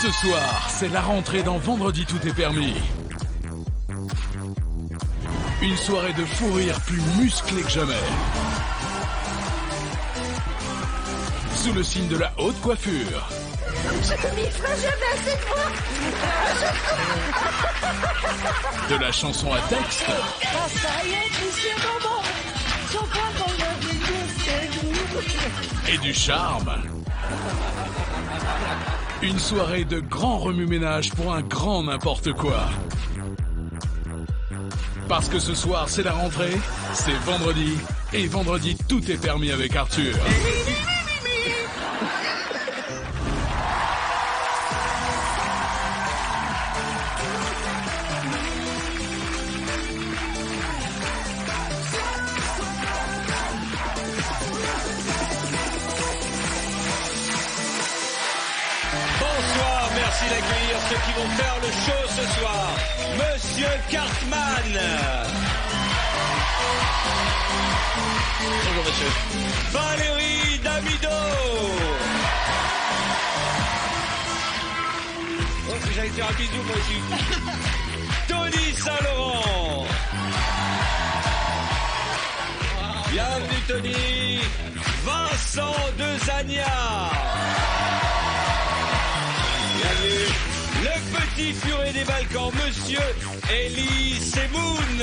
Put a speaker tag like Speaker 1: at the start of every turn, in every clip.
Speaker 1: Ce soir, c'est la rentrée dans Vendredi Tout est permis. Une soirée de fou rire plus musclée que jamais. Sous le signe de la haute coiffure.
Speaker 2: Je m'y ferai jamais assez de moi.
Speaker 1: De la chanson à texte.
Speaker 2: Ah, ça y est, monsieur Maman. Je crois qu'on va venir, c'est vous.
Speaker 1: Et du charme. Une soirée de grand remue-ménage pour un grand n'importe quoi. Parce que ce soir, c'est la rentrée, c'est vendredi, et vendredi, tout est permis avec Arthur.
Speaker 3: Bonsoir, merci d'accueillir ceux qui vont faire le show ce soir. Monsieur Cartman. Bonjour monsieur. Valérie Damido. Oh, j'allais faire un bisou moi aussi. Tony Saint-Laurent. Bienvenue Tony. Vincent Dezania. Bienvenue. Le petit furet des Balkans, monsieur Elie Semoun.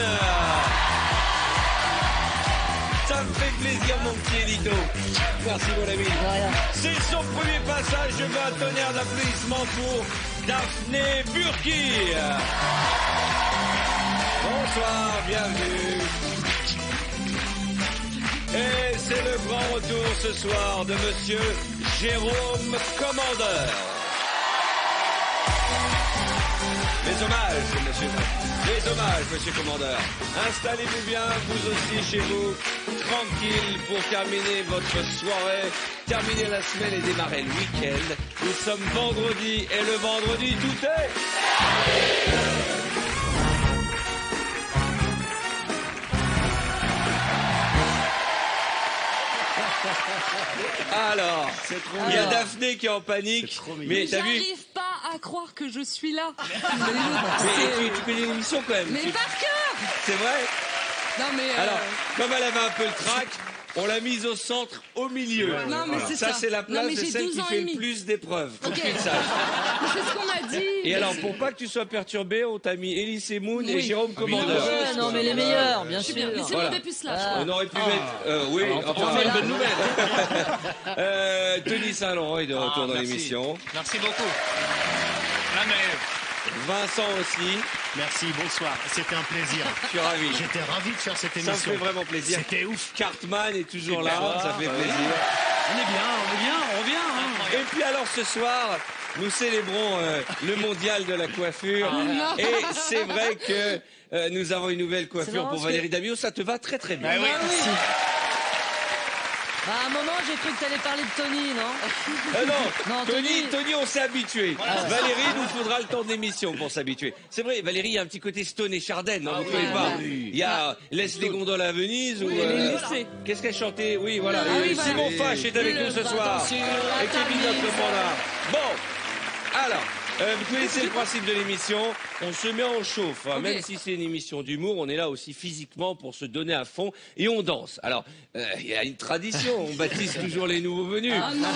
Speaker 3: Ça me fait plaisir, mon petit Elito. Merci, mon ami. C'est son premier passage. Je veux un tonnerre d'applaudissements pour Daphné Burki. Bonsoir, bienvenue. Et c'est le grand retour ce soir de monsieur Jérôme Commandeur. Les hommages, monsieur. Les hommages, monsieur Commandeur. Installez-vous bien, vous aussi chez vous, tranquille pour terminer votre soirée, terminer la semaine et démarrer le week-end. Nous sommes vendredi et le vendredi, tout est... Alors, il y a Daphné qui est en panique, mais t'as vu...
Speaker 4: J'arrive pas à croire que je suis là.
Speaker 3: Mais tu connais l'émission quand même.
Speaker 4: Mais par cœur.
Speaker 3: C'est vrai.
Speaker 4: Non mais.
Speaker 3: Alors, comme elle avait un peu le trac, on l'a mise au centre, au milieu.
Speaker 4: Non, mais c'est ça.
Speaker 3: C'est la place
Speaker 4: Non, mais
Speaker 3: de
Speaker 4: j'ai
Speaker 3: celle
Speaker 4: 12
Speaker 3: qui
Speaker 4: ans
Speaker 3: fait
Speaker 4: et
Speaker 3: le
Speaker 4: demi.
Speaker 3: plus d'épreuves. Faut que tu le saches.
Speaker 4: C'est ce qu'on m'a dit.
Speaker 3: Et alors, pour pas que tu sois perturbé, on t'a mis Elie Semoun et
Speaker 4: Oui.
Speaker 3: Jérôme Commandeur.
Speaker 5: Ouais, non, mais les meilleurs, bien
Speaker 4: Je suis
Speaker 5: sûr.
Speaker 4: bien. Mais c'est
Speaker 3: Voilà.
Speaker 4: mon plus là, je crois.
Speaker 3: On aurait pu mettre... oui, enfin,
Speaker 6: on fait une
Speaker 3: là.
Speaker 6: bonne nouvelle.
Speaker 3: Tony Saint-Laurent est de retour dans
Speaker 6: merci.
Speaker 3: l'émission.
Speaker 6: Merci beaucoup. Non, mais
Speaker 3: Vincent aussi.
Speaker 7: Merci, bonsoir. C'était un plaisir.
Speaker 3: Je suis ravi.
Speaker 7: J'étais ravi de faire cette
Speaker 3: Ça me
Speaker 7: émission.
Speaker 3: fait vraiment plaisir.
Speaker 7: C'était ouf.
Speaker 3: Cartman est toujours là, ça fait plaisir.
Speaker 6: on est bien, on revient. Hein.
Speaker 3: Et puis alors ce soir, nous célébrons le mondial de la coiffure. Et c'est vrai que nous avons une nouvelle coiffure
Speaker 5: marrant
Speaker 3: pour
Speaker 5: parce
Speaker 3: Valérie Damio. Ça te va très très bien.
Speaker 6: Ah oui.
Speaker 5: À un moment, j'ai cru que t'allais parler de Tony, non?
Speaker 3: Non,
Speaker 5: Non,
Speaker 3: Tony, on s'est habitué. Valérie, il nous faudra le temps d'émission pour s'habituer. C'est vrai, Valérie, il y a un petit côté Stone et Chardin, vous ne trouvez pas? Il y a Laisse les gondoles à Venise ou... Qu'est-ce qu'elle chantait? Oui, voilà. Et Simon Fache est avec nous ce soir. Et Kevin notre là. Bon, alors... vous connaissez le principe de l'émission, on se met en chauffe, hein. Même si c'est une émission d'humour, on est là aussi physiquement pour se donner à fond et on danse. Alors, il y a une tradition, on baptise toujours les nouveaux venus.
Speaker 4: Ah non.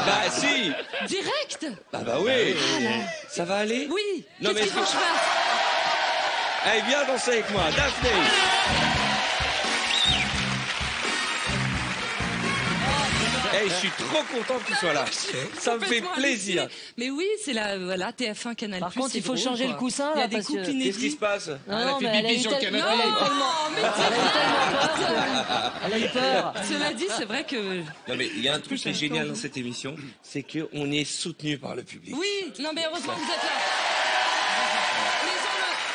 Speaker 3: Bah si.
Speaker 4: Direct.
Speaker 3: Bah oui. Ça va aller?
Speaker 4: Oui.
Speaker 3: Non, mais
Speaker 4: Qu'est-ce qu'il faut que je fasse?
Speaker 3: Allez, viens danser avec moi, Daphné. Hey, je suis trop content que tu sois là. Ça me fait
Speaker 4: Complètement
Speaker 3: plaisir.
Speaker 4: hallucinée. Mais oui, c'est la voilà TF1 Canal+.
Speaker 5: Par contre,
Speaker 4: c'est
Speaker 5: il faut
Speaker 4: drôle,
Speaker 5: changer
Speaker 4: quoi.
Speaker 5: le coussin,
Speaker 4: Il y a
Speaker 5: là,
Speaker 4: des
Speaker 5: parce que-
Speaker 4: couples
Speaker 3: Qu'est-ce qui
Speaker 4: inédits.
Speaker 3: se passe?
Speaker 5: Non, non, mais elle a eu tellement
Speaker 4: Non, mais
Speaker 5: peur. Elle a eu peur.
Speaker 4: cela dit, c'est vrai que
Speaker 3: Non mais il y a un truc qui est génial dans cette émission, c'est qu'on est soutenu par le public.
Speaker 4: oui. Non, mais heureusement que vous êtes là.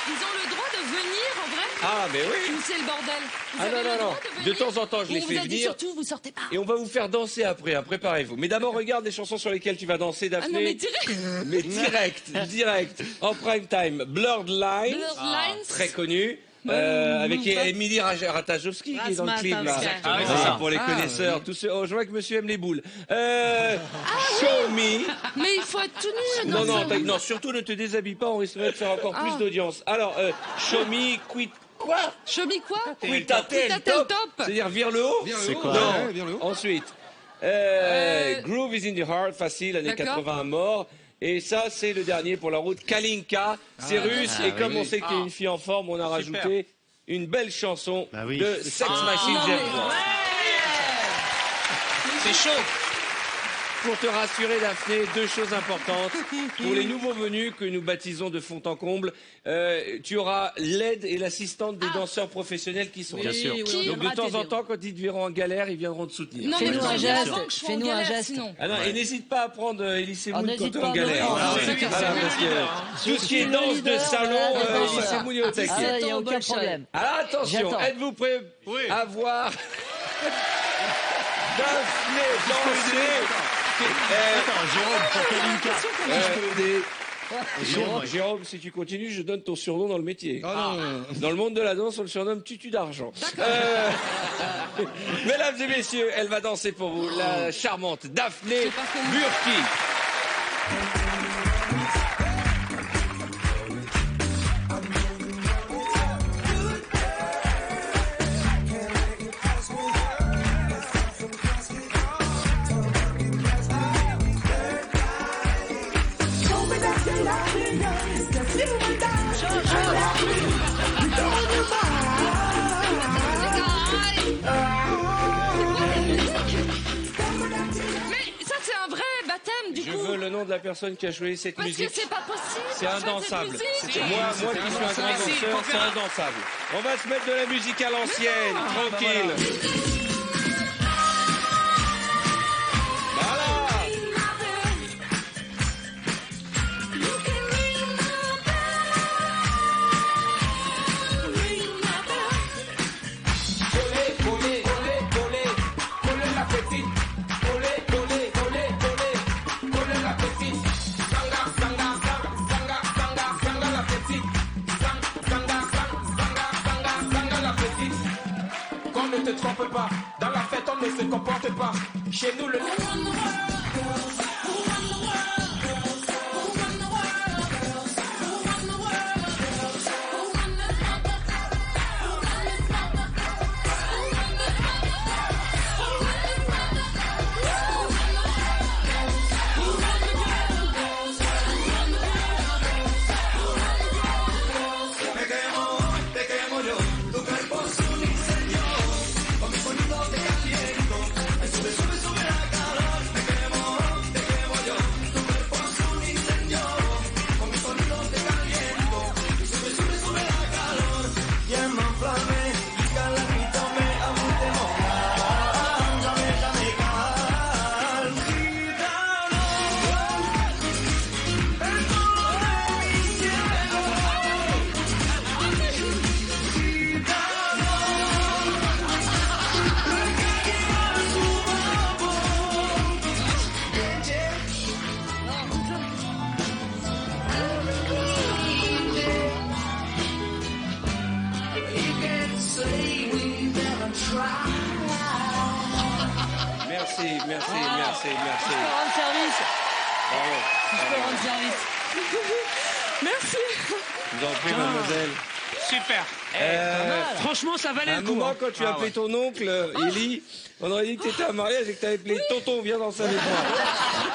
Speaker 4: Ils ont le droit de venir en vrai.
Speaker 3: Ah mais oui.
Speaker 4: Ou c'est le bordel. Vous
Speaker 3: Ah
Speaker 4: avez
Speaker 3: non,
Speaker 4: le
Speaker 3: non,
Speaker 4: droit
Speaker 3: non.
Speaker 4: de
Speaker 3: De
Speaker 4: venir.
Speaker 3: temps en temps, je les
Speaker 4: On
Speaker 3: fais
Speaker 4: vous a dit
Speaker 3: venir.
Speaker 4: surtout, vous sortez pas.
Speaker 3: Et on va vous faire danser après, hein, préparez-vous. Mais d'abord, regarde les chansons sur lesquelles tu vas danser,
Speaker 4: Ah
Speaker 3: Daphné.
Speaker 4: non, mais direct.
Speaker 3: Mais direct, en prime time. Blurred Lines,
Speaker 4: Blurred Lines.
Speaker 3: très connu. Avec Émilie Ratajkowski qui est dans le clip là.
Speaker 6: Ah oui, c'est
Speaker 3: Ah,
Speaker 6: ça.
Speaker 3: pour les connaisseurs, tous ceux. Oh, je vois que monsieur aime les boules. Show Me.
Speaker 4: Mais il faut être tout nu.
Speaker 3: Non, non,
Speaker 4: c'est-
Speaker 3: non, surtout ne te déshabille pas, on risquerait de faire encore plus d'audience. Alors, show me, quit, quoi?
Speaker 4: Show me quoi?
Speaker 3: Quit ta tête, top. C'est-à-dire vire le haut?
Speaker 7: C'est quoi?
Speaker 3: Non, ensuite. Groove is in the heart, facile, années
Speaker 4: D'accord.
Speaker 3: 80 mort. Et ça, c'est le dernier pour la route. Kalinka, c'est russe. Et comme on sait que tu es une fille en forme, on a rajouté une belle chanson
Speaker 7: Bah oui.
Speaker 3: de Sex Machine
Speaker 4: Non, mais-
Speaker 3: James Bond.
Speaker 6: C'est chaud.
Speaker 3: Pour te rassurer, Daphné, deux choses importantes. Pour les nouveaux venus que nous baptisons de fond en comble, tu auras l'aide et l'assistante des danseurs professionnels qui sont là.
Speaker 7: Bien sûr.
Speaker 3: Donc de temps en temps, quand ils te verront en galère, ils viendront te soutenir.
Speaker 4: Non, mais
Speaker 5: Fais-nous un
Speaker 4: préviens
Speaker 5: geste,
Speaker 4: avant que je sois en
Speaker 5: fais-nous un
Speaker 4: galère,
Speaker 5: geste.
Speaker 4: sinon.
Speaker 3: Ah non, et n'hésite pas à prendre Elise Moon quand
Speaker 5: n'hésite
Speaker 3: t'es
Speaker 5: pas,
Speaker 3: en galère.
Speaker 5: non,
Speaker 3: Voilà,
Speaker 5: c'est
Speaker 3: voilà,
Speaker 5: clair,
Speaker 3: parce que tout ce qui est danse de salon, Elise Moon est au taquet.
Speaker 5: Ah, il n'y a
Speaker 4: au
Speaker 5: aucun
Speaker 4: Bolshoi.
Speaker 5: problème.
Speaker 3: Alors attention,
Speaker 5: J'attends.
Speaker 3: êtes-vous prêts
Speaker 7: Oui.
Speaker 3: à voir Daphné danser
Speaker 7: Attends, Jérôme, pour Kalinka.
Speaker 3: Jérôme, si tu continues, je donne ton surnom dans le métier. Dans le monde de la danse, on le surnomme Tutu d'argent. Mesdames et messieurs, elle va danser pour vous, la charmante Daphné
Speaker 4: pas connu.
Speaker 3: Burki.
Speaker 4: Mais ça, c'est un vrai baptême, du
Speaker 3: Je
Speaker 4: coup.
Speaker 3: veux le nom de la personne qui a choisi cette
Speaker 4: Parce que
Speaker 3: musique.
Speaker 4: c'est pas possible.
Speaker 3: C'est
Speaker 4: en fait, cette
Speaker 3: indansable.
Speaker 4: musique.
Speaker 3: Moi qui suis un grand danseur, c'est indansable. On va se mettre de la musique à l'ancienne, tranquille. Voilà.
Speaker 8: Qu'on ne te trompe pas, dans la fête on ne se comporte pas. Chez nous le...
Speaker 3: Merci.
Speaker 5: Je peux rendre service. Je peux rendre service.
Speaker 4: Merci.
Speaker 3: Je vous en prie, mademoiselle.
Speaker 6: Super. Franchement, ça valait
Speaker 3: À un
Speaker 6: le coup.
Speaker 3: moment,
Speaker 6: hein.
Speaker 3: quand tu as appelé ton oncle, Élie, on aurait dit que tu étais à un mariage et que tu avais appelé tonton, viens danser avec moi.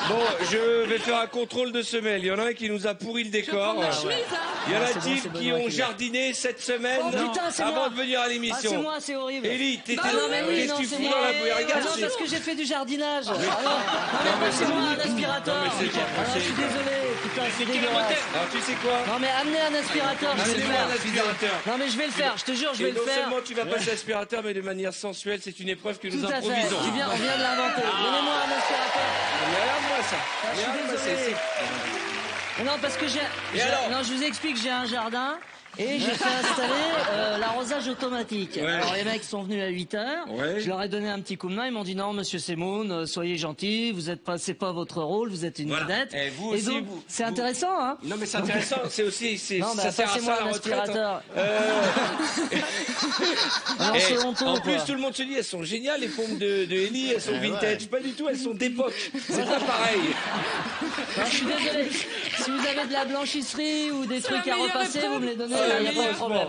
Speaker 3: Bon, je vais faire un contrôle de semelle. Il y en a un qui nous a pourri le décor.
Speaker 4: La chemise, là.
Speaker 3: Y en
Speaker 5: Ah, c'est bon,
Speaker 3: a-t-il
Speaker 5: c'est
Speaker 3: qui
Speaker 5: Benoît
Speaker 3: ont
Speaker 5: qui l'a.
Speaker 3: jardiné cette semaine
Speaker 5: Oh, putain, c'est
Speaker 3: avant
Speaker 5: moi.
Speaker 3: de venir à
Speaker 5: Ah, c'est
Speaker 3: l'émission?
Speaker 5: moi, c'est horrible.
Speaker 3: Élie,
Speaker 5: Ah non, mais oui,
Speaker 3: qu'est-ce
Speaker 5: non,
Speaker 3: que tu
Speaker 5: c'est
Speaker 3: fous
Speaker 5: moi.
Speaker 3: dans la bouille?
Speaker 5: Ah
Speaker 3: Regarde,
Speaker 5: non,
Speaker 3: c'est-
Speaker 5: parce que j'ai fait du jardinage. Ah non, mais c'est moi un aspirateur.
Speaker 3: Non, mais c'est pas
Speaker 5: Ah, je suis
Speaker 3: possible.
Speaker 5: désolé, putain, c'est
Speaker 6: quel
Speaker 5: dégueulasse.
Speaker 6: modèle
Speaker 3: Alors tu sais quoi?
Speaker 5: Non, mais amenez un aspirateur, je vais le
Speaker 3: Amenez-moi
Speaker 5: faire.
Speaker 3: un aspirateur.
Speaker 5: Non, mais je vais le faire, je te jure, je
Speaker 3: Et
Speaker 5: vais le
Speaker 3: non
Speaker 5: faire.
Speaker 3: seulement tu vas passer l'aspirateur, mais de manière sensuelle, c'est une épreuve que nous
Speaker 5: Tout à fait.
Speaker 3: improvisons.
Speaker 5: On vient de l'inventer. Donnez-moi un aspirateur.
Speaker 3: Mais regarde-moi ça.
Speaker 5: Ah, je suis
Speaker 3: Regarde-moi,
Speaker 5: désolé.
Speaker 3: c'est-
Speaker 5: Non, parce que
Speaker 3: alors
Speaker 5: non, je vous explique, j'ai un jardin. Et j'ai fait installer l'arrosage automatique.
Speaker 3: Ouais.
Speaker 5: Alors les mecs sont venus à 8h,
Speaker 3: Ouais.
Speaker 5: je leur ai donné un petit coup de main, ils m'ont dit non monsieur Semoun, soyez gentil, vous êtes pas, c'est pas votre rôle, vous êtes une
Speaker 3: Voilà.
Speaker 5: vedette.
Speaker 3: Et vous aussi,
Speaker 5: donc,
Speaker 3: vous-
Speaker 5: c'est
Speaker 3: vous-
Speaker 5: intéressant, hein.
Speaker 3: Non mais c'est intéressant, c'est aussi,
Speaker 5: Non, bah,
Speaker 3: ça sert à
Speaker 5: passez-moi
Speaker 3: ça
Speaker 5: un
Speaker 3: la retraite.
Speaker 5: aspirateur.
Speaker 3: Hein.
Speaker 5: Non,
Speaker 3: Et
Speaker 5: c'est honteux,
Speaker 3: en
Speaker 5: quoi.
Speaker 3: plus, tout le monde se dit, elles sont géniales les pompes de Ellie, elles sont vintage. Pas du tout, elles sont d'époque. C'est pas pareil.
Speaker 5: Je suis désolé. Si vous avez de la blanchisserie ou des trucs à repasser, vous me les donnez, il n'y a pas de problème.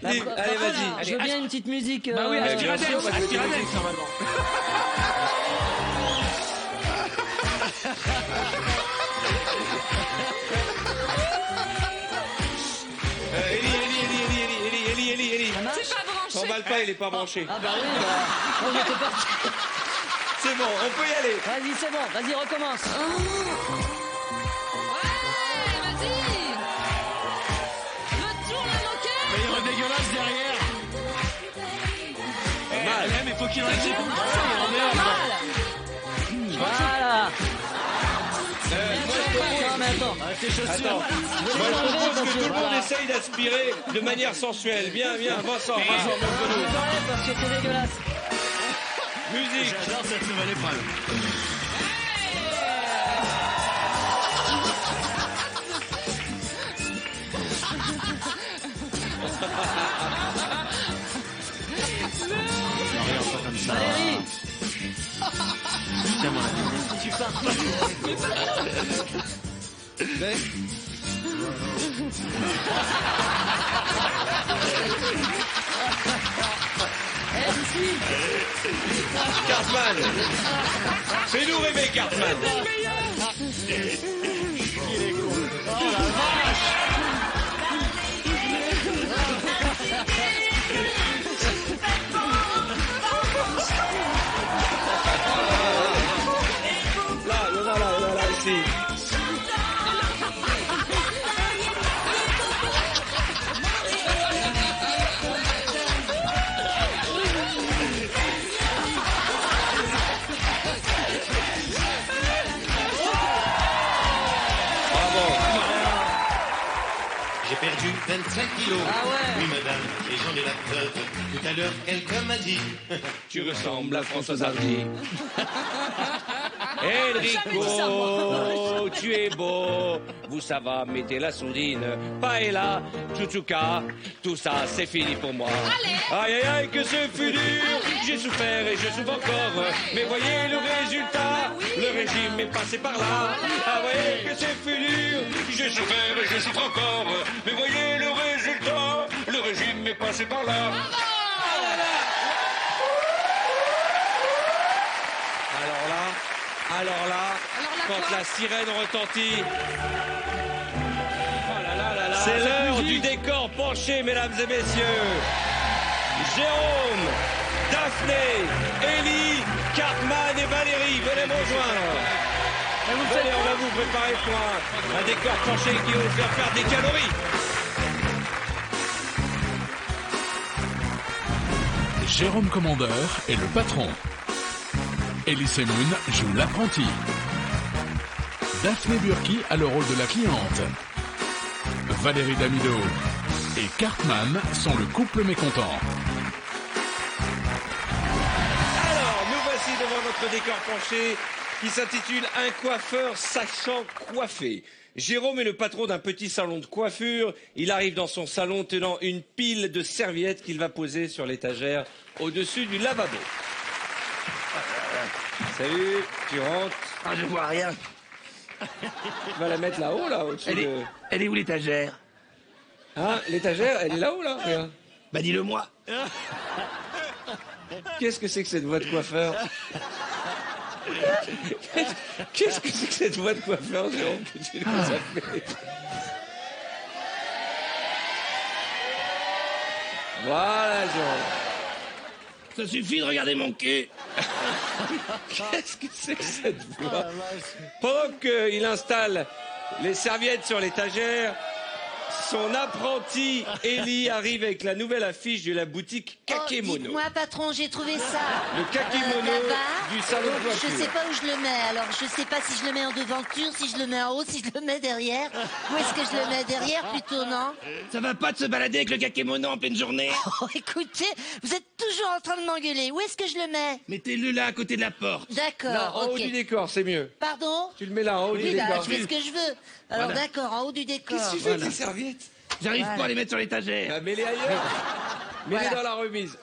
Speaker 3: Allez, vas-y.
Speaker 5: Je veux bien une petite musique.
Speaker 6: Bah oui, Aspiradex, Aspiradex, normalement.
Speaker 3: Ellie.
Speaker 4: C'est pas branché.
Speaker 3: T'emballe pas, il est pas branché.
Speaker 5: Ah bah oui, bah, on était parti.
Speaker 3: C'est bon, on peut y aller.
Speaker 5: Vas-y, c'est bon, vas-y, recommence.
Speaker 4: Ouais, vas-y. Retourne la moquette.
Speaker 7: Mais il est dégueulasse derrière.
Speaker 3: Mal.
Speaker 7: Eh, mais faut qu'il reste pour
Speaker 5: Voilà.
Speaker 3: Moi,
Speaker 5: Non, mais attends.
Speaker 7: tes chaussures.
Speaker 3: Moi, je propose que tout le monde essaye d'aspirer de manière sensuelle. Viens, Vincent, montre-nous.
Speaker 5: J'enlève parce que c'est dégueulasse.
Speaker 3: Musique.
Speaker 7: J'adore cette nouvelle épreuve.
Speaker 5: Valérie.
Speaker 7: Tiens, mon ami.
Speaker 5: Tu pars pas.
Speaker 3: Cartman. Fais-nous rêver, Cartman. Là, ici.
Speaker 9: J'ai perdu 25 kilos.
Speaker 5: Ah ouais.
Speaker 9: Oui, madame, et j'en ai la preuve. Tout à l'heure, quelqu'un m'a dit.
Speaker 3: Tu ressembles à François Hardy. Enrico, tu es beau. Vous ça va, mettez la sourdine. Paella, Chuchuka, tout ça c'est fini pour moi. Aïe aïe aïe que ce fut dur. J'ai souffert et je souffre encore. Mais voyez le résultat. Le régime est passé par là. Ah voyez que ce fut dur. J'ai souffert et je souffre encore. Mais voyez le résultat. Le régime est passé par là. Alors là, quand la sirène retentit, c'est l'heure du décor penché, mesdames et messieurs. Jérôme, Daphné, Ellie, Cartman et Valérie, venez me rejoindre. Venez, on va vous préparer pour un décor penché qui va vous faire faire des calories.
Speaker 1: Jérôme Commandeur est le patron. Elie Semoun joue l'apprenti. Daphné Burki a le rôle de la cliente. Valérie Damido et Cartman sont le couple mécontent.
Speaker 3: Alors, nous voici devant notre décor penché qui s'intitule Un coiffeur sachant coiffer. Jérôme est le patron d'un petit salon de coiffure. Il arrive dans son salon tenant une pile de serviettes qu'il va poser sur l'étagère au-dessus du lavabo. Salut, tu rentres.
Speaker 6: Ah, je vois rien.
Speaker 3: Tu vas la mettre là-haut, là, au-dessus
Speaker 6: Elle est où l'étagère?
Speaker 3: Hein, l'étagère, elle est là-haut, là, regarde.
Speaker 6: Bah dis-le-moi.
Speaker 3: Qu'est-ce que c'est que cette voix de coiffeur? Qu'est-ce que c'est que cette voix de coiffeur, Jérôme, que tu nous as fait? Voilà, Jérôme.
Speaker 6: Ça suffit de regarder mon cul.
Speaker 3: Qu'est-ce que c'est que cette voix? Pendant qu'il installe les serviettes sur l'étagère, son apprenti Ellie arrive avec la nouvelle affiche de la boutique Kakemono.
Speaker 10: Dites-moi, patron, j'ai trouvé ça.
Speaker 3: Le kakemono
Speaker 10: là-bas.
Speaker 3: du salon de coiffure.
Speaker 10: Je sais pas où je le mets. Alors, je sais pas si je le mets en devanture, si je le mets en haut, si je le mets derrière. Où est-ce que je le mets derrière plutôt, non?
Speaker 6: Ça va pas de se balader avec le kakémono en pleine journée.
Speaker 10: Oh, écoutez, vous êtes toujours en train de m'engueuler. Où est-ce que je le mets?
Speaker 6: Mettez-le là à côté de la porte.
Speaker 3: Là,
Speaker 10: D'accord,
Speaker 3: en haut
Speaker 10: ok.
Speaker 3: du décor, c'est mieux.
Speaker 10: Pardon?
Speaker 3: Tu le mets là, en haut du
Speaker 10: Oui, là,
Speaker 3: décor.
Speaker 10: je fais ce que je veux. Alors,
Speaker 6: Voilà.
Speaker 10: d'accord, en haut du décor.
Speaker 3: Qu'est-ce que tu fais avec les serviettes?
Speaker 6: J'arrive
Speaker 10: Voilà.
Speaker 6: pas à les mettre sur l'étagère.
Speaker 3: Bah, mets-les ailleurs. Mets-les
Speaker 10: Voilà.
Speaker 3: dans la remise.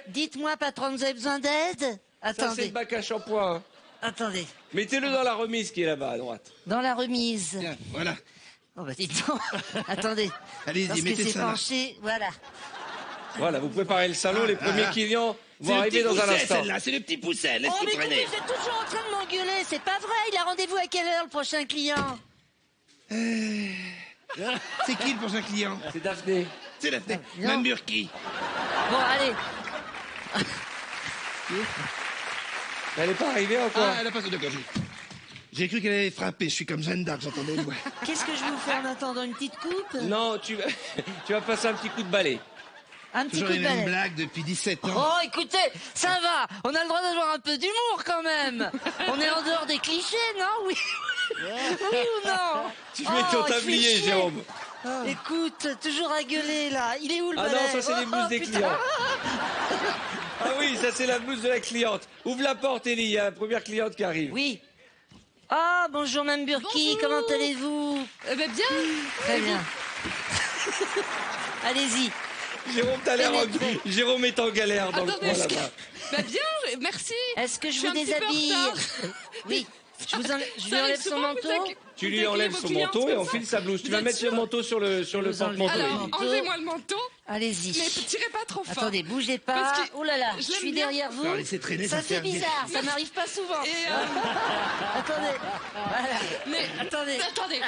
Speaker 10: Dites-moi, patron, vous avez besoin d'aide?
Speaker 3: Ça, c'est le
Speaker 10: Attendez.
Speaker 3: bac à shampoing.
Speaker 10: Attendez.
Speaker 3: Mettez-le dans la remise qui est là-bas à droite.
Speaker 10: Dans la remise.
Speaker 7: Tiens, voilà.
Speaker 10: Oh bah dites donc. Attendez.
Speaker 7: Allez-y,
Speaker 10: Parce que
Speaker 7: mettez
Speaker 10: c'est
Speaker 7: ça là.
Speaker 10: penché. Voilà.
Speaker 3: Voilà, vous préparez le salon, les premiers clients
Speaker 6: C'est
Speaker 3: vont
Speaker 6: le
Speaker 3: arriver
Speaker 6: petit
Speaker 3: dans un
Speaker 6: pousset,
Speaker 3: instant.
Speaker 6: celle-là, c'est le petit pousset,
Speaker 10: Oh
Speaker 6: laisse-le
Speaker 10: mais écoutez,
Speaker 6: traîner.
Speaker 10: vous êtes toujours en train de m'engueuler. C'est pas vrai. Il a rendez-vous à quelle heure le prochain client?
Speaker 7: C'est qui le prochain client?
Speaker 3: C'est Daphné.
Speaker 6: C'est la fenêtre.
Speaker 10: non.
Speaker 6: Mme Burki.
Speaker 10: Bon allez.
Speaker 3: Elle n'est pas arrivée encore.
Speaker 7: Ah, elle a pas de gorge. J'ai cru qu'elle allait frapper. Je suis comme Jeanne d'Arc, j'entendais une voix.
Speaker 10: Qu'est-ce que je vais vous faire en attendant une petite coupe?
Speaker 3: Non, tu vas passer un petit coup de balai.
Speaker 10: Un petit
Speaker 7: Toujours
Speaker 10: coup
Speaker 7: les
Speaker 10: de
Speaker 7: mêmes
Speaker 10: balai.
Speaker 7: blagues depuis 17 ans.
Speaker 10: Oh, écoutez, ça va. On a le droit d'avoir un peu d'humour quand même. On est en dehors des clichés, non? Oui. Oui ou non?
Speaker 3: Tu mets ton
Speaker 10: il fait
Speaker 3: tablier,
Speaker 10: chier.
Speaker 3: Jérôme.
Speaker 10: Écoute, toujours à gueuler là. Il est où le
Speaker 3: Ah
Speaker 10: balai?
Speaker 3: non, ça c'est les blouses des
Speaker 10: putain.
Speaker 3: clients. Ah oui, ça c'est la blouse de la cliente. Ouvre la porte, Élie, il y a la première cliente qui arrive.
Speaker 10: Oui. Ah, bonjour Mme Burki,
Speaker 4: Bonjour.
Speaker 10: comment allez-vous?
Speaker 4: Bien.
Speaker 10: Très bien. Allez-y.
Speaker 3: Jérôme, t'as l'air Jérôme est en galère dans le
Speaker 4: Attendez,
Speaker 3: coin là-bas.
Speaker 4: Bien, merci.
Speaker 10: Est-ce que je
Speaker 4: suis
Speaker 10: vous
Speaker 4: un petit peu en
Speaker 10: déshabille?
Speaker 4: retard.
Speaker 10: Oui. Je lui
Speaker 4: Ça
Speaker 10: enlève
Speaker 4: arrive
Speaker 10: son
Speaker 4: souvent,
Speaker 10: manteau.
Speaker 3: Tu
Speaker 4: vous
Speaker 3: lui
Speaker 4: accueillez
Speaker 3: enlèves
Speaker 4: vos
Speaker 3: son
Speaker 4: clientes
Speaker 3: manteau et
Speaker 4: comme
Speaker 3: on
Speaker 4: ça?
Speaker 3: file sa blouse. Tu
Speaker 4: Vous
Speaker 3: vas
Speaker 4: êtes
Speaker 3: mettre
Speaker 4: sûr?
Speaker 3: le manteau sur le
Speaker 10: vous
Speaker 3: porte-manteau.
Speaker 10: enlevez.
Speaker 3: Élie.
Speaker 4: Alors, enlevez-moi le manteau,
Speaker 10: Allez-y.
Speaker 4: mais tirez pas trop fort.
Speaker 10: Attendez, bougez pas.
Speaker 4: Parce que
Speaker 10: Oh là là,
Speaker 4: je
Speaker 10: je
Speaker 4: l'aime
Speaker 10: suis
Speaker 4: bien.
Speaker 10: derrière vous.
Speaker 7: Alors, laissez traîner,
Speaker 10: Ça
Speaker 7: ça
Speaker 10: fait
Speaker 7: fait
Speaker 10: bizarre, ça m'arrive pas souvent.
Speaker 4: Et
Speaker 10: Attendez. Voilà.
Speaker 4: mais
Speaker 10: Attendez.
Speaker 4: attendez.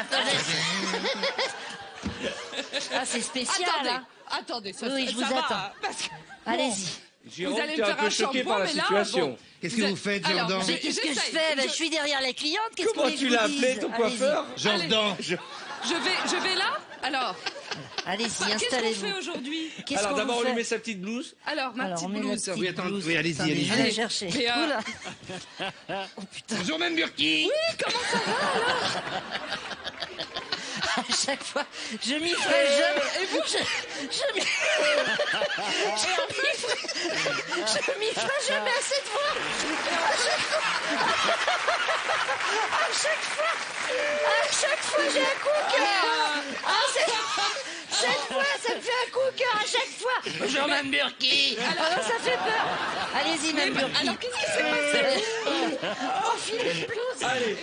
Speaker 10: Ah, c'est spécial, hein.
Speaker 4: Attendez, ça,
Speaker 10: Oui,
Speaker 4: ça
Speaker 10: je vous
Speaker 4: va,
Speaker 10: attends.
Speaker 4: parce que-
Speaker 10: Allez-y.
Speaker 3: Jérôme,
Speaker 4: Vous allez
Speaker 3: t'es
Speaker 4: me
Speaker 3: un
Speaker 4: faire
Speaker 3: peu
Speaker 4: un
Speaker 3: choqué par la
Speaker 4: shampoing, mais là,
Speaker 3: situation.
Speaker 4: bon.
Speaker 7: Qu'est-ce que vous faites,
Speaker 4: Alors,
Speaker 7: Jordan?
Speaker 10: Mais qu'est-ce que je
Speaker 4: J'essaye.
Speaker 10: fais? Ben, je suis derrière la cliente. Qu'est-ce que
Speaker 3: Comment
Speaker 10: vous
Speaker 3: tu
Speaker 10: voulez que
Speaker 3: l'as
Speaker 10: je vous
Speaker 3: appelé
Speaker 10: dise?
Speaker 3: ton
Speaker 10: Allez-y.
Speaker 3: coiffeur?
Speaker 7: Jordan.
Speaker 4: je vais là. Alors,
Speaker 10: Allez-y,
Speaker 4: qu'est-ce qu'on fait
Speaker 10: installez-vous.
Speaker 4: aujourd'hui?
Speaker 10: Qu'est-ce
Speaker 3: Alors
Speaker 10: qu'on
Speaker 3: d'abord
Speaker 10: vous
Speaker 3: on lui
Speaker 10: fait?
Speaker 3: met sa petite blouse.
Speaker 4: Alors, ma
Speaker 10: Alors, on
Speaker 4: petite
Speaker 10: met la
Speaker 4: blouse.
Speaker 10: petite
Speaker 7: Oui, attends,
Speaker 10: blouse.
Speaker 7: oui, allez-y,
Speaker 10: Attendez,
Speaker 7: allez-y.
Speaker 10: je vais la chercher.
Speaker 4: Mais,
Speaker 10: Oula.
Speaker 7: Bonjour, Mme Burki.
Speaker 10: À chaque fois, je m'y ferai jamais. Et vous, je m'y ferai jamais assez de fois. À chaque fois, j'ai un coup au cœur. Cette fois, ça me fait un coup au cœur à chaque fois. Bonjour, Mme Burki. Alors, ça fait peur. Allez-y, Mme Burki.
Speaker 4: Alors, qu'est-ce qui s'est passé?
Speaker 10: Enfilez une blouse.
Speaker 3: Allez,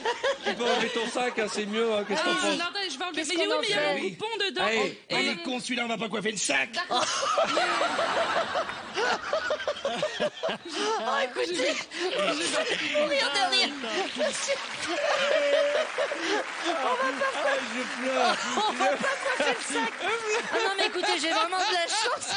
Speaker 3: tu peux enlever ton sac, hein, c'est mieux. Hein, qu'est-ce que t'en
Speaker 4: Non,
Speaker 3: penses?
Speaker 4: attendez, je vais enlever.
Speaker 10: Qu'est-ce
Speaker 4: Mais
Speaker 10: qu'on en
Speaker 4: oui, mais il y a
Speaker 10: fait?
Speaker 4: un coupon dedans.
Speaker 3: Allez,
Speaker 4: Et-
Speaker 7: Il est con, celui-là, on va pas coiffer le sac.
Speaker 10: Oh, écoutez, mourir de rire.
Speaker 3: Je pleure.
Speaker 10: On va pas coiffer le sac. Ah non, mais écoutez, j'ai vraiment de la chance.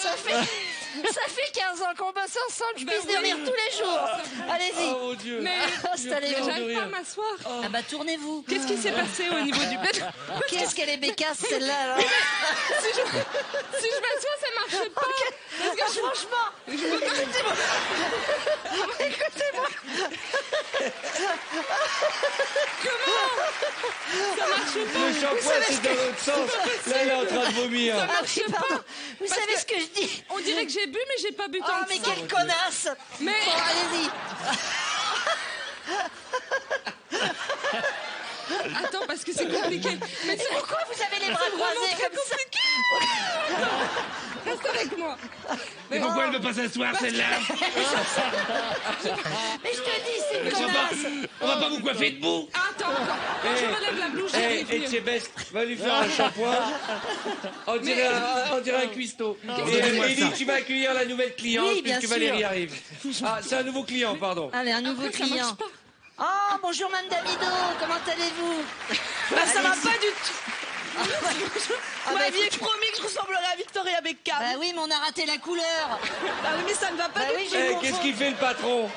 Speaker 10: Ça fait 15 ans qu'on bosse ensemble, je pisse de rire tous les jours. Allez-y.
Speaker 3: Oh mon Dieu.
Speaker 4: Mais
Speaker 10: Installez-vous.
Speaker 4: j'arrive pas à m'asseoir.
Speaker 10: Ah bah tournez-vous.
Speaker 4: Qu'est-ce qui s'est passé au niveau du bed?
Speaker 10: Qu'est-ce qu'elle est bécasse celle-là alors?
Speaker 4: Si je m'assois, ça marche pas. Parce que
Speaker 10: Franchement, écoutez-moi. Écoutez-moi.
Speaker 4: ça marche pas.
Speaker 3: Le shampoing c'est dans l'autre sens. Là elle est en train de vomir.
Speaker 10: Ah oui, pardon. Vous savez ce que je dis?
Speaker 4: On dirait que j'ai bu, mais j'ai pas bu
Speaker 10: Oh,
Speaker 4: tant
Speaker 10: mais
Speaker 4: que ça.
Speaker 10: quelle connasse.
Speaker 4: Mais
Speaker 10: Bon, allez-y.
Speaker 4: attends, parce que c'est compliqué. Mais
Speaker 10: Et pourquoi vous avez les bras croisés comme ça?
Speaker 4: reste avec moi.
Speaker 7: Mais pourquoi elle ne veut pas s'asseoir, celle-là?
Speaker 10: Mais je te dis, c'est une connasse.
Speaker 7: On va pas vous coiffer debout.
Speaker 4: Attends, encore. Je relève la blouse,
Speaker 3: Eh,
Speaker 4: j'arrive mieux.
Speaker 3: Etchebest, va lui faire un shampoing. On dirait un cuistot. Et
Speaker 7: Donnez-moi
Speaker 3: Élie,
Speaker 7: ça.
Speaker 3: tu vas accueillir la nouvelle cliente
Speaker 10: Oui, bien
Speaker 3: puisque
Speaker 10: sûr.
Speaker 3: Valérie arrive. Ah, c'est un nouveau client, pardon.
Speaker 10: Allez, un nouveau
Speaker 4: Après, ça
Speaker 10: client.
Speaker 4: marche pas.
Speaker 10: Oh, bonjour Mme Damido, comment allez-vous?
Speaker 11: Ça va
Speaker 10: Allez-y.
Speaker 11: pas du tout.
Speaker 10: Ah,
Speaker 11: Vous
Speaker 10: bah,
Speaker 11: m'aviez promis que je ressemblerais à Victoria Beckham.
Speaker 10: Bah oui, mais on a raté la couleur.
Speaker 11: Bah oui, mais ça ne va pas
Speaker 10: Bah
Speaker 11: du
Speaker 10: oui,
Speaker 11: tout.
Speaker 10: j'ai
Speaker 3: Eh,
Speaker 10: confondu.
Speaker 3: qu'est-ce qu'il fait le patron?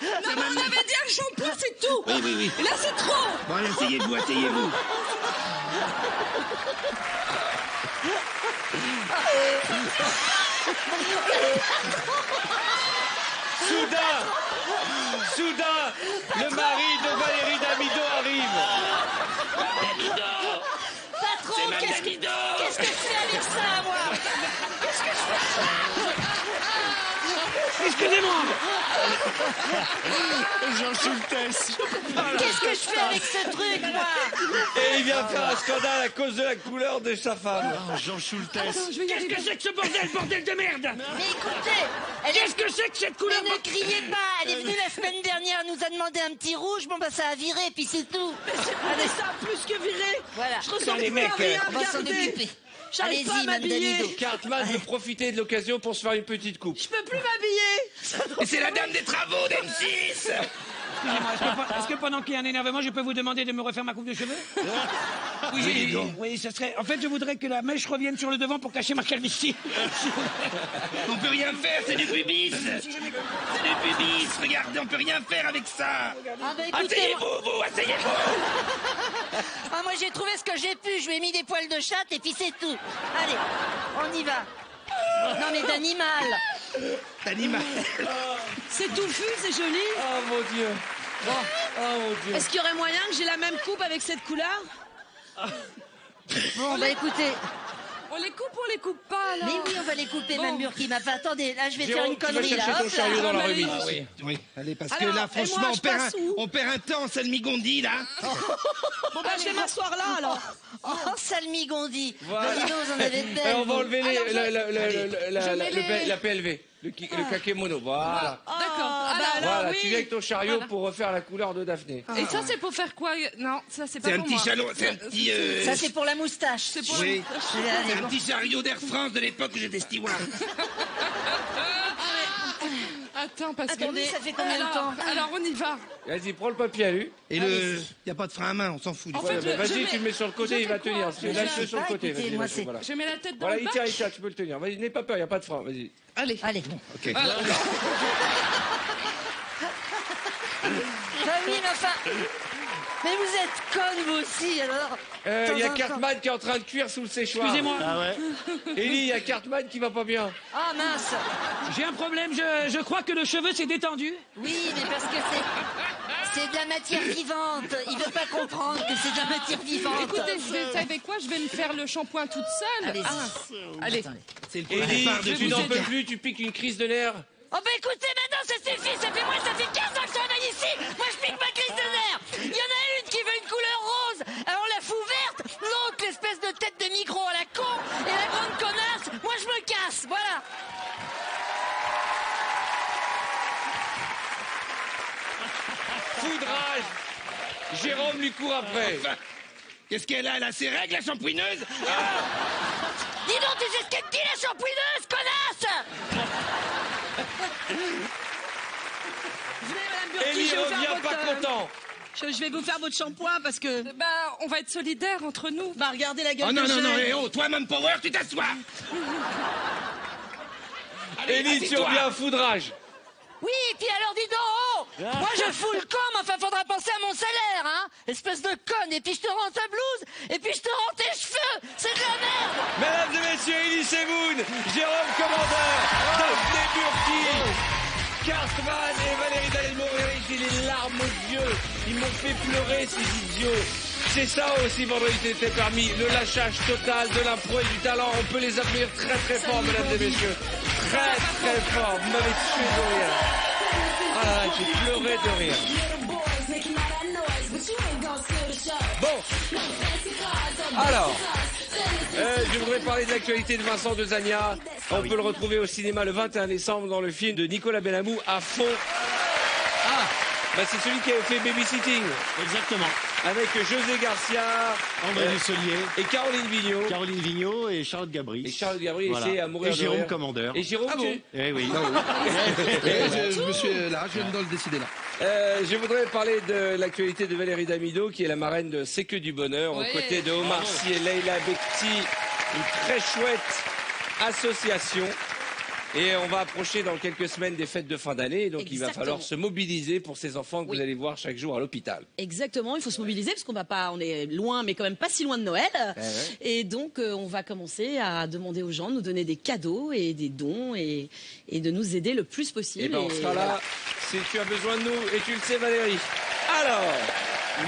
Speaker 4: Non, mais on avait dit un shampoing, c'est tout.
Speaker 7: Oui, oui, oui.
Speaker 4: Et là, c'est trop.
Speaker 7: Bon, allez, asseyez-vous, asseyez-vous.
Speaker 3: Soudain, le mari de Valérie Damido arrive.
Speaker 10: Patron, qu'est-ce que je fais avec ça, moi? Qu'est-ce que je fais?
Speaker 6: excusez-moi.
Speaker 1: Jean Schultes.
Speaker 10: Qu'est-ce que je fais avec ce truc, moi?
Speaker 3: Et il vient faire un scandale à cause de la couleur de sa femme.
Speaker 1: Oh, Jean Schultes.
Speaker 6: Qu'est-ce que c'est que ce bordel de merde?
Speaker 10: Mais écoutez,
Speaker 6: Qu'est-ce que c'est que cette couleur?
Speaker 10: mais ne criez pas. Elle est venue la semaine dernière, elle nous a demandé un petit rouge. Bon, bah, ça a viré, puis c'est tout.
Speaker 11: Allez, ça a plus que viré.
Speaker 10: Voilà.
Speaker 11: Je ressemble
Speaker 3: les
Speaker 11: plus à
Speaker 3: mecs,
Speaker 11: rien,
Speaker 10: On va s'en
Speaker 11: regardez.
Speaker 10: occuper.
Speaker 11: J'arrive pas à
Speaker 10: Allez-y, Mme
Speaker 11: m'habiller.
Speaker 10: Damido.
Speaker 3: Cartman veut profiter de l'occasion pour se faire une petite coupe.
Speaker 11: Je peux plus m'habiller.
Speaker 6: Et c'est la dame des travaux d'M6. Excusez-moi, est-ce que pendant qu'il y a un énervement, je peux vous demander de me refaire ma coupe de cheveux? Oui, ça serait... En fait, je voudrais que la mèche revienne sur le devant pour cacher ma calvitie. On peut rien faire, c'est du pubis. C'est du pubis, regardez, on peut rien faire avec ça.
Speaker 10: Ah, bah, écoutez,
Speaker 6: Asseyez-vous, asseyez-vous.
Speaker 10: ah, moi, j'ai trouvé ce que j'ai pu. Je lui ai mis des poils de chatte, et puis c'est tout. Allez, on y va. Non, mais d'animal.
Speaker 7: D'animal.
Speaker 11: C'est touffu, c'est joli.
Speaker 3: Oh mon Dieu. Oh mon Dieu.
Speaker 11: Est-ce qu'il y aurait moyen que j'ai la même coupe avec cette couleur?
Speaker 10: Bon, bah, écoutez.
Speaker 4: On les coupe ou on les coupe pas, là?
Speaker 10: Mais oui, on va les couper, Mme Burki. Mais attendez, là, je vais faire
Speaker 3: Jérôme,
Speaker 10: une
Speaker 3: tu vas
Speaker 10: connerie,
Speaker 3: chercher
Speaker 10: là.
Speaker 3: ton
Speaker 10: Hop,
Speaker 3: chariot
Speaker 10: là.
Speaker 3: dans la
Speaker 4: bah,
Speaker 3: remise.
Speaker 4: allez.
Speaker 7: Oui, allez, parce que
Speaker 11: Alors,
Speaker 7: là,
Speaker 11: et
Speaker 7: franchement,
Speaker 11: moi, je passe où?
Speaker 7: on perd un temps, Salmigondi, là.
Speaker 11: Bon, bah, je vais m'asseoir là, alors.
Speaker 10: Oh, Salmigondi.
Speaker 3: Voilà.
Speaker 10: Bah, dis donc, vous en avez de
Speaker 3: Et
Speaker 10: belles.
Speaker 3: on va
Speaker 10: vous.
Speaker 3: enlever
Speaker 4: mets
Speaker 3: la PLV, le kakémono. Voilà.
Speaker 4: D'accord.
Speaker 11: Ah, bah,
Speaker 4: Alors,
Speaker 3: Voilà,
Speaker 11: oui.
Speaker 3: tu viens avec ton chariot
Speaker 4: Voilà.
Speaker 3: pour refaire la couleur de Daphné.
Speaker 4: et ça, c'est pour faire quoi? Non, ça, c'est pas
Speaker 6: C'est un
Speaker 4: pour
Speaker 6: petit
Speaker 4: moi.
Speaker 6: chalon, c'est un petit...
Speaker 10: Ça, c'est pour la moustache.
Speaker 4: C'est pour
Speaker 7: Oui.
Speaker 10: Allez,
Speaker 6: C'est
Speaker 10: allez,
Speaker 6: un
Speaker 10: bon.
Speaker 6: petit chariot d'Air France de l'époque où j'étais steward.
Speaker 4: Attends, parce
Speaker 10: Attendez,
Speaker 4: que...
Speaker 10: ça fait combien de temps?
Speaker 4: Alors, on y va.
Speaker 3: Vas-y, prends le papier à lui.
Speaker 7: Et il n'y a pas de frein à main, on s'en fout.
Speaker 4: En
Speaker 3: Ouais,
Speaker 4: fait,
Speaker 3: mais
Speaker 4: je
Speaker 3: vas-y,
Speaker 4: mets-
Speaker 3: tu le mets sur le côté,
Speaker 4: je
Speaker 3: il va
Speaker 4: fais
Speaker 3: tenir.
Speaker 4: quoi?
Speaker 3: Lâche-le sur le
Speaker 10: Ah,
Speaker 3: côté.
Speaker 10: écoutez,
Speaker 3: Vas-y,
Speaker 10: moi,
Speaker 3: vas-y,
Speaker 10: c'est-
Speaker 3: voilà.
Speaker 4: Je mets la tête dans
Speaker 3: Voilà,
Speaker 4: le
Speaker 3: il
Speaker 4: bac.
Speaker 3: tient, tu peux le tenir. Vas-y, n'aie pas peur, il n'y a pas de frein. Vas-y.
Speaker 4: Allez.
Speaker 10: Allez.
Speaker 7: Ok.
Speaker 4: Voilà.
Speaker 10: Bah oui, mais enfin... Mais vous êtes conne, vous aussi, alors.
Speaker 3: Il y a
Speaker 10: Temps en temps.
Speaker 3: Cartman qui est en train de cuire sous le séchoir.
Speaker 6: Excusez-moi,
Speaker 3: Élie, il y a Cartman qui va pas bien.
Speaker 10: Ah, mince.
Speaker 6: j'ai un problème, je crois que le cheveu s'est détendu.
Speaker 10: Oui, mais parce que c'est de la matière vivante. Il veut pas comprendre que c'est de la matière vivante.
Speaker 4: Écoutez, vous savez quoi? Je vais me faire le shampoing toute seule.
Speaker 10: Allez-y.
Speaker 4: Allez.
Speaker 10: Attendez.
Speaker 6: C'est le
Speaker 3: Élie,
Speaker 6: départ de
Speaker 3: tu
Speaker 6: tout
Speaker 3: n'en
Speaker 6: ça.
Speaker 3: peux plus, tu piques une crise de nerfs.
Speaker 10: Oh bah écoutez, maintenant ça suffit, ça fait 15 ans que je travaille ici. Moi je pique ma crise de nerfs. Il y en a une qui veut une couleur rose, alors on la fout verte. L'autre, l'espèce de tête de micro à la con. Et la grande connasse, moi je me casse, voilà.
Speaker 3: Foudrage. Jérôme lui court après.
Speaker 6: Enfin, qu'est-ce qu'elle a? Elle a ses règles, la shampouineuse?
Speaker 10: Dis donc, tu sais ce qu'elle dit la shampouineuse, connasse.
Speaker 11: Venez, Madame Burki,
Speaker 3: Élie
Speaker 11: je vais vous faire
Speaker 3: revient pas
Speaker 11: votre...
Speaker 3: content.
Speaker 11: Je vais vous faire votre shampoing parce que...
Speaker 4: Bah, on va être solidaires entre nous.
Speaker 11: Bah, regardez la gueule
Speaker 6: Oh non,
Speaker 11: que
Speaker 6: non, non,
Speaker 11: j'ai.
Speaker 6: eh oh, toi, Mum Power, tu t'assois. Allez,
Speaker 3: Élie, tu
Speaker 6: assis-toi.
Speaker 3: reviens à Foudrage.
Speaker 10: Oui, puis alors dis donc, oh, moi je fous le camp, mais enfin faudra penser à mon salaire, hein. Espèce de conne, et puis je te rends ta blouse, et puis je te rends tes cheveux. C'est de la merde.
Speaker 3: Mesdames et messieurs, Élie Semoun, Jérôme Commandeur, Daphné Burki, Cartman et Valérie Dalmoreri, j'ai les larmes aux yeux. Ils m'ont fait pleurer, ces idiots. C'est ça aussi, vendredi c'était permis. Le lâchage total de l'impro et du talent. On peut les applaudir très très fort, mesdames et messieurs. Très très fort. Vous m'avez tué de rire. Ah là là, j'ai pleuré de rire. Bon. Alors, je voudrais parler de l'actualité de Vincent de Zagna. On peut le retrouver au cinéma le 21 décembre dans le film de Nicolas Benamou, À fond. Ah, bah c'est celui qui a fait Babysitting.
Speaker 12: Exactement.
Speaker 3: Avec José Garcia,
Speaker 12: André Dussolier,
Speaker 3: et Caroline Vigneault.
Speaker 12: Caroline Vigneault et Charlotte Gabri.
Speaker 3: Et Charlotte Gabri,
Speaker 12: Voilà.
Speaker 3: et c'est à mourir
Speaker 12: Et
Speaker 3: de
Speaker 12: Jérôme
Speaker 3: rire.
Speaker 12: Commandeur.
Speaker 3: Et Jérôme,
Speaker 11: Ah bon
Speaker 12: Eh oui.
Speaker 7: Je me suis là, je viens de le décider là.
Speaker 3: Je voudrais parler de l'actualité de Valérie Damido, qui est la marraine de C'est que du bonheur,
Speaker 4: Ouais.
Speaker 3: aux côtés de Omar Sy et Leila Bekti, une très chouette association. Et on va approcher dans quelques semaines des fêtes de fin d'année, donc il va
Speaker 11: Exactement.
Speaker 3: falloir se mobiliser pour ces enfants que vous allez voir chaque jour à l'hôpital.
Speaker 11: Exactement, il faut se mobiliser parce on est loin, mais quand même pas si loin de Noël. Et donc, on va commencer à demander aux gens de nous donner des cadeaux et des dons et de nous aider le plus possible.
Speaker 3: Et ben on sera là si tu as besoin de nous, et tu le sais Valérie. Alors,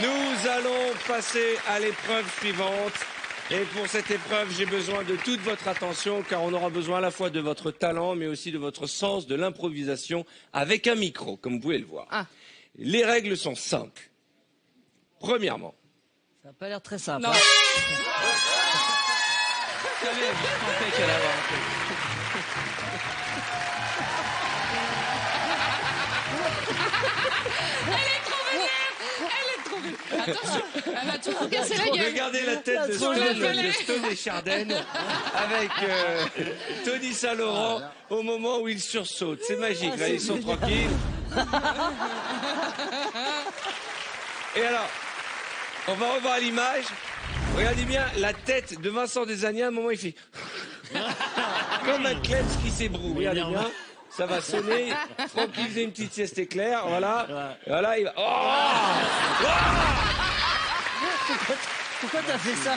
Speaker 3: nous allons passer à l'épreuve suivante. Et pour cette épreuve, j'ai besoin de toute votre attention, car on aura besoin à la fois de votre talent, mais aussi de votre sens de l'improvisation avec un micro, comme vous pouvez le voir.
Speaker 4: Ah.
Speaker 3: Les règles sont simples. Premièrement,
Speaker 5: Ça n'a pas l'air très simple.
Speaker 4: Non.
Speaker 5: hein.
Speaker 4: Elle est trop vénère. Attention, elle va tout vous casser la gueule.
Speaker 3: regardez la tête de
Speaker 4: Faut la coller.
Speaker 3: Stone et Chardenne avec Tony Saint-Laurent au moment où il sursaute. C'est magique, là, ils sont tranquilles. Et alors, on va revoir l'image. Regardez bien la tête de Vincent Desagna. À un moment, il fait comme un Klebs qui s'ébroue. Regardez bien. Ça va sonner. Franck, il faisait une petite sieste éclair. Voilà. Voilà, il va.
Speaker 5: Pourquoi t'as fait ça?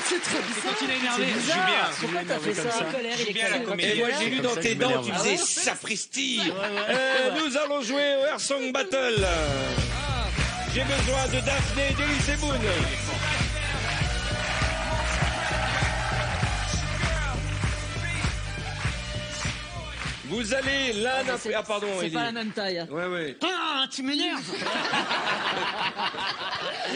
Speaker 6: C'est trop bizarre. Quand il est énervé,
Speaker 5: C'est
Speaker 6: je suis
Speaker 5: bizarre.
Speaker 6: bien.
Speaker 5: Pourquoi t'as fait ça?
Speaker 6: Je suis bien la comédie.
Speaker 3: Et moi, j'ai lu dans tes dents, tu faisais sapristi. Nous allons jouer au Air Song Battle. J'ai besoin de Daphné et d'Elise Moon. Vous allez l'un après. Ah, pardon,
Speaker 5: C'est
Speaker 3: Elie.
Speaker 5: pas la même taille.
Speaker 3: Ouais, ouais.
Speaker 6: Ah, tu m'énerves.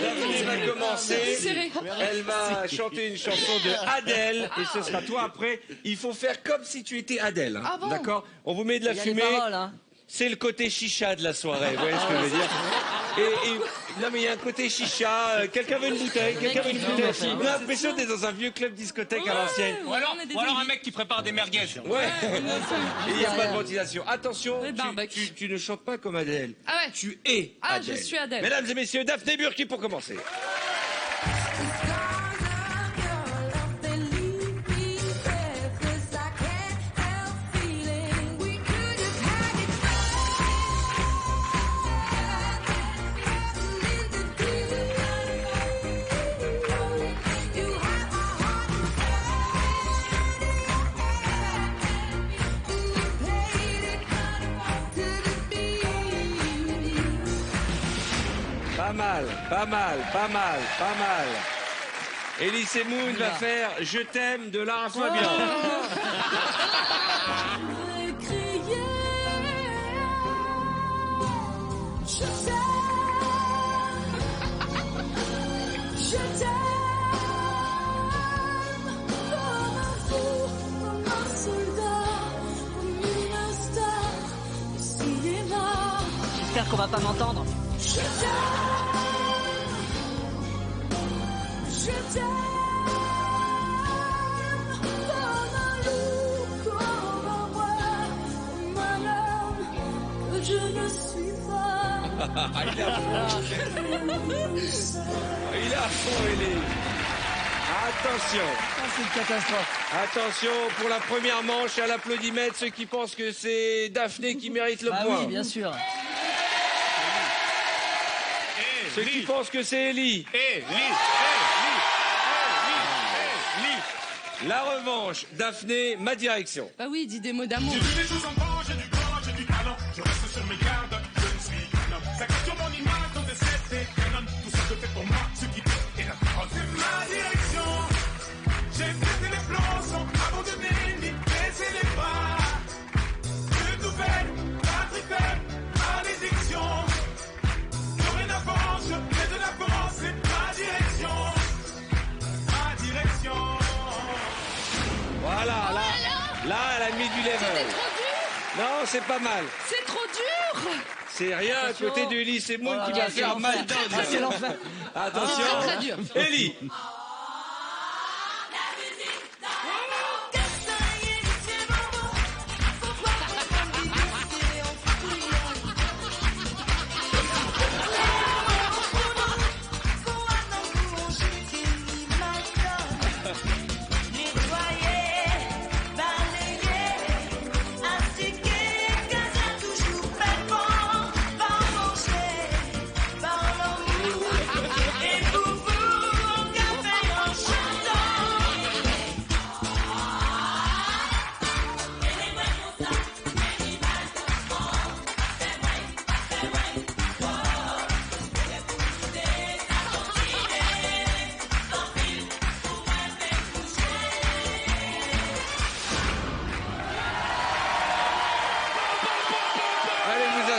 Speaker 3: Daphné va commencer.
Speaker 4: Serré.
Speaker 3: Elle va chanter une chanson de Adèle et ce sera toi après. Il faut faire comme si tu étais Adèle.
Speaker 4: Ah bon?
Speaker 3: D'accord? On vous met de la
Speaker 5: Il y a les
Speaker 3: fumée.
Speaker 5: paroles, hein.
Speaker 3: C'est le côté chicha de la soirée. Vous voyez ce que je veux dire? Non mais il y a un côté chicha. Quelqu'un veut une bouteille? Quelqu'un veut une bouteille? On a l'impression d'être dans un vieux club discothèque à l'ancienne.
Speaker 8: Ou alors un mec qui prépare des merguez.
Speaker 3: Ouais. Et il n'y a pas de ventilation. Attention,
Speaker 4: Le barbecue.
Speaker 3: tu ne chantes pas comme Adèle.
Speaker 4: Ah ouais.
Speaker 3: Tu es
Speaker 4: Ah,
Speaker 3: Adèle.
Speaker 4: je suis Adèle.
Speaker 3: Mesdames et messieurs, Daphné Burki pour commencer. Pas mal, pas mal, pas mal, pas mal. Elise Moon va faire Je t'aime de Lara Fabian.
Speaker 2: Je t'aime comme un fou, comme un soldat, comme une star de cinéma.
Speaker 5: J'espère qu'on va pas m'entendre.
Speaker 2: Je t'aime comme un loup, comme un roi, comme un homme que je ne suis pas.
Speaker 3: Il est à fond. Il est à fond, Ellie. Attention.
Speaker 5: C'est une catastrophe.
Speaker 3: Attention, pour la première manche, à l'applaudimètre, ceux qui pensent que c'est Daphné qui mérite le
Speaker 5: Ah
Speaker 3: point.
Speaker 5: oui, bien sûr.
Speaker 3: Ceux qui pensent que c'est Ellie. La revanche, Daphné, ma direction.
Speaker 4: Bah oui, dis des mots d'amour.
Speaker 8: J'ai vu des choses en grand, j'ai du corps, j'ai du talent. Je reste sur mes gardes, je ne suis qu'un homme. Ça casse sur mon image, dans des sets et canon. Tout ça que fait pour moi, ce qui fait est la parole. C'est ma direction. J'ai pété les plans sans abandonner ni baisser les bras. Une nouvelle, Patrick Feb, malédiction. Dorénavant, je fais de l'avance, c'est ma direction. Ma direction.
Speaker 3: Voilà, là, elle a mis du level.
Speaker 4: C'était trop dur.
Speaker 3: Non, c'est pas mal.
Speaker 4: C'est trop dur.
Speaker 3: C'est rien à côté de Ellie Semoun qui va faire mal dans.
Speaker 5: Ah, c'est l'enfer.
Speaker 3: Attention.
Speaker 4: C'est très dur.
Speaker 3: Ellie.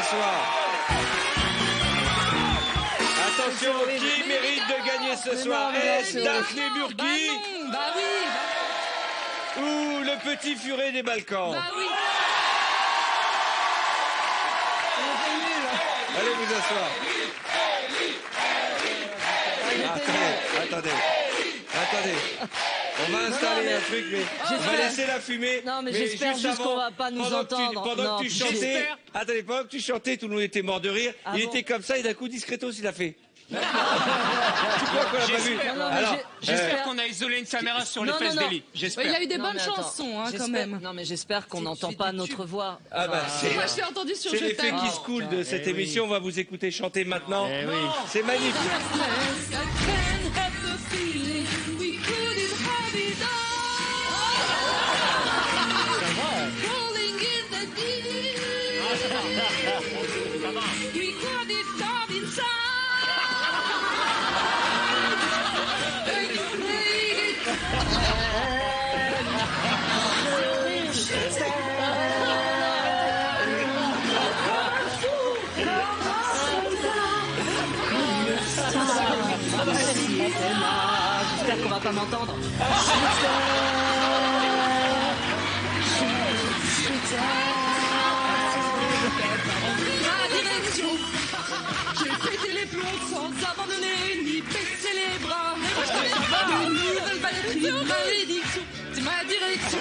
Speaker 3: s'asseoir. Attention, qui mérite de gagner ce soir? Est-ce Daphné Burki
Speaker 4: Bah oui.
Speaker 3: ou le petit furet des Balkans?
Speaker 4: Bah oui.
Speaker 3: Allez vous asseoir. Attendez. On va installer un truc, mais on va laisser la fumée.
Speaker 5: Non, mais j'espère juste qu'on va pas nous entendre.
Speaker 3: Pendant que tu chantais, attendez, pendant que tu chantais, tout le monde était mort de rire.
Speaker 5: Ah
Speaker 3: Il
Speaker 5: bon
Speaker 3: était comme ça, et d'un coup, discretos, il a fait. Tu crois qu'on l'a pas vu? Alors,
Speaker 13: J'espère qu'on a isolé une caméra sur les fesses d'Eli. J'espère.
Speaker 4: Il a eu des
Speaker 5: Non,
Speaker 4: bonnes
Speaker 5: mais attends.
Speaker 4: chansons, hein, quand même.
Speaker 5: Non, mais j'espère qu'on n'entend pas notre voix.
Speaker 3: ah bah,
Speaker 4: Moi, je l'ai entendu sur
Speaker 3: c'est
Speaker 4: Je
Speaker 3: l'effet
Speaker 4: t'aime.
Speaker 3: qui se coule de cette émission. On va vous écouter chanter maintenant.
Speaker 12: Eh oui.
Speaker 3: C'est magnifique.
Speaker 5: J'espère qu'on va pas m'entendre.
Speaker 2: Ma direction, j'ai pété les plombs sans abandonner ni baisser les bras. Une nouvelle batterie, malédiction, c'est ma direction.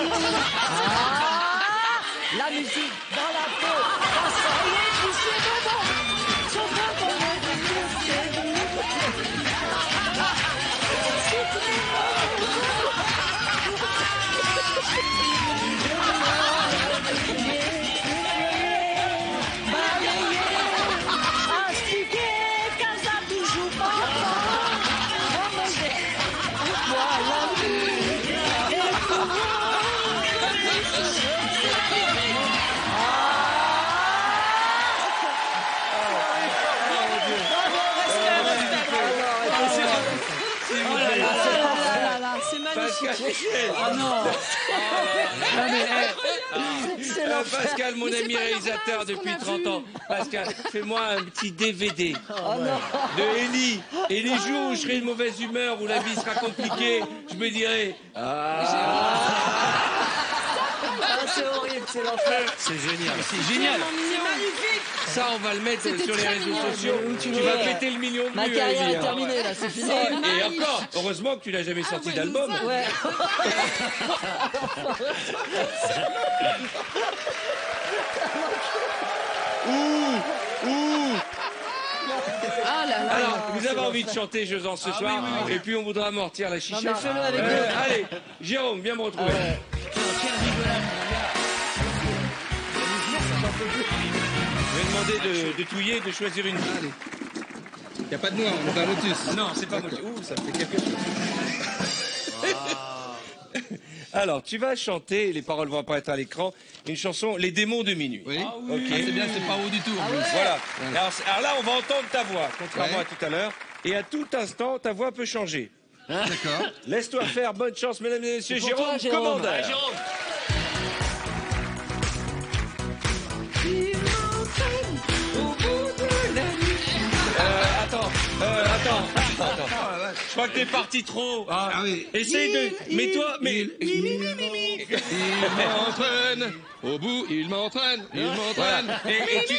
Speaker 5: La musique dans la peau. Oh, ça y est, je suis dedans. Je veux connaître le
Speaker 11: C'est magnifique.
Speaker 5: Oh non.
Speaker 3: Pascal, mon ami réalisateur depuis 30 ans. Pascal, fais-moi un petit DVD de Ellie. Et les jours où je serai de mauvaise humeur, où la vie sera compliquée, je me dirai...
Speaker 5: C'est horrible, c'est l'enfer.
Speaker 12: C'est génial.
Speaker 13: C'est génial.
Speaker 11: C'est magnifique.
Speaker 3: Ça, on va le mettre sur les réseaux sociaux. Tu
Speaker 5: veux.
Speaker 3: vas péter le million de vues.
Speaker 5: Ma carrière
Speaker 3: Ellie,
Speaker 5: est
Speaker 3: hein.
Speaker 5: terminée, là, c'est fini.
Speaker 3: Et encore, heureusement que tu n'as jamais sorti d'album.
Speaker 5: Ouais.
Speaker 4: Ah là là.
Speaker 3: Alors, vous avez envie de chanter Jeux en ce soir, et puis on voudra amortir la chicha.
Speaker 5: Non, mais fais-le avec d'autres.
Speaker 3: Allez, Jérôme, viens me retrouver. Je vais demander de touiller, de choisir une vie.
Speaker 7: Il n'y a pas de noix, on est dans Lotus.
Speaker 3: Non, c'est pas moi. Ouh, ça me fait quelque chose. Alors, tu vas chanter, les paroles vont apparaître à l'écran, une chanson, Les démons de minuit.
Speaker 7: Oui.
Speaker 3: Ok.
Speaker 7: C'est bien, c'est pas haut du tout. en plus.
Speaker 3: Voilà. Alors là, on va entendre ta voix, contrairement à tout à l'heure. Et à tout instant, ta voix peut changer.
Speaker 7: D'accord.
Speaker 3: Laisse-toi faire, bonne chance, mesdames et messieurs.
Speaker 5: C'est pour toi,
Speaker 3: Jérôme,
Speaker 5: Jérôme.
Speaker 3: commandeur.
Speaker 13: Jérôme.
Speaker 3: Attends. Je crois que t'es parti trop.
Speaker 7: Ah oui.
Speaker 3: Essaye de... Mets-toi... Mais...
Speaker 7: Il m'entraîne. Au bout, il m'entraîne. Il m'entraîne.
Speaker 3: Voilà. Et tu...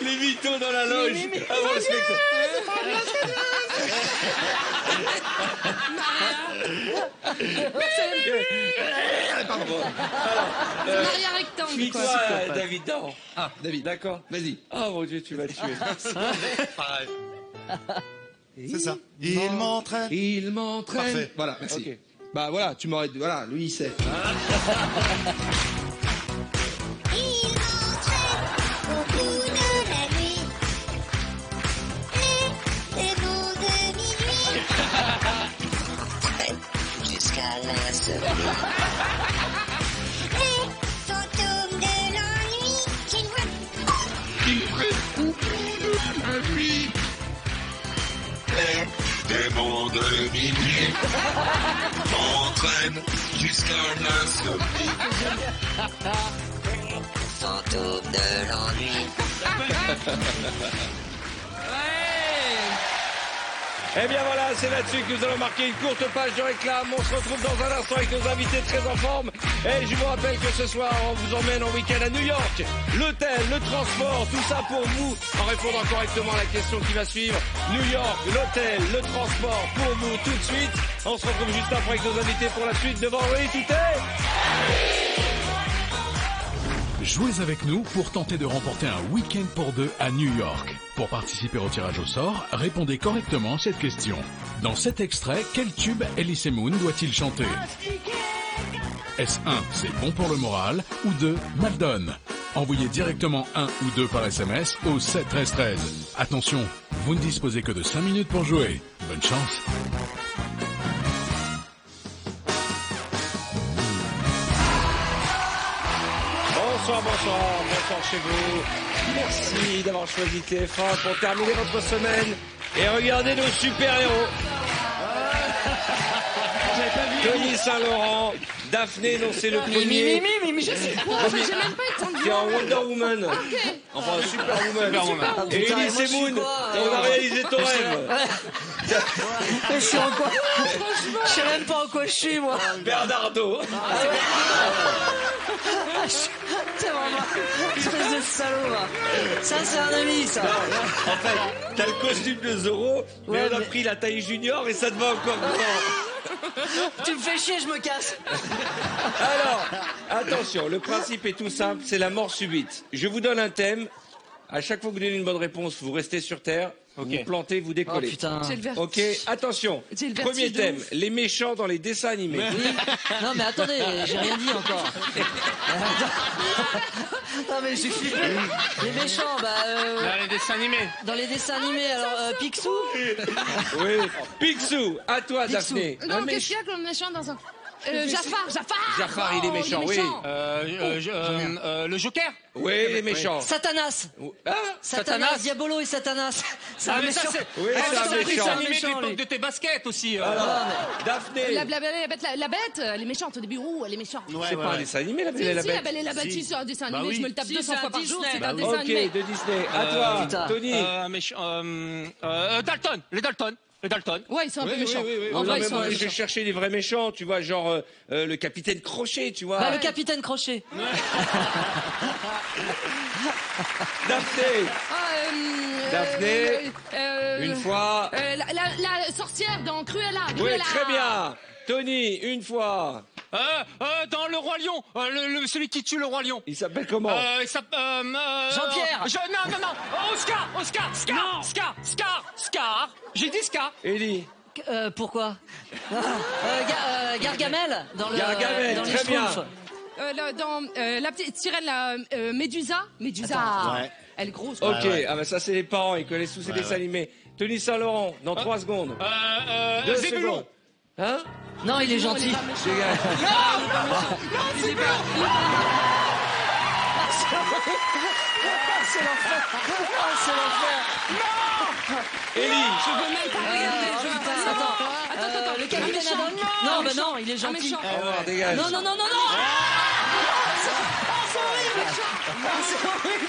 Speaker 3: Les mythos dans la loge avant le spectacle. Pardon. Alors,
Speaker 4: Maria rectangle,
Speaker 3: suis-toi,
Speaker 4: quoi.
Speaker 3: David Daran.
Speaker 7: Ah, David.
Speaker 3: D'accord.
Speaker 7: Vas-y.
Speaker 3: Oh mon Dieu, tu vas tuer.
Speaker 14: C'est ça. Il m'entraîne.
Speaker 7: Il m'entraîne.
Speaker 14: Parfait.
Speaker 7: Voilà, merci.
Speaker 3: Ok.
Speaker 7: Bah voilà, tu m'aurais dit. Voilà, lui il sait.
Speaker 2: Il m'entraîne au bout de la nuit. Les démons de minuit.
Speaker 15: Jusqu'à l'insomnie.
Speaker 2: Les fantômes de l'ennui qui nous
Speaker 8: Démons de minuit. semaine jusqu'à un insomnie.
Speaker 15: Fantôme de l'ennui.
Speaker 3: Eh bien voilà, c'est là-dessus que nous allons marquer une courte page de réclame. On se retrouve dans un instant avec nos invités très en forme. Et je vous rappelle que ce soir, on vous emmène en week-end à New York. L'hôtel, le transport, tout ça pour vous, en répondant correctement à la question qui va suivre. New York, l'hôtel, le transport, pour vous tout de suite. On se retrouve juste après avec nos invités pour la suite de Vendredi Tout est...
Speaker 1: Jouez avec nous pour tenter de remporter un week-end pour deux à New York. Pour participer au tirage au sort, répondez correctement à cette question. Dans cet extrait, quel tube Elise Moon doit-il chanter? Est-ce 1, c'est bon pour le moral, ou 2, mal donne? Envoyez directement 1 ou 2 par SMS au 7 13 13. Attention, vous ne disposez que de 5 minutes pour jouer. Bonne chance.
Speaker 3: Bonsoir chez vous. Merci d'avoir choisi TF1 pour terminer votre semaine et regarder nos super-héros. Denis Saint-Laurent, Daphné, non c'est le premier.
Speaker 4: Mais je sais quoi, j'ai même pas eu le temps de
Speaker 3: Qui est en
Speaker 4: voir.
Speaker 3: Wonder Woman.
Speaker 4: Ok.
Speaker 3: Enfin, Superwoman.
Speaker 5: Ah,
Speaker 3: Et
Speaker 5: putain,
Speaker 3: Elise
Speaker 5: moi, je suis
Speaker 3: Moon,
Speaker 5: quoi,
Speaker 3: on a réalisé ton rêve.
Speaker 5: Je suis en quoi? Je sais même pas en quoi je suis, moi.
Speaker 3: Bernardo.
Speaker 5: C'est vraiment espèce de salaud, là. Ça, c'est un ami, ça.
Speaker 3: En fait, t'as le costume de Zorro, mais
Speaker 5: Ouais,
Speaker 3: on a
Speaker 5: mais-
Speaker 3: pris la taille junior et ça te va encore grand.
Speaker 5: Tu me fais chier, je me casse.
Speaker 3: Alors, attention, le principe est tout simple, c'est la mort subite. Je vous donne un thème. À chaque fois que vous donnez une bonne réponse, vous restez sur Terre. Vous plantez, vous décollez.
Speaker 5: Oh, putain.
Speaker 4: J'ai le vertige.
Speaker 3: Ok, attention.
Speaker 4: J'ai le vertige
Speaker 3: Premier
Speaker 4: de
Speaker 3: thème,
Speaker 4: ouf.
Speaker 3: les méchants dans les dessins animés.
Speaker 5: Oui. Non, mais attendez, j'ai rien dit encore. Non, mais j'ai flippé. Les méchants,
Speaker 13: Dans les dessins animés.
Speaker 5: dans les dessins animés, alors, Picsou.
Speaker 3: Oui. Picsou, à toi,
Speaker 5: Picsou.
Speaker 3: Daphné.
Speaker 4: Non, qu'est-ce qu'il y a comme méchant dans un... Jafar.
Speaker 3: Jafar, il est méchant, oui.
Speaker 13: Le Joker.
Speaker 3: Oui, les méchants.
Speaker 5: Satanas.
Speaker 3: Ah,
Speaker 5: Satanas, Diabolo et Satanas. C'est un
Speaker 13: mais ça,
Speaker 5: méchant.
Speaker 13: c'est
Speaker 3: Oui, c'est un
Speaker 13: un dessin
Speaker 3: méchant.
Speaker 13: animé de
Speaker 5: Méchant,
Speaker 13: l'époque
Speaker 5: lui.
Speaker 13: de tes baskets aussi.
Speaker 3: Alors, Daphné.
Speaker 4: La bête, elle est méchante au début. Ouh, elle est méchante.
Speaker 3: C'est pas un dessin animé, la Belle et la
Speaker 4: Si, la
Speaker 3: Bête.
Speaker 4: Belle et la Bête, si, c'est un dessin animé, je me le tape
Speaker 5: Si,
Speaker 4: 200
Speaker 5: c'est
Speaker 4: fois
Speaker 5: un
Speaker 4: par jour,
Speaker 5: Disney.
Speaker 4: c'est
Speaker 5: Bah
Speaker 4: un
Speaker 5: oui.
Speaker 4: dessin
Speaker 3: Ok,
Speaker 4: animé.
Speaker 3: de Disney. À toi,
Speaker 5: putain.
Speaker 3: Tony.
Speaker 13: Dalton. Les Dalton.
Speaker 4: Ouais, ils sont un peu méchants.
Speaker 3: Non,
Speaker 4: En vrai,
Speaker 3: mais
Speaker 4: ils sont
Speaker 3: moi,
Speaker 4: un peu
Speaker 3: je
Speaker 4: méchants.
Speaker 3: cherchais des vrais méchants, tu vois, genre le capitaine Crochet, tu vois.
Speaker 5: Bah, le capitaine Crochet.
Speaker 3: Daphné. Daphné, une fois.
Speaker 4: La sorcière dans Cruella.
Speaker 3: Oui,
Speaker 4: Cruella.
Speaker 3: très bien. Tony, une fois.
Speaker 13: Dans le Roi Lion. Celui qui tue le Roi Lion.
Speaker 3: Il s'appelle comment
Speaker 13: Il s'appelle...
Speaker 5: Jean-Pierre.
Speaker 13: Non. Scar. J'ai dit Scar.
Speaker 3: Ellie.
Speaker 5: Pourquoi Gargamel dans le
Speaker 3: Gargamel,
Speaker 5: dans les
Speaker 3: très bien.
Speaker 5: Schtroumpfs.
Speaker 4: Dans la petite sirène, la Médusa.
Speaker 14: Ouais.
Speaker 4: Elle est grosse.
Speaker 3: Ok,
Speaker 14: ouais.
Speaker 3: ah bah ça c'est les parents, ils connaissent tous ces dessins animés. Tony Saint-Laurent, dans 3 secondes. 2
Speaker 13: Zébulon.
Speaker 3: secondes. Hein
Speaker 5: Non, il est gentil.
Speaker 3: Dégage.
Speaker 5: C'est l'enfer. Ah, c'est l'enfer.
Speaker 3: Ellie.
Speaker 4: Je veux même pas regarder. Je veux
Speaker 5: Putain,
Speaker 4: pas
Speaker 5: attends.
Speaker 4: savoir.
Speaker 5: Le capitaine Haddock. Non, bah non, il est gentil.
Speaker 4: méchant.
Speaker 3: Au revoir, dégage.
Speaker 5: Non.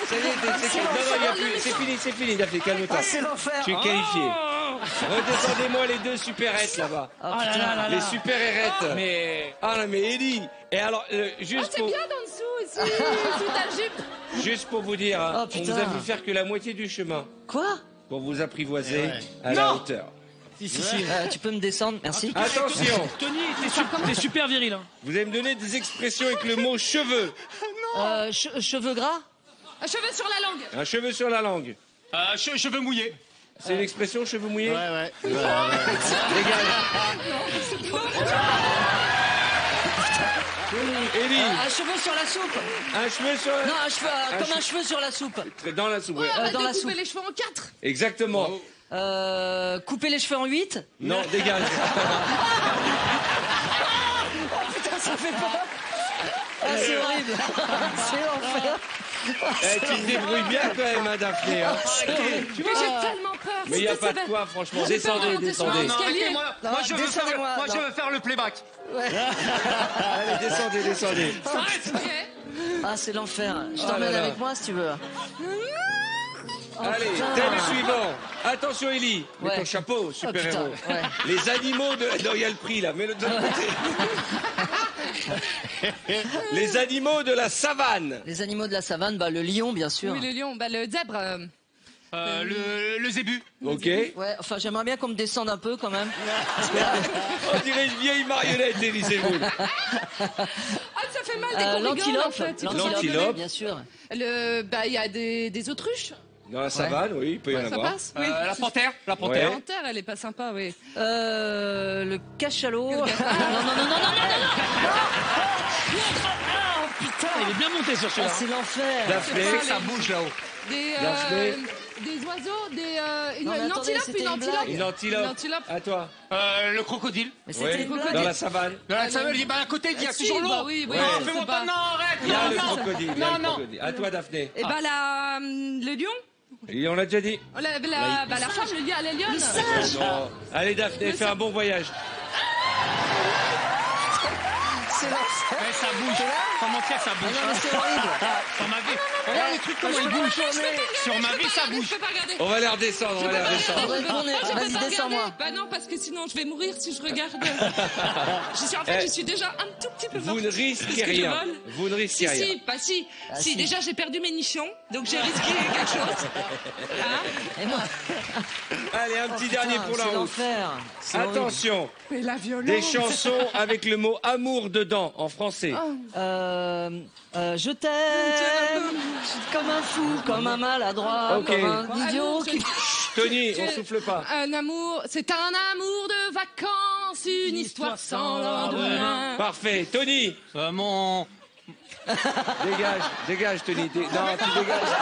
Speaker 3: Ça y est, c'est fini. Non, il y a plus. C'est fini, Daphné, calme-toi.
Speaker 5: Ah, c'est l'enfer.
Speaker 3: Tu es qualifié. Redescendez-moi les 2 supérettes là-bas. Les super-hérettes.
Speaker 13: Mais...
Speaker 3: Ah non, mais Ellie. Et alors,
Speaker 4: Ah,
Speaker 3: juste
Speaker 4: c'est
Speaker 3: pour...
Speaker 4: bien d'en dessous aussi. Sous ta jupe.
Speaker 3: Juste pour vous dire, hein,
Speaker 5: Oh,
Speaker 3: on
Speaker 5: putain.
Speaker 3: vous a vu faire que la moitié du chemin
Speaker 5: Quoi?
Speaker 3: pour vous apprivoiser
Speaker 14: Ouais.
Speaker 3: à la hauteur.
Speaker 6: Si.
Speaker 5: Tu peux me descendre, merci.
Speaker 3: Attention,
Speaker 6: Tony, t'es super viril. Hein.
Speaker 3: vous allez me donner des expressions avec le mot cheveux.
Speaker 5: Cheveux gras?
Speaker 4: Un cheveu sur la langue.
Speaker 3: Un cheveu sur la langue.
Speaker 13: Cheveux mouillés.
Speaker 3: C'est une expression, cheveux mouillés?
Speaker 14: Ouais.
Speaker 3: Dégage. Ellie,
Speaker 5: Un cheveu sur la soupe.
Speaker 3: un cheveu sur la...
Speaker 5: Non, un cheveu, comme un cheveu sur la soupe.
Speaker 3: Dans la soupe, ouais.
Speaker 4: Arrête
Speaker 5: dans
Speaker 4: de
Speaker 5: la
Speaker 4: couper
Speaker 5: soupe.
Speaker 4: les cheveux en 4.
Speaker 3: Exactement.
Speaker 5: Couper les cheveux en 8.
Speaker 3: Non, dégage.
Speaker 5: Putain, ça fait pas. Ah, c'est horrible. C'est l'enfer.
Speaker 3: Tu te débrouilles bien quand même, hein, Daphné. Hein.
Speaker 4: Mais j'ai tellement peur.
Speaker 3: Mais il n'y a pas de quoi, franchement. Descendez, descendez.
Speaker 13: Moi, je veux faire le playback.
Speaker 3: Allez, descendez, descendez.
Speaker 5: Ah, c'est l'enfer. Je t'emmène avec moi si tu veux.
Speaker 3: Allez, thème suivant. Attention, Élie. Mets ton chapeau, super-héros. Les animaux de... Non, il y a le prix, là. Mets-le de l'autre côté. Les animaux de la savane.
Speaker 5: Les animaux de la savane, bah, le lion, bien sûr.
Speaker 4: Oui, le lion. Bah, le zèbre.
Speaker 13: Le zébu.
Speaker 3: Ok.
Speaker 5: Ouais, enfin, j'aimerais bien qu'on me descende un peu, quand même.
Speaker 3: On dirait une vieille marionnette, Élie Semoun.
Speaker 4: Ah, ça fait mal dès qu'on rigole, en fait.
Speaker 3: L'antilope.
Speaker 5: Bien sûr.
Speaker 4: Bah, il y a des autruches.
Speaker 3: Dans la savane, oui, il peut y en
Speaker 4: Ça
Speaker 3: avoir.
Speaker 4: passe, oui.
Speaker 13: La panthère. La
Speaker 4: La
Speaker 13: panthère.
Speaker 4: panthère, elle est pas sympa, oui.
Speaker 5: Le cachalot. Non.
Speaker 6: Putain, il est bien monté sur celui-là.
Speaker 5: C'est l'enfer.
Speaker 3: Daphné.
Speaker 13: Ça bouge là-haut.
Speaker 4: Des oiseaux, une
Speaker 5: attendez,
Speaker 4: antilope,
Speaker 5: c'était
Speaker 4: une
Speaker 5: une
Speaker 4: antilope.
Speaker 5: blague.
Speaker 3: Une antilope.
Speaker 4: Une antilope.
Speaker 3: À toi.
Speaker 13: Le crocodile.
Speaker 5: Mais c'était une blague.
Speaker 3: Dans la savane.
Speaker 13: Ça veut dire, à côté, il y a
Speaker 4: Si,
Speaker 13: toujours l'eau.
Speaker 4: bah oui,
Speaker 3: Ouais.
Speaker 13: Non,
Speaker 4: je
Speaker 13: fais-moi
Speaker 4: sais
Speaker 13: pas.
Speaker 4: pas.
Speaker 13: Non, arrête.
Speaker 3: Il y a le
Speaker 13: Non.
Speaker 3: crocodile. il y a le crocodile. À toi, Daphné.
Speaker 4: Et bah, le lion.
Speaker 3: Et on l'a déjà dit.
Speaker 4: La femme, le lion, la lionne.
Speaker 3: Non. Allez, Daphné, fais un bon voyage.
Speaker 5: C'est l'enfer.
Speaker 13: Ouais, ça bouge. Sans mentir, ça bouge.
Speaker 5: Non, mais c'est horrible.
Speaker 13: Sur ma vie. Regarde les trucs, comment ils bougent. Sur ma vie, ça bouge.
Speaker 4: Je peux pas regarder.
Speaker 3: On va les redescendre, on va les redescendre.
Speaker 5: Vas-y, descends-moi.
Speaker 4: Bah non, parce que sinon je vais mourir si je regarde. Je suis déjà un tout petit peu morte.
Speaker 3: Vous ne risquez
Speaker 4: parce que je
Speaker 3: rien.
Speaker 4: vole.
Speaker 3: Vous ne risquez rien.
Speaker 4: Si, pas si.
Speaker 5: Ah,
Speaker 4: Si,
Speaker 5: si.
Speaker 4: déjà j'ai perdu mes nichons, donc j'ai risqué quelque chose. Hein?
Speaker 5: Et moi.
Speaker 3: Allez, un petit dernier pour la
Speaker 5: C'est
Speaker 3: route.
Speaker 5: l'enfer. C'est horrible.
Speaker 3: Attention,
Speaker 4: Mais la violence.
Speaker 3: des chansons avec le mot amour dedans en français.
Speaker 5: Je t'aime comme un fou, comme un maladroit,
Speaker 3: Ok.
Speaker 5: comme un idiot qui...
Speaker 3: Tony, on souffle pas.
Speaker 4: Un amour, c'est un amour de vacances, une histoire sans lendemain.
Speaker 3: Parfait. Tony,
Speaker 13: Mon...
Speaker 3: dégage, Tony. Non, tu dégages.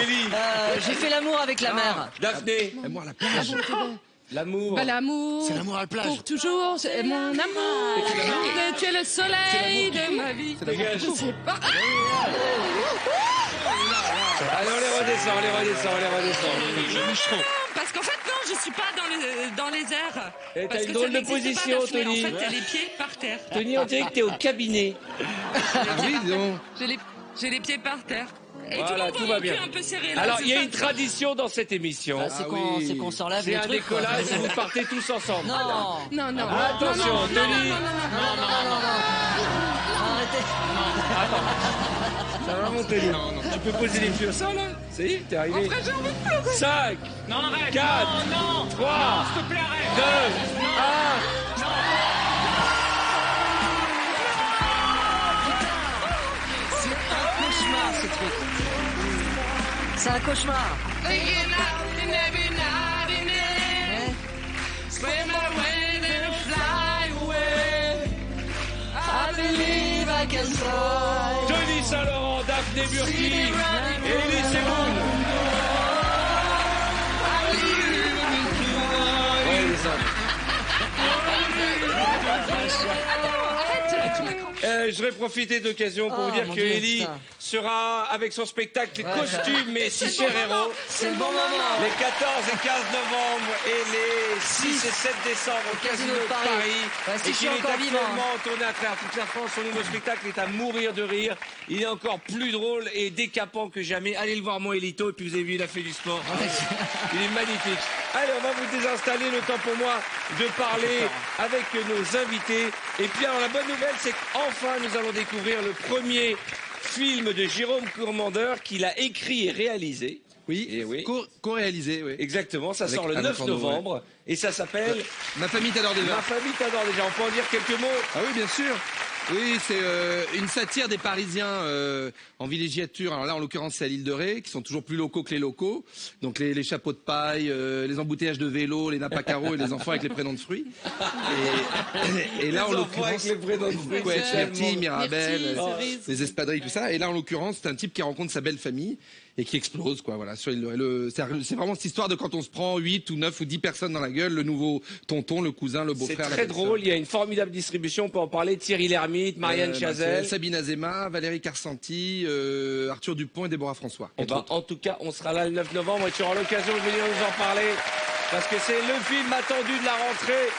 Speaker 3: Élie,
Speaker 5: J'ai fait l'amour avec la mer.
Speaker 3: Daphné,
Speaker 7: L'amour à la plage.
Speaker 3: l'amour.
Speaker 4: Bah, l'amour.
Speaker 7: C'est l'amour à la plage.
Speaker 4: Pour toujours, c'est mon amour. Tu es le soleil de ma vie.
Speaker 3: Dégage.
Speaker 4: Je sais pas.
Speaker 3: Allez, on les redescend.
Speaker 13: Je bouge trop.
Speaker 4: Parce qu'en fait, non, je suis pas dans les airs.
Speaker 3: Et
Speaker 4: Parce
Speaker 3: t'as une
Speaker 4: que
Speaker 3: drôle
Speaker 4: ça
Speaker 3: de
Speaker 4: n'existe
Speaker 3: position,
Speaker 4: pas, Daphné.
Speaker 3: Tony.
Speaker 4: En fait, t'as les pieds par terre.
Speaker 3: Tony, on dirait que t'es au cabinet.
Speaker 7: Ah oui, dis donc.
Speaker 4: J'ai les pieds par terre. Et
Speaker 3: Voilà,
Speaker 4: tout
Speaker 3: tout
Speaker 4: le
Speaker 3: va
Speaker 4: monde
Speaker 3: bien.
Speaker 4: un peu serré. Là,
Speaker 3: Alors,
Speaker 4: c'est
Speaker 3: il y a
Speaker 4: ça.
Speaker 3: une tradition dans cette émission.
Speaker 5: C'est qu'on s'enlève
Speaker 3: C'est
Speaker 5: les
Speaker 3: un
Speaker 5: trucs. quoi.
Speaker 3: décollage et vous partez tous ensemble.
Speaker 5: Non.
Speaker 4: Non.
Speaker 3: Attention,
Speaker 4: non,
Speaker 3: Tony.
Speaker 5: Arrêtez.
Speaker 3: Ça va, mon Tony? Tu peux poser les pieds au sol, là? Ça y est, t'es arrivé.
Speaker 4: Après, j'ai envie de pleurer.
Speaker 3: 5,
Speaker 13: Non, arrête.
Speaker 3: 4,
Speaker 13: Non.
Speaker 3: 3,
Speaker 13: Non, s'il te plaît, arrête.
Speaker 3: 2,
Speaker 5: Cauchemar, ce truc. C'est un cauchemar. I believe I can fly.
Speaker 3: Tony Saint-Laurent, Daphné Burki, Élie Semoun. Ouais, descends. Je vais profiter de l'occasion pour
Speaker 5: Oh,
Speaker 3: vous dire
Speaker 5: mon
Speaker 3: que
Speaker 5: Dieu,
Speaker 3: Élie
Speaker 5: putain.
Speaker 3: sera avec son spectacle costume et si cher héros
Speaker 5: C'est le bon moment.
Speaker 3: les 14 et 15 novembre et les 6 et 7 décembre au Casino de Paris.
Speaker 5: Ouais, si
Speaker 3: Et
Speaker 5: je
Speaker 3: qu'il
Speaker 5: suis
Speaker 3: est
Speaker 5: encore vivant.
Speaker 3: actuellement en tournée à travers toute la France. Son nouveau spectacle est à mourir de rire. Il est encore plus drôle et décapant que jamais. Allez le voir, mon Élito. Et puis vous avez vu, il a fait du sport. Il est magnifique. Allez, on va vous désinstaller. Le temps pour moi de parler avec nos invités. Et puis alors, la bonne nouvelle, c'est qu'enfin, nous allons découvrir le premier film de Jérôme Courmandeur qu'il a écrit et réalisé.
Speaker 7: Oui,
Speaker 3: Et oui.
Speaker 7: co-réalisé, oui.
Speaker 3: Exactement, ça
Speaker 7: Avec
Speaker 3: sort le
Speaker 7: Alain
Speaker 3: 9
Speaker 7: Fourneau,
Speaker 3: novembre. Et ça s'appelle
Speaker 7: Ma famille t'adore déjà.
Speaker 3: Ma famille t'adore déjà. On peut en dire quelques mots.
Speaker 7: Ah oui, bien sûr. Oui, c'est une satire des Parisiens en villégiature. Alors là, en l'occurrence, c'est à l'île de Ré, qui sont toujours plus locaux que les locaux. Donc les chapeaux de paille, les embouteillages de vélo, les nappes à carreaux et les enfants avec les prénoms de fruits. Et là, en
Speaker 3: Les enfants
Speaker 7: l'occurrence,
Speaker 3: avec les prénoms de fruits,
Speaker 7: ouais,
Speaker 3: c'est
Speaker 7: Myrtille, Mirabelle,
Speaker 4: Myrtille, Cerise.
Speaker 7: les espadrilles, tout ça. Et là, en l'occurrence, c'est un type qui rencontre sa belle famille et qui explose, quoi. Voilà. C'est vraiment cette histoire de quand on se prend 8 ou 9 ou 10 personnes dans la gueule, le nouveau tonton, le cousin, le
Speaker 3: C'est
Speaker 7: beau-frère.
Speaker 3: très drôle, il y a une formidable distribution, on peut en parler. Thierry Lhermitte, Marianne Chazelle.
Speaker 7: Sabine Azéma, Valérie Carcenti, Arthur Dupont et Déborah François.
Speaker 3: Eh ben, en tout cas, on sera là le 9 novembre et tu auras l'occasion de venir nous en parler. Parce que c'est le film attendu de la rentrée.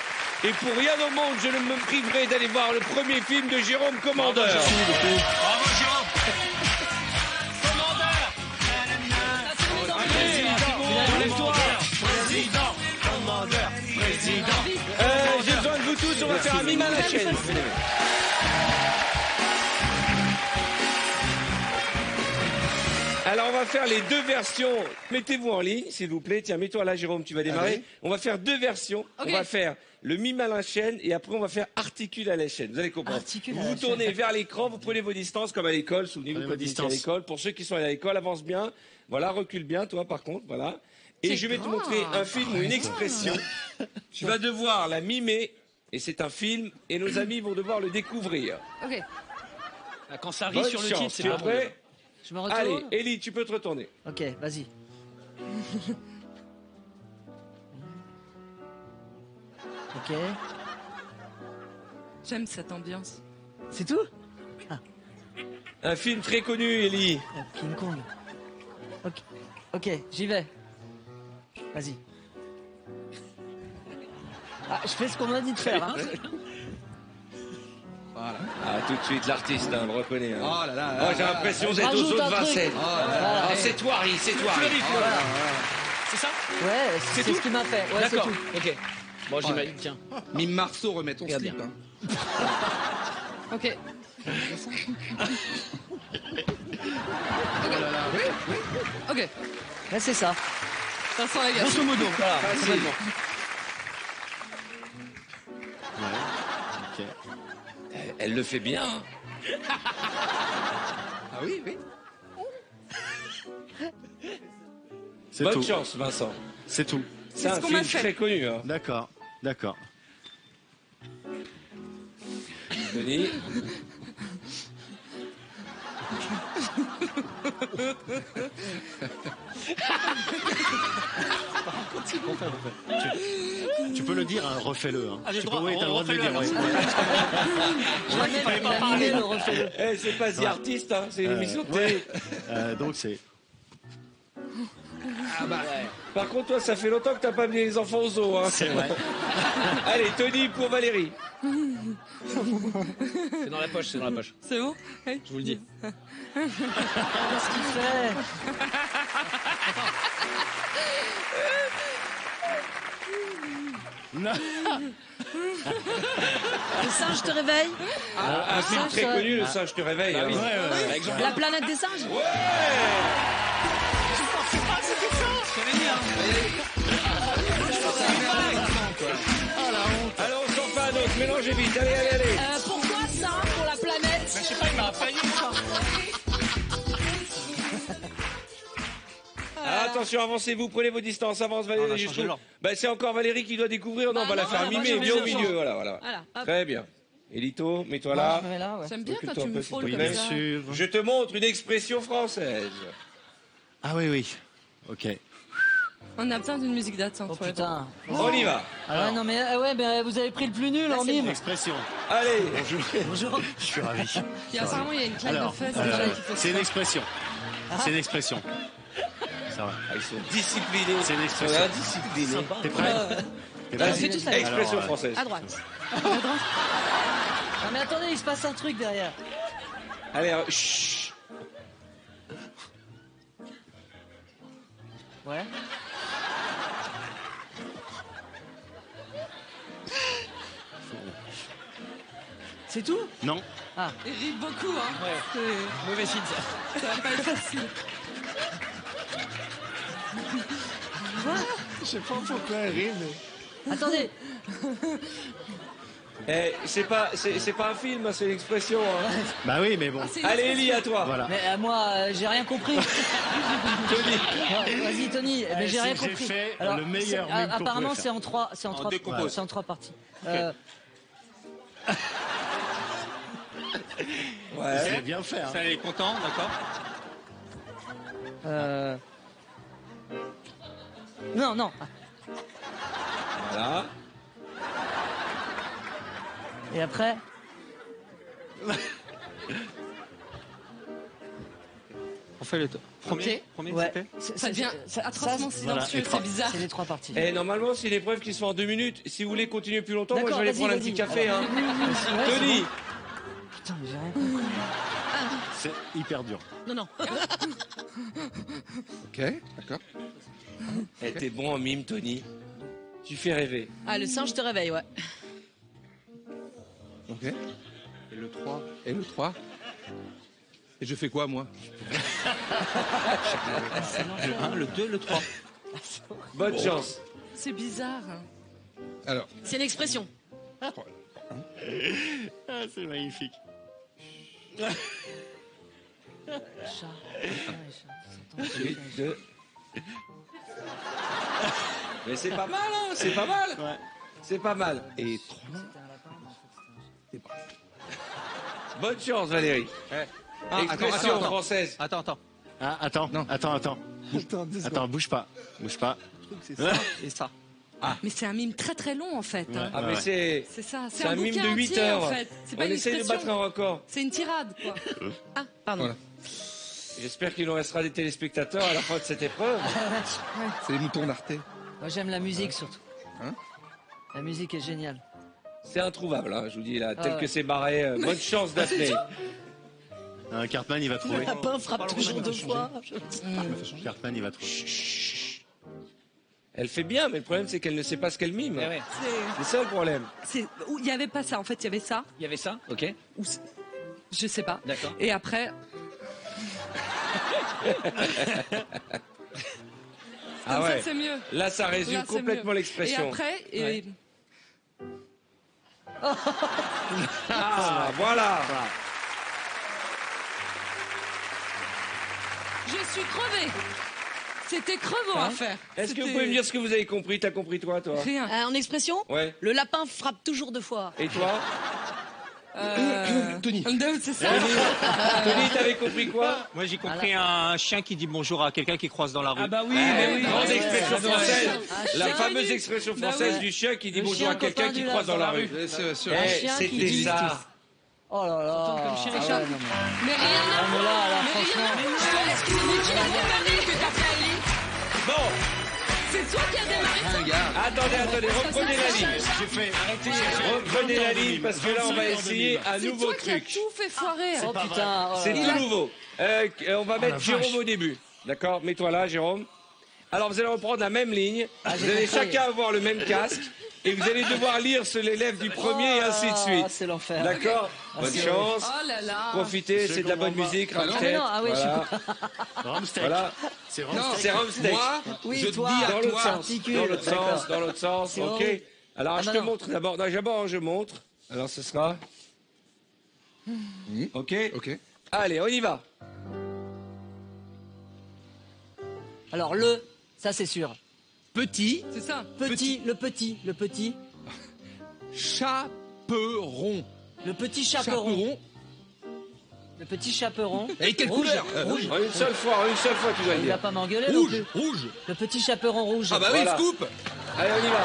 Speaker 3: Et pour rien au monde, je ne me priverai d'aller voir le premier film de Jérôme Commandeur.
Speaker 13: Bravo Jérôme. Commandeur. Président, commandeur, président.
Speaker 3: J'ai besoin de vous tous, on va faire un mime à la chaîne. Alors on va faire les deux versions. Mettez-vous en ligne, s'il vous plaît. Tiens, mets-toi là, Jérôme, tu vas démarrer. On va faire deux versions.
Speaker 4: Ok.
Speaker 3: On va faire le mime à la chaîne et après on va faire articule à la chaîne. Vous allez comprendre.
Speaker 5: Articule à
Speaker 3: Vous
Speaker 5: la
Speaker 3: vous tournez vers l'écran, vous prenez vos distances comme à l'école. Souvenez-vous
Speaker 12: Prenez
Speaker 3: quand
Speaker 12: vos
Speaker 3: vous étiez à
Speaker 12: distances.
Speaker 3: l'école. Pour ceux qui sont allés à l'école, avance bien. Voilà, recule bien, toi par contre. Voilà. Et
Speaker 4: C'est
Speaker 3: je vais te
Speaker 4: grand.
Speaker 3: montrer un film ou une expression. Tu vas devoir la mimer. Et c'est un film et nos amis vont devoir le découvrir.
Speaker 4: Ok.
Speaker 13: Quand ça arrive
Speaker 3: Bonne
Speaker 13: sur le
Speaker 3: chance.
Speaker 13: titre, c'est
Speaker 3: Tu es
Speaker 13: pas bon.
Speaker 3: prêt?
Speaker 5: Je me retourne.
Speaker 3: Allez, Ellie, tu peux te retourner.
Speaker 5: Ok, vas-y. Ok.
Speaker 4: J'aime cette ambiance.
Speaker 5: C'est tout?
Speaker 3: Un film très connu, Ellie.
Speaker 5: King Kong. Ok, ok, j'y vais. Vas-y. Ah, je fais ce qu'on m'a dit de faire. Hein.
Speaker 7: Voilà.
Speaker 3: Ah, tout de suite, l'artiste, hein, on le reconnaît. Hein.
Speaker 7: Oh là là.
Speaker 3: Oh, j'ai l'impression
Speaker 5: Je
Speaker 3: d'être aux
Speaker 5: rajoute
Speaker 3: autres
Speaker 5: un truc.
Speaker 3: Vincennes.
Speaker 7: Oh là là.
Speaker 3: Ah, c'est toi, Harry, c'est toi, Harry.
Speaker 5: Voilà.
Speaker 13: C'est ça?
Speaker 5: Ouais, c'est
Speaker 13: tout
Speaker 5: ce qu'il m'a fait. Ouais, c'est
Speaker 13: D'accord.
Speaker 5: tout.
Speaker 13: Ok. Bon, j'imagine. Tiens.
Speaker 7: Mime Marceau, remets ton
Speaker 13: Regarde
Speaker 7: slip.
Speaker 13: bien.
Speaker 7: Hein.
Speaker 4: Ok. Ok.
Speaker 5: Ouais, c'est ça.
Speaker 4: Ça sent la gueule.
Speaker 13: Grosso modo. Voilà.
Speaker 3: Facile.
Speaker 13: complètement.
Speaker 12: Ok.
Speaker 3: Elle le fait bien.
Speaker 7: Ah oui, oui.
Speaker 12: C'est
Speaker 3: Bonne
Speaker 12: tout.
Speaker 3: chance, Vincent.
Speaker 12: C'est tout.
Speaker 3: C'est un
Speaker 4: ce qu'on
Speaker 3: film
Speaker 4: m'a fait.
Speaker 3: très connu. Hein.
Speaker 12: D'accord. D'accord.
Speaker 3: Denis.
Speaker 12: Tu peux le dire, hein, refais-le. Hein.
Speaker 13: Ah, j'ai
Speaker 12: Tu
Speaker 13: le
Speaker 12: peux-
Speaker 13: droit,
Speaker 12: oui, t'as le droit de le dire.
Speaker 13: refais-le,
Speaker 12: oui.
Speaker 5: Jamais
Speaker 13: fallait pas
Speaker 5: il a
Speaker 13: parler.
Speaker 5: mimé le refait-le.
Speaker 3: Eh, c'est pas The Artist, hein, c'est une émission de télé.
Speaker 12: Donc c'est.
Speaker 3: Ah bah, par contre, toi, ça fait longtemps que t'as pas amené les enfants au zoo. Hein.
Speaker 12: C'est vrai.
Speaker 3: Allez, Tony pour Valérie.
Speaker 13: C'est dans la poche, c'est dans la poche.
Speaker 4: C'est bon? Hey.
Speaker 13: Je vous le dis.
Speaker 5: Qu'est-ce qu'il fait?
Speaker 12: Non.
Speaker 11: Le singe te réveille.
Speaker 3: Un film
Speaker 11: singe,
Speaker 3: très connu, Le singe te réveille. hein.
Speaker 13: Avec Jean-
Speaker 11: La planète des singes.
Speaker 3: Alors, on s'en fait un autre. Mélangez vite. Allez, allez, allez.
Speaker 11: Pourquoi ça pour la planète?
Speaker 13: Je sais pas, il m'a failli.
Speaker 3: Ah, attention, avancez-vous, prenez vos distances, avance Valérie.
Speaker 13: On va
Speaker 3: je
Speaker 13: changer
Speaker 3: trouve.
Speaker 13: l'ordre.
Speaker 3: Bah, c'est encore Valérie qui doit découvrir. Non, on va la faire mimer bien au milieu. Voilà, voilà.
Speaker 11: Voilà, hop.
Speaker 3: Très bien. Elito, mets-toi là.
Speaker 5: Je me mets là, ouais.
Speaker 4: J'aime bien quand
Speaker 3: Occupe-toi
Speaker 4: tu
Speaker 3: un
Speaker 4: me
Speaker 3: peu, s'il
Speaker 4: frôles
Speaker 3: te
Speaker 4: comme
Speaker 3: plaît.
Speaker 4: ça.
Speaker 3: Je te montre une expression française.
Speaker 12: Ah oui, oui. Ok.
Speaker 4: On a besoin d'une musique d'attente.
Speaker 5: Oh
Speaker 4: pour les
Speaker 5: putain.
Speaker 3: On y va.
Speaker 5: Ah ouais, non mais ouais, mais vous avez pris le plus nul en
Speaker 11: c'est
Speaker 5: mime.
Speaker 12: Expression.
Speaker 3: Allez.
Speaker 5: Bonjour.
Speaker 12: Je suis ravi.
Speaker 4: Puis apparemment, il y a une claque
Speaker 12: Alors,
Speaker 4: de fesses déjà qu'il faut
Speaker 12: c'est une
Speaker 4: se
Speaker 12: expression. C'est une expression. Ça va.
Speaker 3: Ah, ils sont disciplinés.
Speaker 12: C'est une
Speaker 3: Ils sont
Speaker 12: expression.
Speaker 3: indisciplinés.
Speaker 12: T'es prêt? T'es prêt?
Speaker 3: Vas-y,
Speaker 11: tout ça.
Speaker 3: expression
Speaker 12: Alors,
Speaker 3: française.
Speaker 11: À droite.
Speaker 5: Ah mais attendez, il se passe un truc derrière.
Speaker 3: Allez, chut.
Speaker 5: Ouais. C'est tout?
Speaker 12: Non.
Speaker 5: Ah.
Speaker 4: Il rit beaucoup, hein.
Speaker 13: Ouais. Mauvais signe, ça.
Speaker 4: Ça va pas être facile.
Speaker 12: Je sais pas pourquoi elle rit, mais.
Speaker 5: Attendez.
Speaker 3: Eh, c'est pas un film, c'est une expression. Hein.
Speaker 12: Bah oui, mais bon.
Speaker 3: Allez, Ellie, à toi.
Speaker 12: Voilà.
Speaker 5: Mais moi, j'ai rien compris.
Speaker 3: Tony.
Speaker 5: Ouais, vas-y Tony, mais j'ai rien
Speaker 12: j'ai
Speaker 5: compris.
Speaker 12: fait le meilleur
Speaker 5: c'est-
Speaker 12: mime qu'on
Speaker 5: apparemment
Speaker 12: pouvait
Speaker 5: c'est en trois,
Speaker 3: décompose.
Speaker 5: c'est en trois parties.
Speaker 3: Ouais.
Speaker 12: C'est bien fait. Hein.
Speaker 13: Ça, elle est content, d'accord?
Speaker 5: Non, non.
Speaker 3: Voilà.
Speaker 5: Et après?
Speaker 12: On fait le premier.
Speaker 11: Ok.
Speaker 12: Premier,
Speaker 5: Ouais.
Speaker 12: c'était
Speaker 4: Ça devient atrocement silencieux, c'est bizarre.
Speaker 5: C'est les 3 parties.
Speaker 3: Et normalement, c'est une épreuve qui se fait en 2 minutes. Si vous voulez continuer plus longtemps, moi je
Speaker 5: D'accord,
Speaker 3: vais aller
Speaker 5: vas-y,
Speaker 3: prendre un
Speaker 5: vas-y.
Speaker 3: petit café. Hein.
Speaker 5: Ouais, c'est
Speaker 3: Tony,
Speaker 5: bon. Putain, mais j'ai rien compris.
Speaker 12: C'est hyper dur.
Speaker 11: Non, non.
Speaker 7: Ok, d'accord.
Speaker 3: t'es bon en mime, Tony. Tu fais rêver.
Speaker 11: Ah, le singe te réveille, ouais.
Speaker 7: Ok. Et le 3. Et le 3. Et je fais quoi, moi?
Speaker 12: Le 1, le 2, le 3.
Speaker 3: Bonne chance.
Speaker 4: C'est bizarre.
Speaker 7: Alors.
Speaker 11: C'est une expression.
Speaker 12: Ah, c'est magnifique.
Speaker 3: Une, deux. Mais c'est pas mal, hein, c'est pas mal.
Speaker 12: Ouais.
Speaker 3: C'est pas mal. Et 3. Bonne chance, Valérie.
Speaker 12: Ah,
Speaker 3: Expression française.
Speaker 12: Attends. Ah, attends.
Speaker 7: Non.
Speaker 12: Attends. Attends, bouge pas. Bouge pas.
Speaker 7: C'est ça et ça.
Speaker 4: Mais c'est un mime très très long en fait.
Speaker 12: Ouais.
Speaker 3: Ah, mais c'est.
Speaker 4: C'est ça,
Speaker 3: C'est un mime
Speaker 4: bouquin
Speaker 3: de 8
Speaker 4: entier,
Speaker 3: heures.
Speaker 4: en fait. C'est
Speaker 3: On
Speaker 4: pas une
Speaker 3: essaye de
Speaker 4: expression.
Speaker 3: battre un record.
Speaker 4: C'est une tirade quoi.
Speaker 11: Ah, pardon.
Speaker 7: Voilà.
Speaker 3: J'espère qu'il nous restera des téléspectateurs à la fin de cette épreuve.
Speaker 7: C'est les moutons d'Arte.
Speaker 5: Moi, j'aime la musique surtout.
Speaker 7: Hein?
Speaker 5: La musique est géniale.
Speaker 3: C'est introuvable, hein, je vous dis là, tel
Speaker 5: ouais.
Speaker 3: que c'est barré. Bonne chance, Daphné.
Speaker 12: Cartman, il va trouver.
Speaker 11: Le lapin frappe toujours 2 fois.
Speaker 12: Cartman, il va trouver.
Speaker 3: Elle fait bien, mais le problème c'est qu'elle ne sait pas ce qu'elle mime. C'est ça le problème.
Speaker 4: Il n'y avait pas ça, en fait, il y avait ça.
Speaker 6: Il y avait ça, ok.
Speaker 4: Je sais pas.
Speaker 6: D'accord.
Speaker 4: Et après.
Speaker 3: Ah
Speaker 4: Comme
Speaker 3: ouais.
Speaker 4: ça, c'est mieux.
Speaker 3: Là, ça résume
Speaker 4: Là, c'est
Speaker 3: complètement
Speaker 4: mieux.
Speaker 3: l'expression.
Speaker 4: Et après.
Speaker 3: Ouais. Ah, voilà.
Speaker 4: Je suis crevée. C'était crevant à faire.
Speaker 3: Est-ce que vous pouvez me dire ce que vous avez compris? T'as compris toi
Speaker 4: Rien.
Speaker 11: En expression?
Speaker 3: Ouais.
Speaker 11: Le lapin frappe toujours 2 fois.
Speaker 3: Et toi?
Speaker 7: Tony.
Speaker 4: C'est ça.
Speaker 3: Tony, t'avais compris quoi?
Speaker 13: Moi, j'ai compris un chien qui dit bonjour à quelqu'un qui croise dans la rue.
Speaker 6: Ah bah oui, mais oui.
Speaker 3: Grande expression française. La
Speaker 4: chien
Speaker 3: fameuse
Speaker 4: qui-
Speaker 3: expression
Speaker 4: Bah
Speaker 3: française
Speaker 4: ouais.
Speaker 3: du chien qui dit
Speaker 5: Le
Speaker 3: bonjour
Speaker 5: chien
Speaker 3: à quelqu'un
Speaker 5: copain
Speaker 3: qui
Speaker 5: du
Speaker 3: croise dans la rue.
Speaker 5: Un chien qui
Speaker 3: C'était
Speaker 5: dit
Speaker 3: ça.
Speaker 5: Oh là là.
Speaker 6: comme chien et
Speaker 5: Ah
Speaker 6: chat.
Speaker 5: ouais, non, mais-
Speaker 4: Mais rien à
Speaker 5: Ah, mais
Speaker 4: voir.
Speaker 5: là,
Speaker 4: Mais rien à
Speaker 5: franchement.
Speaker 4: voir. Excuse-moi, qui a démarré que t'as fait Ali?
Speaker 3: Bon,
Speaker 4: C'est toi qui as démarré ça?
Speaker 3: attendez, reprenez la ligne.
Speaker 13: J'ai fait. Arrêtez.
Speaker 3: Reprenez la ligne parce que là, on va essayer un
Speaker 4: C'est
Speaker 3: nouveau
Speaker 4: toi qui as
Speaker 3: truc.
Speaker 4: tout fait foirer.
Speaker 5: Oh putain. oh là
Speaker 3: C'est
Speaker 5: là.
Speaker 3: tout nouveau. On va mettre Jérôme au début. D'accord? Mets-toi là, Jérôme. Alors, vous allez reprendre la même ligne. Vous allez chacun avoir le même casque. Et vous allez devoir lire l'élève du premier et ainsi de suite.
Speaker 5: C'est l'enfer.
Speaker 3: D'accord? Bonne
Speaker 5: c'est
Speaker 3: chance.
Speaker 4: Oh là là.
Speaker 3: Profitez, c'est de la bonne musique.
Speaker 5: Ah
Speaker 3: Ramstedt.
Speaker 5: non, ah oui,
Speaker 3: Voilà.
Speaker 12: Ramsteak.
Speaker 3: Voilà.
Speaker 12: C'est
Speaker 7: Non,
Speaker 12: Ramsteak.
Speaker 3: C'est Ramsteak.
Speaker 7: Moi,
Speaker 5: Oui,
Speaker 7: je te
Speaker 5: toi.
Speaker 7: dis à
Speaker 3: Dans l'autre
Speaker 7: toi.
Speaker 3: sens.
Speaker 5: particule.
Speaker 3: Dans l'autre
Speaker 5: D'accord.
Speaker 3: sens. Dans l'autre sens.
Speaker 5: C'est
Speaker 3: Ok.
Speaker 5: horrible.
Speaker 3: Alors,
Speaker 5: Ah
Speaker 3: je
Speaker 5: bah
Speaker 3: te
Speaker 5: non.
Speaker 3: montre d'abord. Non, d'abord, je montre. Alors, ce sera. Ok.
Speaker 7: Ok.
Speaker 3: Allez, on y va.
Speaker 5: Alors ça c'est sûr.
Speaker 7: Petit
Speaker 4: C'est ça.
Speaker 5: Le petit.
Speaker 7: chaperon.
Speaker 5: Le petit chaperon. Le petit chaperon.
Speaker 7: Et quelle
Speaker 5: Rouge.
Speaker 7: couleur
Speaker 5: Rouge.
Speaker 3: En une seule fois, tu dois le
Speaker 5: Il va
Speaker 3: dire.
Speaker 5: pas m'engueuler non
Speaker 7: Rouge,
Speaker 5: plus.
Speaker 7: rouge.
Speaker 5: Le petit chaperon rouge.
Speaker 7: Ah bah
Speaker 3: Voilà.
Speaker 7: oui, scoop.
Speaker 3: Allez, on y va.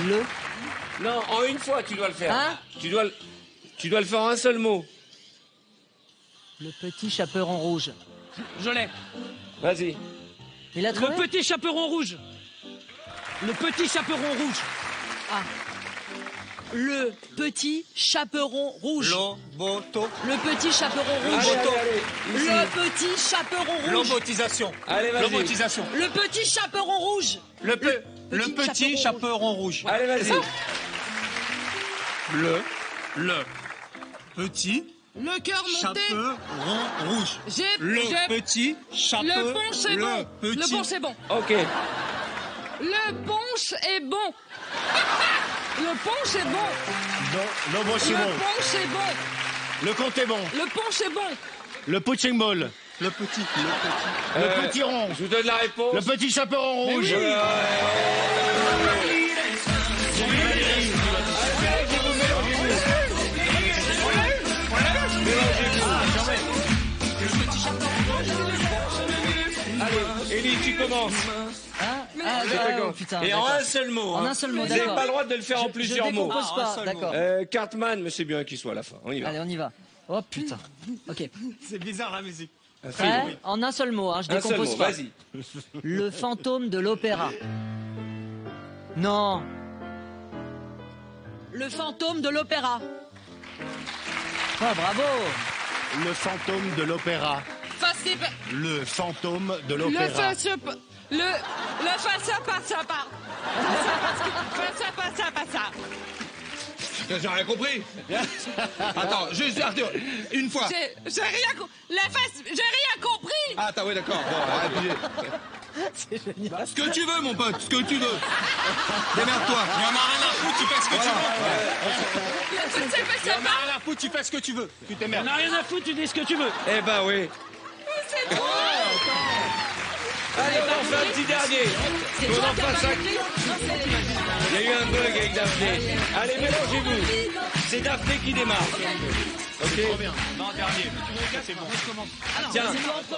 Speaker 5: Le.
Speaker 3: Non, en une fois, tu dois le faire.
Speaker 5: Hein?
Speaker 3: Tu dois le faire en un seul mot.
Speaker 5: Le petit chaperon rouge.
Speaker 6: Je l'ai.
Speaker 3: Vas-y.
Speaker 5: Il a trouvé.
Speaker 6: Le petit chaperon rouge. Le petit chaperon rouge.
Speaker 11: Le petit chaperon rouge.
Speaker 13: Loboto.
Speaker 11: Le petit chaperon rouge.
Speaker 3: Allez. Ici.
Speaker 11: Le petit chaperon rouge.
Speaker 13: Lobotisation.
Speaker 3: Allez, vas-y.
Speaker 13: Lobotisation.
Speaker 11: Le petit chaperon rouge.
Speaker 13: Le petit chaperon rouge.
Speaker 3: Allez, vas-y.
Speaker 13: Le petit
Speaker 4: Le cœur monté.
Speaker 13: chaperon rouge.
Speaker 4: J'ai.
Speaker 13: Petit chaperon.
Speaker 4: Le punch c'est bon. Le punch c'est bon.
Speaker 3: Ok.
Speaker 4: Le punch est bon. Le punch est bon.
Speaker 12: Non, moi c'est
Speaker 4: Le
Speaker 12: bon.
Speaker 4: punch est bon.
Speaker 12: Le compte est bon.
Speaker 4: Le punch est bon.
Speaker 12: Le punching ball.
Speaker 13: Le petit.
Speaker 12: Le petit rond.
Speaker 3: Je vous donne la réponse.
Speaker 12: Le petit chaperon rouge.
Speaker 3: Allez, Élie, tu commences.
Speaker 5: Putain,
Speaker 3: Et en
Speaker 5: d'accord.
Speaker 3: un seul mot.
Speaker 5: En
Speaker 3: hein.
Speaker 5: un seul mot,
Speaker 3: Vous n'avez
Speaker 5: d'accord.
Speaker 3: pas le droit de le faire en plusieurs mots.
Speaker 5: Je décompose pas, d'accord.
Speaker 3: Cartman, mais c'est bien qu'il soit à la fin. On y va.
Speaker 5: Allez, on y va. Oh putain. Ok.
Speaker 13: C'est bizarre la musique.
Speaker 5: Prêt En un seul mot, hein, je
Speaker 3: Un seul
Speaker 5: décompose
Speaker 3: mot,
Speaker 5: pas.
Speaker 3: vas-y.
Speaker 5: Le fantôme de l'opéra. Non.
Speaker 11: Le fantôme de l'opéra.
Speaker 5: Ah, bravo.
Speaker 14: Le fantôme de l'opéra. Le fantôme de l'opéra.
Speaker 2: Le face à passe à part. Face à passe.
Speaker 7: J'ai rien compris. Attends, juste Arthur, une fois.
Speaker 2: J'ai rien compris.
Speaker 7: Ah, attends, oui, d'accord. Bon, arrête.
Speaker 5: C'est génial.
Speaker 7: Ce que tu veux, mon pote, ce que tu veux. Démerde-toi.
Speaker 13: Il y en a rien à foutre, tu fais ce que tu veux.
Speaker 2: C'est
Speaker 13: Il y en a rien à foutre, tu fais ce que tu veux. Tu
Speaker 6: On
Speaker 13: t'émerdes.
Speaker 6: n'a rien à foutre, tu dis ce que tu veux.
Speaker 3: Eh ben oui.
Speaker 2: C'est trop.
Speaker 3: Allez, on en fait un petit dernier. On en fasse un. Il y a eu un bug avec Daphné. Allez, mélangez-vous. C'est Daphné qui démarre. Ok.
Speaker 13: Bien. Non, dernier. C'est bon.
Speaker 3: Tiens,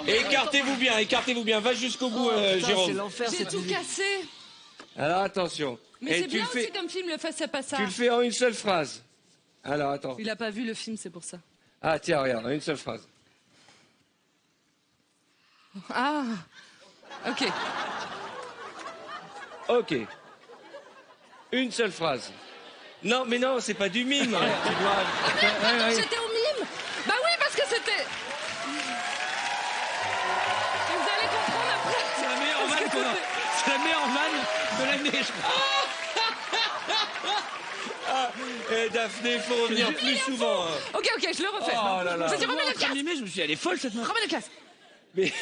Speaker 3: et écartez-vous bien. Va jusqu'au bout,
Speaker 5: Putain,
Speaker 3: Jérôme.
Speaker 5: c'est l'enfer
Speaker 2: J'ai
Speaker 5: cette
Speaker 2: tout
Speaker 5: musique.
Speaker 2: cassé.
Speaker 3: Alors attention.
Speaker 2: Mais
Speaker 3: Et
Speaker 2: c'est
Speaker 3: tu
Speaker 2: bien
Speaker 3: le fais,
Speaker 2: aussi comme film, le face à passe.
Speaker 3: tu le fais en une seule phrase. Alors attends.
Speaker 2: Il a pas vu le film, c'est pour ça.
Speaker 3: Ah tiens, regarde, en une seule phrase.
Speaker 2: Ah. Ok.
Speaker 3: Ok. Une seule phrase. Non, mais non, c'est pas du mime. Tu dois.
Speaker 2: J'étais au mime. Bah oui, parce que c'était. Et vous allez comprendre après.
Speaker 6: C'est la meilleure vanne qu'on a. C'est la meilleure vanne de l'année, je crois.
Speaker 3: Eh Daphné, il faut revenir plus souvent. hein.
Speaker 2: Ok, je le refais.
Speaker 3: Oh là là.
Speaker 2: Vas-y, remets le casque.
Speaker 6: Je me suis dit, elle est folle cette meuf.
Speaker 2: Remets le casque.
Speaker 3: Mais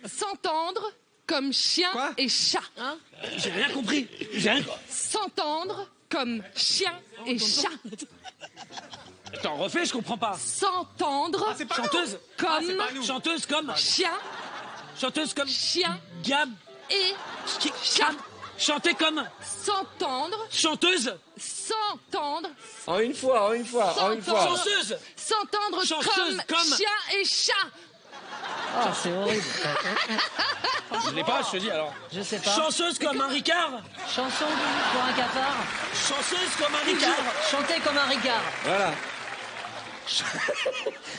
Speaker 2: S'entendre comme chien et chat.
Speaker 6: J'ai rien compris. J'ai rien.
Speaker 2: S'entendre comme chien et chat.
Speaker 6: Attends, refais, je comprends pas.
Speaker 2: S'entendre
Speaker 6: Chanteuse.
Speaker 2: comme
Speaker 6: Chanteuse comme.
Speaker 2: chien,
Speaker 6: Chanteuse comme.
Speaker 2: chien
Speaker 6: Gab.
Speaker 2: et chat.
Speaker 6: Chanter comme.
Speaker 2: S'entendre,
Speaker 6: Chanteuse.
Speaker 2: s'entendre,
Speaker 3: en une fois.
Speaker 6: Chanceuse.
Speaker 2: s'entendre
Speaker 6: Chanceuse comme-
Speaker 2: chien et chat.
Speaker 5: Ah, c'est horrible.
Speaker 13: Je l'ai pas, je te dis alors.
Speaker 5: Je sais pas.
Speaker 6: Chanceuse comme un Ricard.
Speaker 5: Chanson pour un cafard.
Speaker 6: Chanceuse comme un Ricard.
Speaker 5: Chanter comme un Ricard.
Speaker 3: Voilà.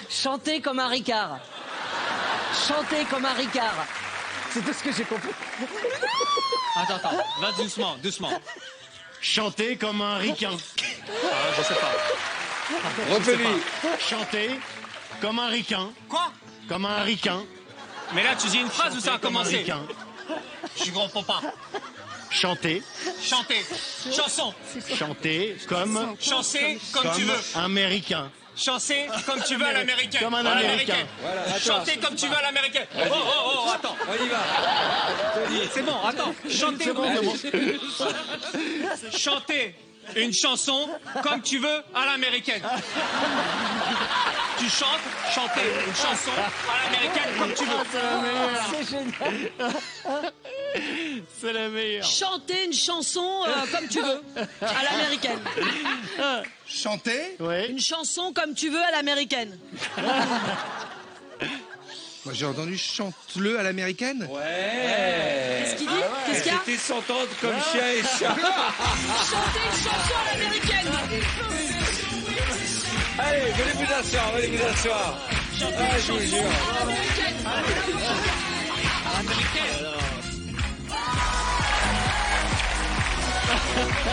Speaker 5: Chanter comme un Ricard. Chanter comme un Ricard. C'est tout ce que j'ai compris.
Speaker 13: Attends, va doucement.
Speaker 14: Chanter comme un ricain.
Speaker 13: Je sais pas.
Speaker 3: Refais-lui.
Speaker 14: Chanter comme un ricain.
Speaker 13: Quoi?
Speaker 14: Comme un ricain.
Speaker 13: Mais là, tu dis une phrase où ça a
Speaker 14: Comme un
Speaker 13: commencé.
Speaker 14: ricain.
Speaker 13: Je comprends pas.
Speaker 14: Chanter.
Speaker 13: Chanter. Chanson.
Speaker 14: Chanter comme
Speaker 13: Chancer comme tu veux.
Speaker 14: américain.
Speaker 13: Chancer comme tu veux à l'américaine.
Speaker 14: Comme un
Speaker 13: À
Speaker 14: Américain.
Speaker 13: l'américaine.
Speaker 3: Voilà, attends.
Speaker 13: Chanter comme tu veux à l'américaine. Oh, attends.
Speaker 3: On y va.
Speaker 13: C'est bon, attends. Chanter Chanter une chanson comme tu veux à l'américaine. Tu chantes, chanter une chanson à l'américaine comme tu veux.
Speaker 5: C'est génial.
Speaker 14: C'est la meilleure.
Speaker 11: Chanter une chanson comme tu veux, à l'américaine.
Speaker 7: Chanter.
Speaker 14: Ouais.
Speaker 11: Une chanson comme tu veux à l'américaine.
Speaker 7: Moi j'ai entendu chante-le à l'américaine.
Speaker 3: Ouais.
Speaker 11: Qu'est-ce qu'il dit Qu'est-ce qu'il y a
Speaker 3: C'était s'entendre comme chien et chat.
Speaker 11: Chanter une chanson à l'américaine.
Speaker 3: Allez, venez vous asseoir. Ah, je vous jure.
Speaker 11: À l'américaine.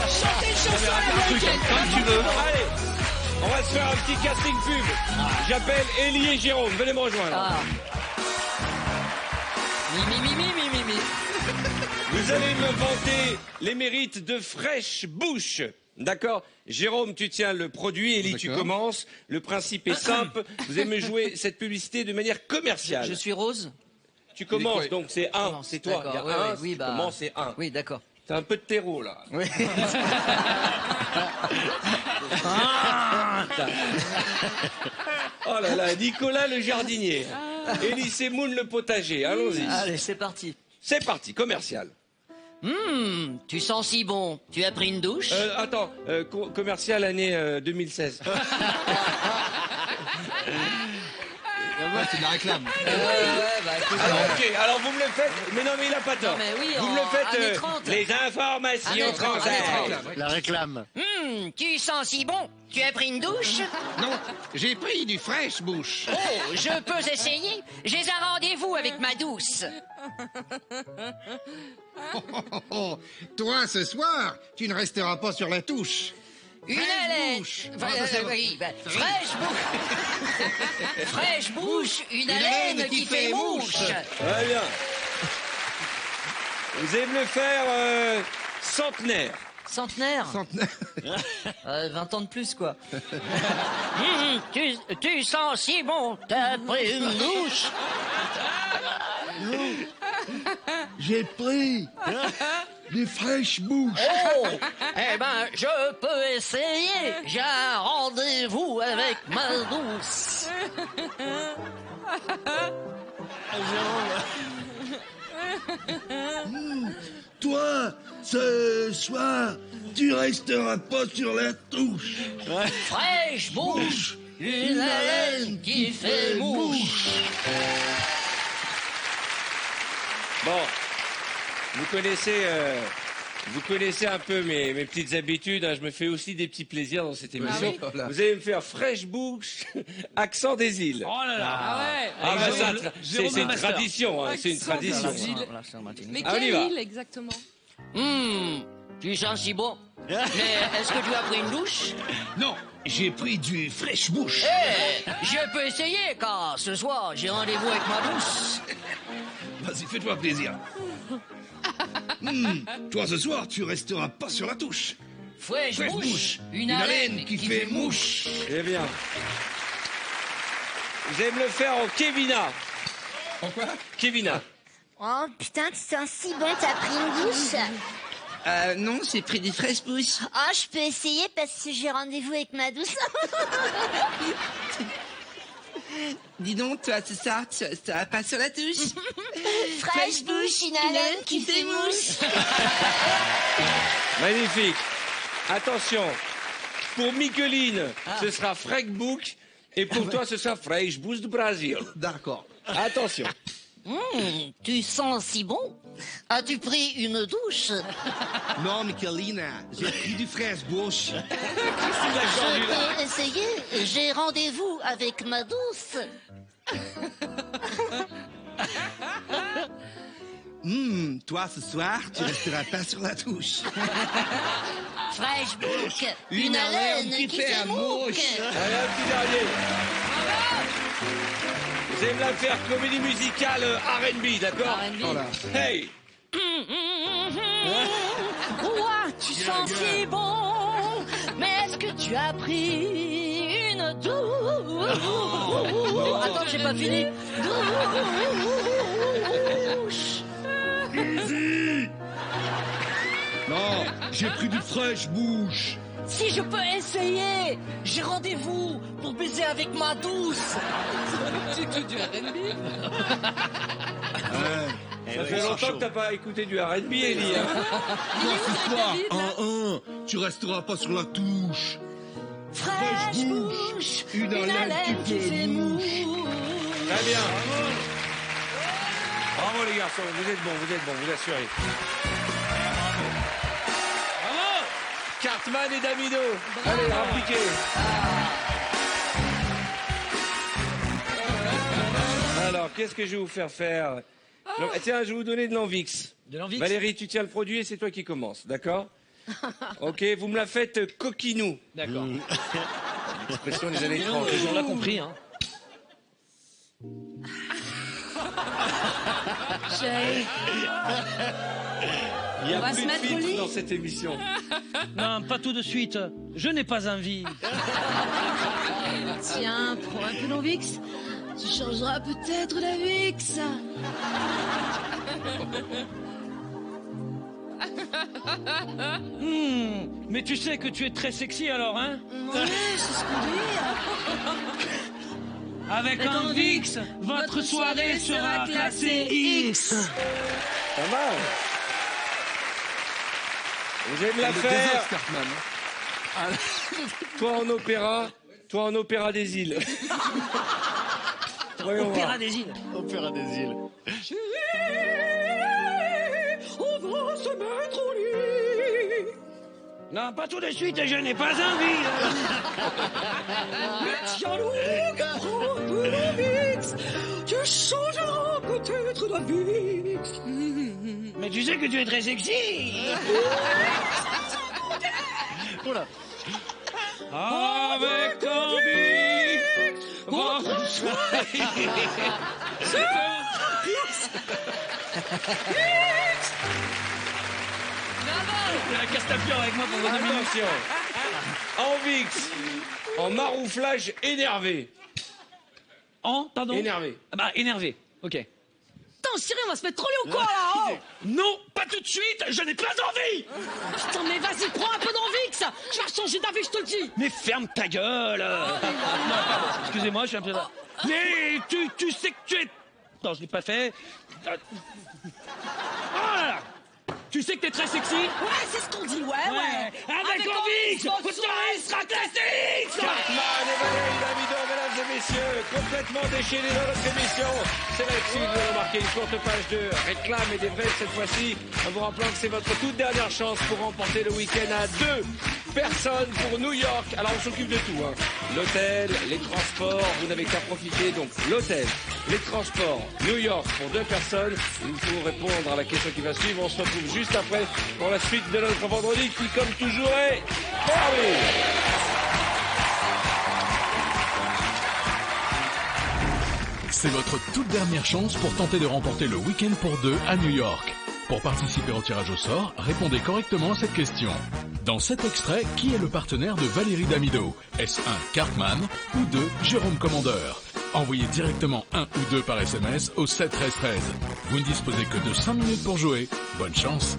Speaker 11: Chanter une chanson à l'américaine.
Speaker 3: Comme tu veux. Allez, on va se faire un petit casting pub. J'appelle Élie et Jérôme. Venez me rejoindre.
Speaker 5: Ah. Mi.
Speaker 3: Vous allez me vanter les mérites de fraîche bouche. D'accord? Jérôme, tu tiens le produit. Élie, tu
Speaker 7: D'accord.
Speaker 3: commences. Le principe est simple. Vous allez me jouer cette publicité de manière commerciale.
Speaker 5: Je suis Rose.
Speaker 3: Tu commences,
Speaker 7: Il est quoi
Speaker 3: donc c'est un. C'est toi. Il y a
Speaker 5: D'accord,
Speaker 3: un.
Speaker 5: oui,
Speaker 3: Tu
Speaker 5: bah.
Speaker 3: commences, c'est un.
Speaker 5: Oui, d'accord.
Speaker 3: T'as un peu de terreau, là.
Speaker 5: Oui.
Speaker 3: Oh là là, Nicolas le jardinier. Élie Semoun le potager. Allons-y.
Speaker 5: Allez, c'est parti.
Speaker 3: C'est parti, commercial.
Speaker 5: Tu sens si bon. Tu as pris une douche?
Speaker 3: Attends, commercial année 2016.
Speaker 7: Ouais, c'est de la réclame.
Speaker 3: Alors, ok, alors vous me le faites. Mais non, mais il a pas tort.
Speaker 11: Non, mais oui,
Speaker 3: vous me le faites.
Speaker 11: 1h30.
Speaker 3: Les informations transverses.
Speaker 14: La réclame.
Speaker 10: Tu sens si bon. Tu as pris une douche?
Speaker 7: Non, j'ai pris du fraîche bouche.
Speaker 10: Oh, je peux essayer? J'ai un rendez-vous avec ma douce.
Speaker 7: Toi, ce soir, tu ne resteras pas sur la touche.
Speaker 10: Une
Speaker 7: Fraîche
Speaker 10: haleine.
Speaker 7: bouche.
Speaker 10: Oui, fraîche bouche. Fraîche bouche, une haleine qui fait mouche.
Speaker 3: Très bien. Vous allez me le faire centenaire.
Speaker 5: Centenaire.
Speaker 7: Centenaire.
Speaker 5: 20 ans de plus, quoi.
Speaker 10: Tu sens si bon, t'as pris une douche.
Speaker 16: J'ai pris des fraîches bouches.
Speaker 10: Oh, eh ben, je peux essayer. J'ai un rendez-vous avec ma douce.
Speaker 16: Toi, ce soir, tu resteras pas sur la touche.
Speaker 10: Fraîche bouche, une haleine qui fait mouche.
Speaker 3: Bon, vous connaissez un peu mes petites habitudes. Hein. Je me fais aussi des petits plaisirs dans cette émission.
Speaker 7: Ah oui.
Speaker 3: Vous allez me faire fraîche bouche, accent des îles.
Speaker 6: Oh là là.
Speaker 4: Ah ouais.
Speaker 3: Ah bah ça, c'est une
Speaker 6: Master.
Speaker 3: tradition. Hein. C'est une
Speaker 4: Accent des
Speaker 3: tradition.
Speaker 4: îles. Mais
Speaker 3: Ah, on y
Speaker 4: quelle
Speaker 3: va.
Speaker 4: île exactement?
Speaker 10: Tu sens si bon. Mais est-ce que tu as pris une douche?
Speaker 16: Non, j'ai pris du fraîche bouche.
Speaker 10: Eh, je peux essayer, car ce soir, j'ai rendez-vous avec ma douce.
Speaker 16: Vas-y, fais-toi plaisir. Toi, ce soir, tu resteras pas sur la touche.
Speaker 10: Fraîche
Speaker 16: Fraîche
Speaker 10: bouche, une
Speaker 16: haleine qui fait mouche.
Speaker 3: Eh bien. Vous allez me le faire en Kevina.
Speaker 7: En quoi?
Speaker 3: Kevina.
Speaker 17: Oh putain, tu sens si bon, t'as pris une douche?
Speaker 18: Non, j'ai pris des fraîches bouches.
Speaker 17: Oh, je peux essayer parce que j'ai rendez-vous avec ma douce.
Speaker 18: Dis donc, toi, c'est ça, tu vas pas sur la touche?
Speaker 17: Fraîche bouche, une haleine qui fait mouche.
Speaker 3: Magnifique. Attention. Pour Micheline, ce sera Freckbook. Et pour toi, ce sera Fresh Bouche du Brésil.
Speaker 7: D'accord.
Speaker 3: Attention.
Speaker 10: Tu sens si bon? As-tu pris une douche?
Speaker 16: Non, Michelina, j'ai pris du fraîche bouche.
Speaker 10: Je peux essayer. J'ai rendez-vous avec ma douce.
Speaker 16: Toi, ce soir, tu resteras pas sur la touche.
Speaker 10: Fraîche bouche, une haleine qui fait mouche.
Speaker 3: Allez, un petit dernier. Vous allez me la faire comédie musicale R&B, d'accord?
Speaker 11: Oh
Speaker 7: là.
Speaker 3: Hey.
Speaker 10: Ouah, tu sens si bon. Mais est-ce que tu as pris une douche?
Speaker 5: Attends, j'ai pas fini.
Speaker 10: Douche.
Speaker 16: Easy. Non, j'ai pris du fraîche bouche.
Speaker 10: Si je peux essayer, j'ai rendez-vous pour baiser avec ma douce.
Speaker 4: Tu tout du R&B?
Speaker 3: Ça fait longtemps que t'as pas écouté du R&B, Ellie. Hein.
Speaker 16: Toi, ce soir, 1-1, tu resteras pas sur la touche.
Speaker 10: Fraîche bouche,
Speaker 16: une haleine qui fait mouche.
Speaker 3: Très bien. Bravo les garçons, vous êtes bons, vous assurez. Bravo. Cartman et Damido. Allez, rappliquez. Alors, qu'est-ce que je vais vous faire faire? Tiens, je vais vous donner de l'Envix.
Speaker 5: De l'Envix.
Speaker 3: Valérie, tu tiens le produit et c'est toi qui commence, d'accord? Ok, vous me la faites coquinou.
Speaker 5: D'accord.
Speaker 3: L'expression des années 30.
Speaker 5: On l'a compris, hein.
Speaker 11: Chérie.
Speaker 3: Il y a
Speaker 11: On va
Speaker 3: plus
Speaker 11: se
Speaker 3: de
Speaker 11: mettre au
Speaker 3: filtres
Speaker 11: lit.
Speaker 3: dans cette émission.
Speaker 6: Non, pas tout de suite. Je n'ai pas envie.
Speaker 11: Tiens, prends un peu l'Envix. Tu changeras peut-être la Vix.
Speaker 6: Mais tu sais que tu es très sexy alors, hein?
Speaker 11: Ouais, c'est ce qu'on dit.
Speaker 6: Avec un VIX, votre soirée sera classée X.
Speaker 3: Pas mal. Vous allez me la
Speaker 7: Le
Speaker 3: faire.
Speaker 7: désert, Cartman.
Speaker 3: Toi en opéra des îles. Voyons
Speaker 6: Opéra
Speaker 3: voir.
Speaker 6: des îles.
Speaker 14: Opéra des îles.
Speaker 6: On va se mettre au lit. Non, pas tout de suite, je n'ai pas envie. Mais jaloux, prends de la VIX. Tu changeras peut-être la VIX. Mais tu sais que tu es très sexy.
Speaker 14: Oula.
Speaker 3: Avec ton bic, votre
Speaker 6: La Castafiore avec moi pour vos 2 minutes.
Speaker 3: Attention. En VIX, en marouflage énervé.
Speaker 6: Pardon.
Speaker 3: Énervé.
Speaker 6: Ah bah, énervé. Ok.
Speaker 11: Putain, Cyril, on va se mettre trop lié ou quoi, là, oh
Speaker 6: Non, pas tout de suite, je n'ai pas envie.
Speaker 11: Putain, mais vas-y, prends un peu d'Envix. Je vais changer d'avis, je te le dis.
Speaker 6: Mais ferme ta gueule. Non, pardon, excusez-moi, je suis un peu... Mais tu sais que tu es... Non, je l'ai pas fait. Oh là là. Tu sais que t'es très sexy.
Speaker 11: Ouais, c'est ce qu'on dit, ouais.
Speaker 6: Avec Envix,
Speaker 11: Envix,
Speaker 6: vous sera classique.
Speaker 3: Cartman et Valérie Damido, mesdames et messieurs, complètement déchaînés dans notre émission. C'est là-dessus que nous allons marquer une courte page de réclame et des vrais cette fois-ci, en vous rappelant que c'est votre toute dernière chance pour remporter le week-end à 2 personnes pour New York. Alors on s'occupe de tout, hein. L'hôtel, les transports, vous n'avez qu'à profiter. Donc l'hôtel, les transports, New York pour 2 personnes. Il faut répondre à la question qui va suivre. On se retrouve juste après pour la suite de notre vendredi qui, comme toujours, est fermé.
Speaker 1: C'est votre toute dernière chance pour tenter de remporter le week-end pour 2 à New York. Pour participer au tirage au sort, répondez correctement à cette question. Dans cet extrait, qui est le partenaire de Valérie Damido? Est-ce 1 Cartman ou 2 Jérôme Commandeur? Envoyez directement 1 ou 2 par SMS au 7 13 13. Vous ne disposez que de 5 minutes pour jouer. Bonne chance.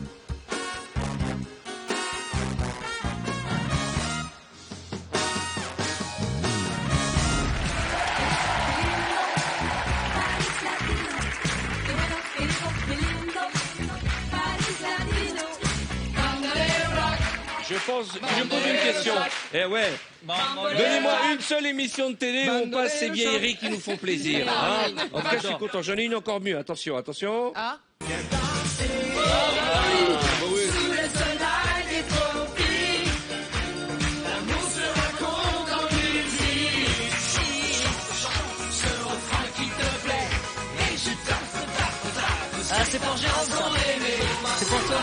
Speaker 3: Je pose une question. Eh ouais. Donnez-moi une seule émission de télé où on passe ces vieilleries qui nous font plaisir. Hein. En tout cas, je suis content. J'en ai une encore mieux. Attention, attention.
Speaker 2: Ah.
Speaker 5: Ah, c'est pour Jérôme, ça. C'est pour toi.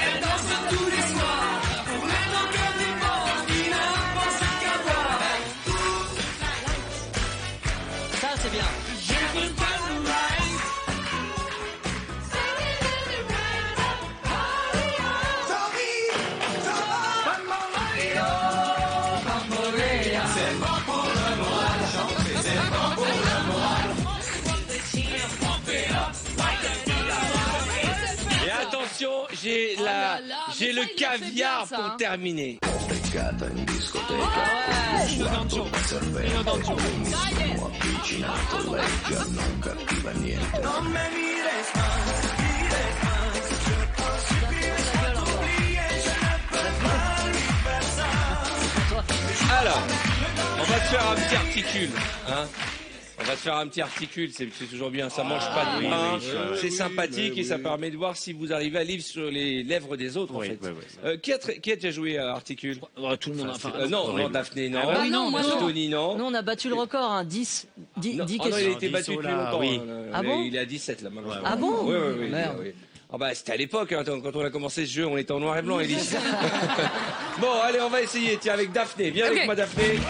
Speaker 2: Elle danse tous les soirs pour mettre en cœur des morts qui n'ont pas ce qu'à voir.
Speaker 5: Ça, c'est bien.
Speaker 2: C'est bon pour le moral, chanter, c'est bon pour le moral.
Speaker 3: Et attention, j'ai le caviar pour terminer.
Speaker 2: Beccata in discoteca, sguardo da cervello, benissimo avvicinato, lei già non capiva niente. Non me mires más, je pense bien t'oublier, je ne peux pas lui faire ça.
Speaker 3: Alors, on va te faire un petit articule, hein. On va te faire un petit articule, c'est toujours bien, ça mange pas de pain, c'est sympathique et ça permet de voir si vous arrivez à lire sur les lèvres des autres en fait. Qui a déjà joué à articule?
Speaker 6: Tout le monde.
Speaker 3: Non, Daphné, non.
Speaker 5: Ah oui, non, moi, non.
Speaker 3: Tony, non.
Speaker 5: Nous, on a battu le record, hein, 10
Speaker 3: Non,
Speaker 5: questions.
Speaker 3: non, il a été battu depuis longtemps.
Speaker 5: Oui. Ah bon?
Speaker 3: Il est à 17 là maintenant.
Speaker 5: Ah bon?
Speaker 3: Oui.
Speaker 5: Merde.
Speaker 3: Oui. Ah bah, c'était à l'époque, hein, quand on a commencé ce jeu, on était en noir et blanc, Élise. Bon, allez, on va essayer. Tiens, avec Daphné. Viens avec moi, Daphné.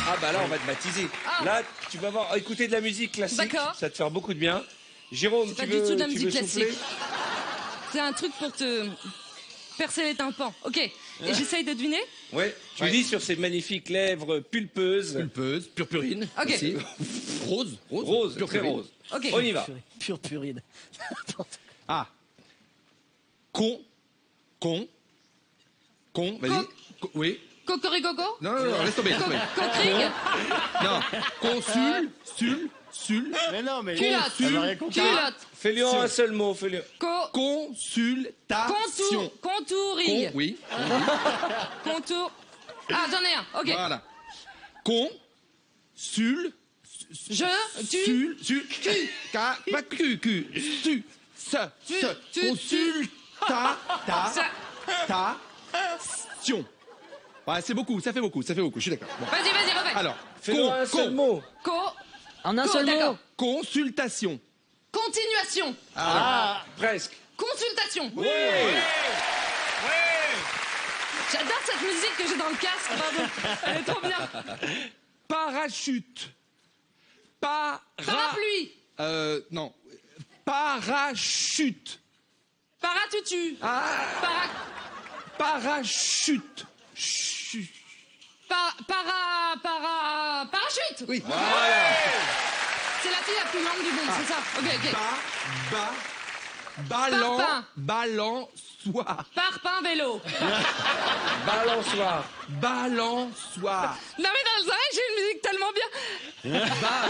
Speaker 3: Ah bah là, on va te baptiser.
Speaker 4: Ah.
Speaker 3: Là, tu vas voir, écouter de la musique classique.
Speaker 4: D'accord.
Speaker 3: Ça va te faire beaucoup de bien. Jérôme,
Speaker 4: C'est
Speaker 3: tu
Speaker 4: pas
Speaker 3: veux
Speaker 4: du tout de la
Speaker 3: tu
Speaker 4: musique
Speaker 3: veux souffler?
Speaker 4: classique. C'est un truc pour te percer les tympans. Ok. Et j'essaye de deviner.
Speaker 3: Ouais. Tu lis sur ces magnifiques lèvres pulpeuses.
Speaker 7: Pulpeuse, purpurine.
Speaker 4: Ok.
Speaker 7: Aussi. Rose.
Speaker 3: Rose, très
Speaker 7: purpurine.
Speaker 3: rose.
Speaker 4: Ok.
Speaker 3: On y va.
Speaker 5: Purpurine.
Speaker 7: Ah. Con, vas-y. Oui.
Speaker 4: Cocoricoco.
Speaker 7: Non, laisse tomber, laisse tomber.
Speaker 4: Coquering.
Speaker 7: Non, sul.
Speaker 14: Mais non, mais
Speaker 4: Culotte.
Speaker 14: elle a rien compris.
Speaker 4: Culotte.
Speaker 3: Fais-le en un seul mot, fais-le.
Speaker 7: Consultation.
Speaker 4: Contouring.
Speaker 7: Oui.
Speaker 4: Contour. Ah, j'en ai un, ok.
Speaker 7: Voilà. Con, sul,
Speaker 4: Je, tu,
Speaker 7: sul,
Speaker 4: cul.
Speaker 7: pas cul, su, se, consultation. Ouais, c'est beaucoup, ça fait beaucoup, je suis d'accord. Bon.
Speaker 4: Vas-y, refais.
Speaker 7: Alors,
Speaker 3: fais-le un seul mot.
Speaker 5: En un seul mot.
Speaker 7: Consultation.
Speaker 4: Continuation.
Speaker 3: Presque.
Speaker 4: Consultation.
Speaker 3: Oui.
Speaker 4: J'adore cette musique que j'ai dans le casque, pardon. Elle est trop bien.
Speaker 7: Parachute.
Speaker 4: Parapluie.
Speaker 7: Non. Parachute.
Speaker 4: Paratutu.
Speaker 7: Parachute.
Speaker 4: Parachute.
Speaker 7: Oui.
Speaker 4: C'est la fille la plus longue du monde, c'est ça. Ok.
Speaker 7: Balançoire.
Speaker 4: Parpaing vélo.
Speaker 3: Balançoire.
Speaker 7: Balançoire.
Speaker 4: Non mais dans les oreilles, j'ai une musique tellement bien.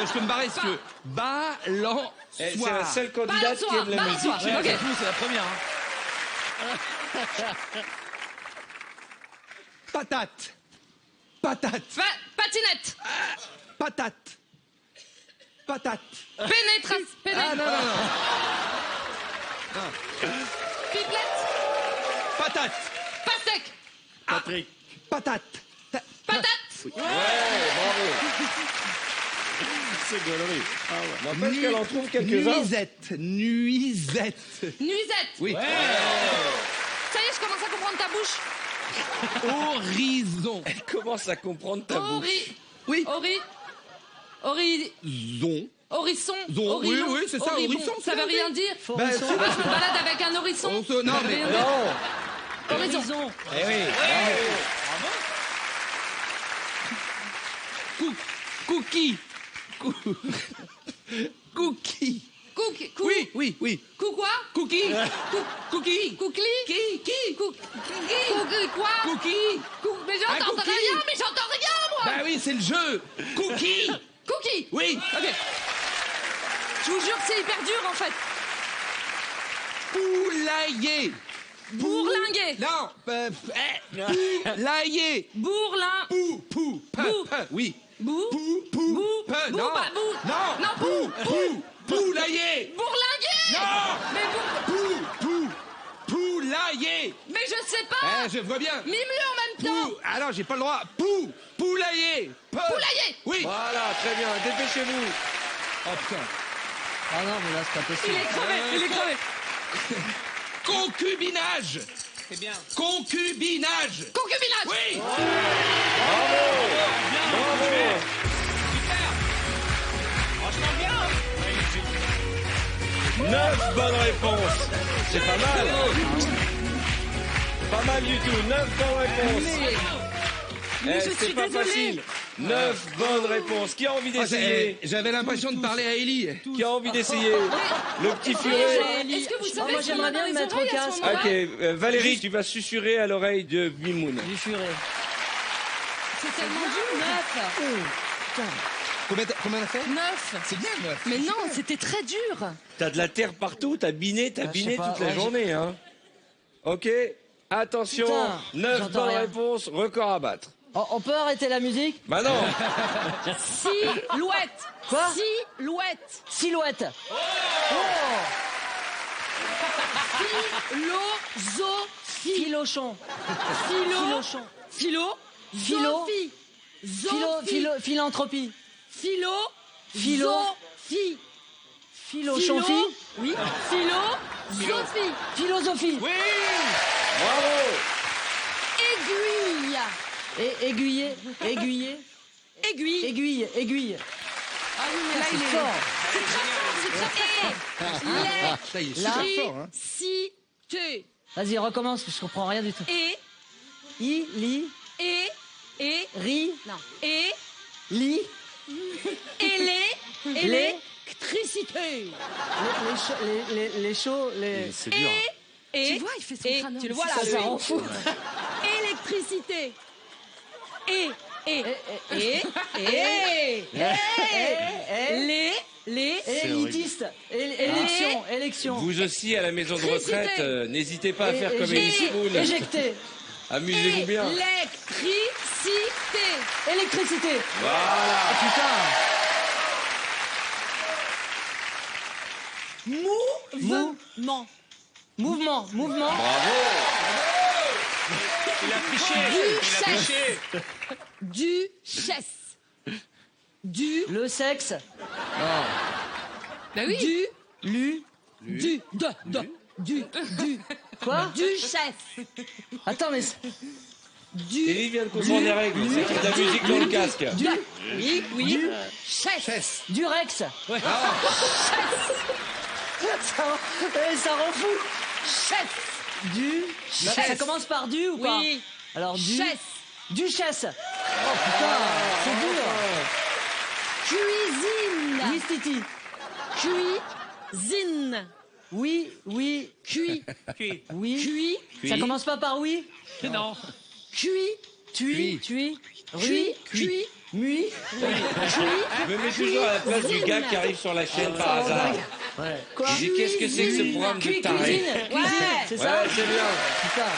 Speaker 7: Je peux me barrer si tu veux. Balançoire.
Speaker 3: C'est la seule candidate qui aime la musique.
Speaker 4: Ok.
Speaker 12: C'est la première.
Speaker 7: Patate.
Speaker 4: Patinette.
Speaker 7: Patate.
Speaker 4: Pénétration.
Speaker 7: Non.
Speaker 4: Pipelette.
Speaker 7: Patate.
Speaker 4: Pastèque.
Speaker 12: Patrick.
Speaker 7: Patate.
Speaker 4: Patate.
Speaker 3: Bravo.
Speaker 12: C'est gaulerie.
Speaker 3: N'empêche qu'elle en trouve quelques-uns.
Speaker 7: Nuisette.
Speaker 3: Oui.
Speaker 4: Ça y est, je commence à comprendre ta bouche.
Speaker 7: Horizon.
Speaker 3: Elle commence à comprendre ta bouche.
Speaker 7: Oui.
Speaker 4: Horizon.
Speaker 7: Oui, c'est ça,
Speaker 4: Horibon.
Speaker 7: horizon.
Speaker 4: Ça veut rien dire. Je me balade avec un horizon.
Speaker 7: Non, mais
Speaker 3: Non.
Speaker 4: Horizon.
Speaker 3: Eh oui.
Speaker 7: Cookie. Cookie. Oui.
Speaker 4: Quoi?
Speaker 7: Cookie.
Speaker 4: Cookie. Quoi?
Speaker 7: Cookie.
Speaker 4: Mais j'entends rien, moi.
Speaker 7: Bah oui, c'est le jeu. Cookie. Oui.
Speaker 4: Ok. Je vous jure que c'est hyper dur en fait.
Speaker 7: Poulailler.
Speaker 4: Bourlinguer.
Speaker 7: Non. Poulailler.
Speaker 4: Bourlin.
Speaker 7: Oui.
Speaker 4: Non.
Speaker 7: Poulailler.
Speaker 4: Bourlinguer.
Speaker 7: Non.
Speaker 4: Mais
Speaker 7: Poulailler.
Speaker 4: Mais je sais pas.
Speaker 7: Je vois bien.
Speaker 4: Mime-le en même temps.
Speaker 7: Ah non, j'ai pas le droit. Poulailler.
Speaker 4: Poulailler.
Speaker 7: Oui.
Speaker 3: Voilà, très bien. Dépêchez-vous.
Speaker 7: Oh putain.
Speaker 5: Ah non, mais là, c'est pas possible.
Speaker 4: Il est crevé.
Speaker 7: Concubinage.
Speaker 6: C'est bien.
Speaker 7: Concubinage. Oui.
Speaker 3: Bravo.
Speaker 6: Franchement bien.
Speaker 3: 9 bonnes réponses. C'est pas mal. Pas mal du tout. 9 bonnes réponses. C'est pas facile. 9 bonnes réponses. Qui a envie d'essayer?
Speaker 7: J'avais l'impression de parler à Ellie.
Speaker 3: Qui a envie d'essayer? Le petit furet.
Speaker 4: Est-ce que vous savez
Speaker 5: moi, j'aimerais bien me mettre au casque.
Speaker 3: Ok, Valérie, tu vas susurrer à l'oreille de Mimoun.
Speaker 5: Du furet.
Speaker 4: C'est tellement dur. 9.
Speaker 7: Combien on a fait?
Speaker 4: 9.
Speaker 7: C'est bien, 9.
Speaker 4: Mais non, c'était très dur.
Speaker 3: T'as de la terre partout, t'as biné
Speaker 5: je sais pas,
Speaker 3: toute la
Speaker 5: ouais,
Speaker 3: journée, hein. Ok, attention,
Speaker 5: Putain,
Speaker 3: 9
Speaker 5: j'entends
Speaker 3: bonnes
Speaker 5: rien.
Speaker 3: réponses, record à battre.
Speaker 5: On peut arrêter la musique?
Speaker 3: Bah non.
Speaker 4: Silhouette.
Speaker 5: Quoi?
Speaker 4: Silhouette.
Speaker 5: Philosophie. Philochon. Philanthropie. Philosophie.
Speaker 4: Oui.
Speaker 5: Philosophie.
Speaker 7: Oui.
Speaker 3: Bravo.
Speaker 4: Aiguille.
Speaker 5: Aiguille.
Speaker 4: Ah oui, mais là,
Speaker 5: C'est
Speaker 4: il est
Speaker 5: fort.
Speaker 4: C'est très fort.
Speaker 7: Ça y est, super fort, hein.
Speaker 4: Électricité.
Speaker 5: Vas-y, recommence, je comprends rien du tout.
Speaker 4: Électricité.
Speaker 5: Les chauds,
Speaker 12: C'est dur.
Speaker 4: Tu vois, il fait son crâne. Tu le vois là.
Speaker 5: ça rend fou.
Speaker 4: Électricité.
Speaker 5: Élitiste. Élection.
Speaker 3: Vous aussi, à la maison de retraite, n'hésitez pas à faire comme Elie Semoun.
Speaker 5: Éjecté.
Speaker 3: Amusez-vous bien.
Speaker 4: Électricité.
Speaker 5: Électricité.
Speaker 3: Voilà.
Speaker 5: Oh, putain.
Speaker 11: Mouvement.
Speaker 5: Mouvement.
Speaker 3: Bravo.
Speaker 13: Il a triché.
Speaker 11: Duchesse. Du.
Speaker 5: Le sexe.
Speaker 11: Bah oui.
Speaker 5: Quoi?
Speaker 11: Duchesse.
Speaker 5: Attends, mais...
Speaker 3: Élie vient de comprendre les règles. C'est de la musique dans le casque.
Speaker 11: Oui. Chesse.
Speaker 5: Du Rex.
Speaker 3: Ouais.
Speaker 5: Ça rend fou.
Speaker 11: Chesse.
Speaker 5: Ça commence par du ou pas?
Speaker 11: Oui.
Speaker 5: Alors du.
Speaker 11: Chesse.
Speaker 5: Duchesse. Oh putain, c'est dur.
Speaker 11: Cuisine.
Speaker 5: Oui, Titi.
Speaker 11: Cuisine.
Speaker 5: Oui.
Speaker 11: Cuit.
Speaker 5: Oui. Ça commence pas par oui?
Speaker 13: Non.
Speaker 5: Tui. Mui.
Speaker 3: Je me mets toujours à la place du gars qui arrive sur la chaîne par hasard.
Speaker 5: Ouais.
Speaker 3: Je dis qu'est-ce que c'est que ce programme de taré?
Speaker 5: Cuisine, c'est ça?
Speaker 3: Ouais, c'est bien.
Speaker 5: Putain.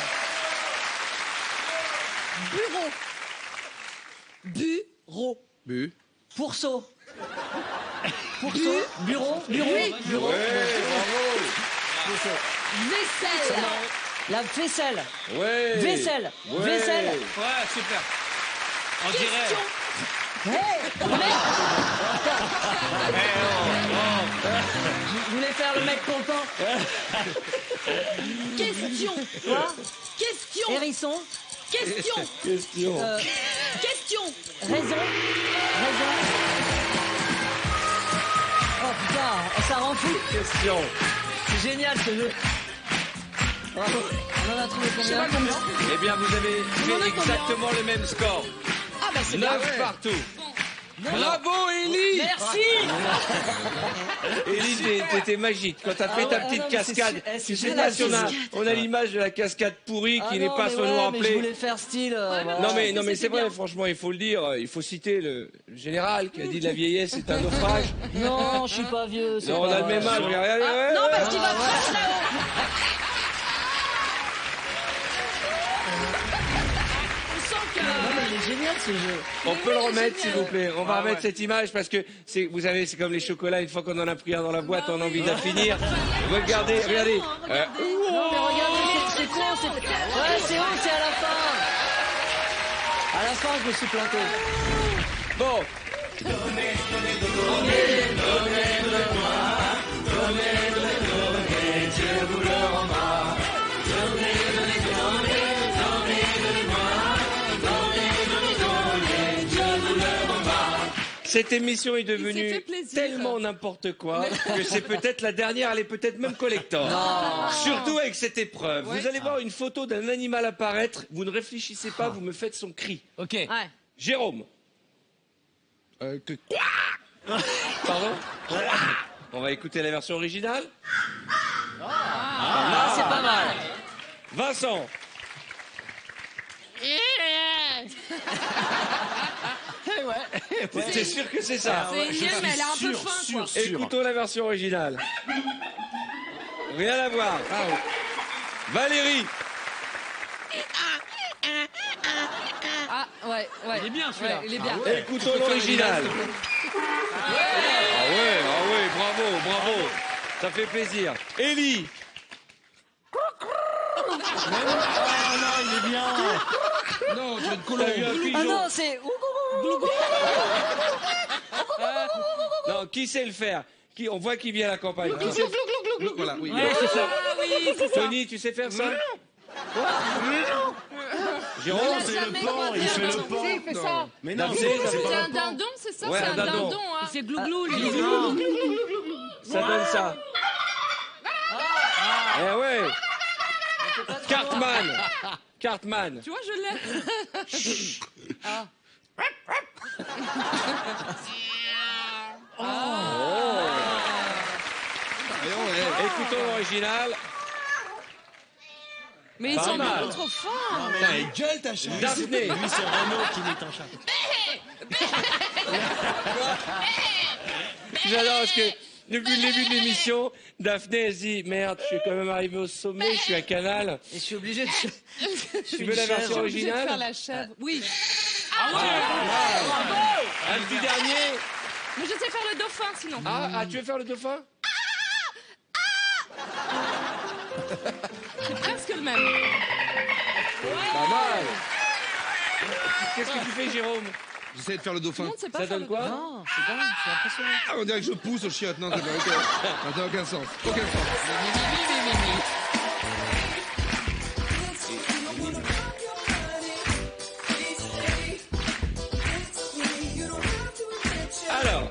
Speaker 11: Bureau.
Speaker 5: Pourceau. Bureau.
Speaker 3: Ouais, bravo.
Speaker 11: Vaisselle.
Speaker 5: La vaisselle.
Speaker 3: Ouais.
Speaker 5: Vaisselle.
Speaker 3: Ouais,
Speaker 13: super. On dirait.
Speaker 5: Je voulais faire le mec content.
Speaker 11: Question.
Speaker 5: Quoi?
Speaker 11: Question.
Speaker 5: Hérisson.
Speaker 11: Question. Question.
Speaker 5: Raison. Oh putain, ça rend fou.
Speaker 3: Question.
Speaker 5: C'est génial ce jeu. Bravo. On en a trouvé combien?
Speaker 3: Eh bien, vous avez fait exactement le même score.
Speaker 11: Ah bah c'est
Speaker 3: 9 partout. Bravo, Élie.
Speaker 5: Merci.
Speaker 3: Élie, t'étais magique. Quand t'as fait ta petite cascade, tu sais pas si on a l'image de la cascade pourrie qui n'est pas son nom
Speaker 5: mais je
Speaker 3: appelé.
Speaker 5: voulais faire style. voilà.
Speaker 3: Non mais c'est vrai, franchement, il faut le dire. Il faut citer le général qui a dit de la vieillesse c'est un naufrage.
Speaker 5: Non, je suis pas vieux.
Speaker 3: Non, on a le même âge. Regardez,
Speaker 11: Non, parce qu'il va faire là-haut.
Speaker 5: C'est génial ce jeu.
Speaker 3: On peut le remettre s'il vous plaît. On va remettre cette image parce que vous savez, c'est comme les chocolats. Une fois qu'on en a pris un dans la boîte, on a envie d'en finir. Regardez.
Speaker 5: Non mais regardez, c'est con. Ouais, c'est haut, c'est à la fin. À la fin, je me suis planté.
Speaker 3: Bon. Cette émission est devenue tellement n'importe quoi que c'est peut-être la dernière, elle est peut-être même collector.
Speaker 5: Non.
Speaker 3: Surtout avec cette épreuve. Vous allez voir une photo d'un animal apparaître, vous ne réfléchissez pas, vous me faites son cri.
Speaker 5: Ok.
Speaker 11: Ouais.
Speaker 3: Jérôme. Pardon? On va écouter la version originale.
Speaker 5: Ah, c'est pas mal.
Speaker 3: Vincent. T'es sûr que c'est ça?
Speaker 4: C'est génial, mais elle est un peu fin, quoi.
Speaker 3: Écoutons la version originale. Rien à voir. Valérie.
Speaker 4: Ah, ouais.
Speaker 13: Il est bien, celui-là.
Speaker 4: Ouais, il est bien.
Speaker 3: Écoutons l'original. Ah ouais, bravo. Ça fait plaisir. Élie.
Speaker 14: Non, il est bien.
Speaker 3: Non, tu veux te coller un pigeon.
Speaker 5: Ah non, c'est...
Speaker 3: Non, qui sait le faire? On voit qui vient à la campagne. Qui sait...
Speaker 7: Voilà, oui.
Speaker 13: C'est ça.
Speaker 3: Tony, tu sais faire ça? Jérôme,
Speaker 14: C'est le pan, il fait le pan.
Speaker 4: Il fait ça.
Speaker 14: Mais non,
Speaker 4: C'est un dindon, c'est ça?
Speaker 3: Ouais,
Speaker 4: C'est
Speaker 3: un
Speaker 4: un
Speaker 3: dindon.
Speaker 4: dindon, hein.
Speaker 11: C'est glouglou, lui.
Speaker 3: ça donne ça. Eh ouais. Cartman.
Speaker 4: Tu vois, je l'ai.
Speaker 3: Écoutons l'original.
Speaker 4: Mais ils
Speaker 3: Pas
Speaker 4: sont
Speaker 3: mal.
Speaker 4: beaucoup trop forts.
Speaker 16: Putain, il gueule ta chatte.
Speaker 3: Daphné.
Speaker 14: Lui, c'est Renaud qui est en chat.
Speaker 3: J'adore parce que depuis le début de l'émission, Daphné elle se dit merde, je suis quand même arrivé au sommet, je suis à Canal.
Speaker 5: Et je suis obligé de...
Speaker 3: Tu veux la version
Speaker 4: Je suis obligée de faire
Speaker 3: originale?
Speaker 4: la chèvre. Oui.
Speaker 3: Un petit dernier.
Speaker 4: Mais je sais faire le dauphin sinon.
Speaker 3: Tu veux faire le dauphin?
Speaker 4: C'est presque le même.
Speaker 3: Pas mal. Qu'est-ce que tu fais, Jérôme?
Speaker 7: J'essaie de faire le dauphin.
Speaker 4: Tout le monde sait pas
Speaker 3: Ça
Speaker 4: faire
Speaker 3: donne
Speaker 4: le
Speaker 3: quoi?
Speaker 4: dauphin.
Speaker 11: Non, c'est dingue, c'est impressionnant.
Speaker 7: Ah, on dirait que je pousse au chiotte. Non, ça n'a aucun sens. Aucun sens.
Speaker 3: Alors,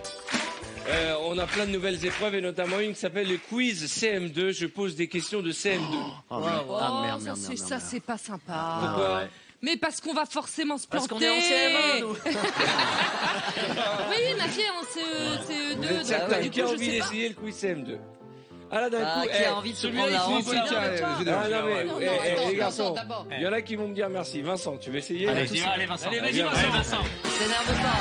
Speaker 3: on a plein de nouvelles épreuves et notamment une qui s'appelle le quiz CM2. Je pose des questions de CM2.
Speaker 4: Ça c'est pas sympa.
Speaker 3: Pourquoi?
Speaker 4: Mais parce qu'on va forcément se planter.
Speaker 11: Parce qu'on est en CM1, nous.
Speaker 4: Oui, ma fille est en CE2.
Speaker 3: Vous êtes certain qui a envie d'essayer le quiz CM2? Ah là, d'un coup,
Speaker 11: qui a envie de se
Speaker 3: celui-là,
Speaker 11: prendre la
Speaker 3: il fait
Speaker 11: rampe,
Speaker 3: ici,
Speaker 11: là.
Speaker 3: tiens.
Speaker 4: Non,
Speaker 3: Les garçons,
Speaker 4: d'abord.
Speaker 3: il y en a qui vont me dire merci. Vincent, tu veux essayer?
Speaker 12: Allez, Vincent.
Speaker 13: Allez, vas-y,
Speaker 3: Viens.
Speaker 13: Vincent.
Speaker 11: S'énerve pas.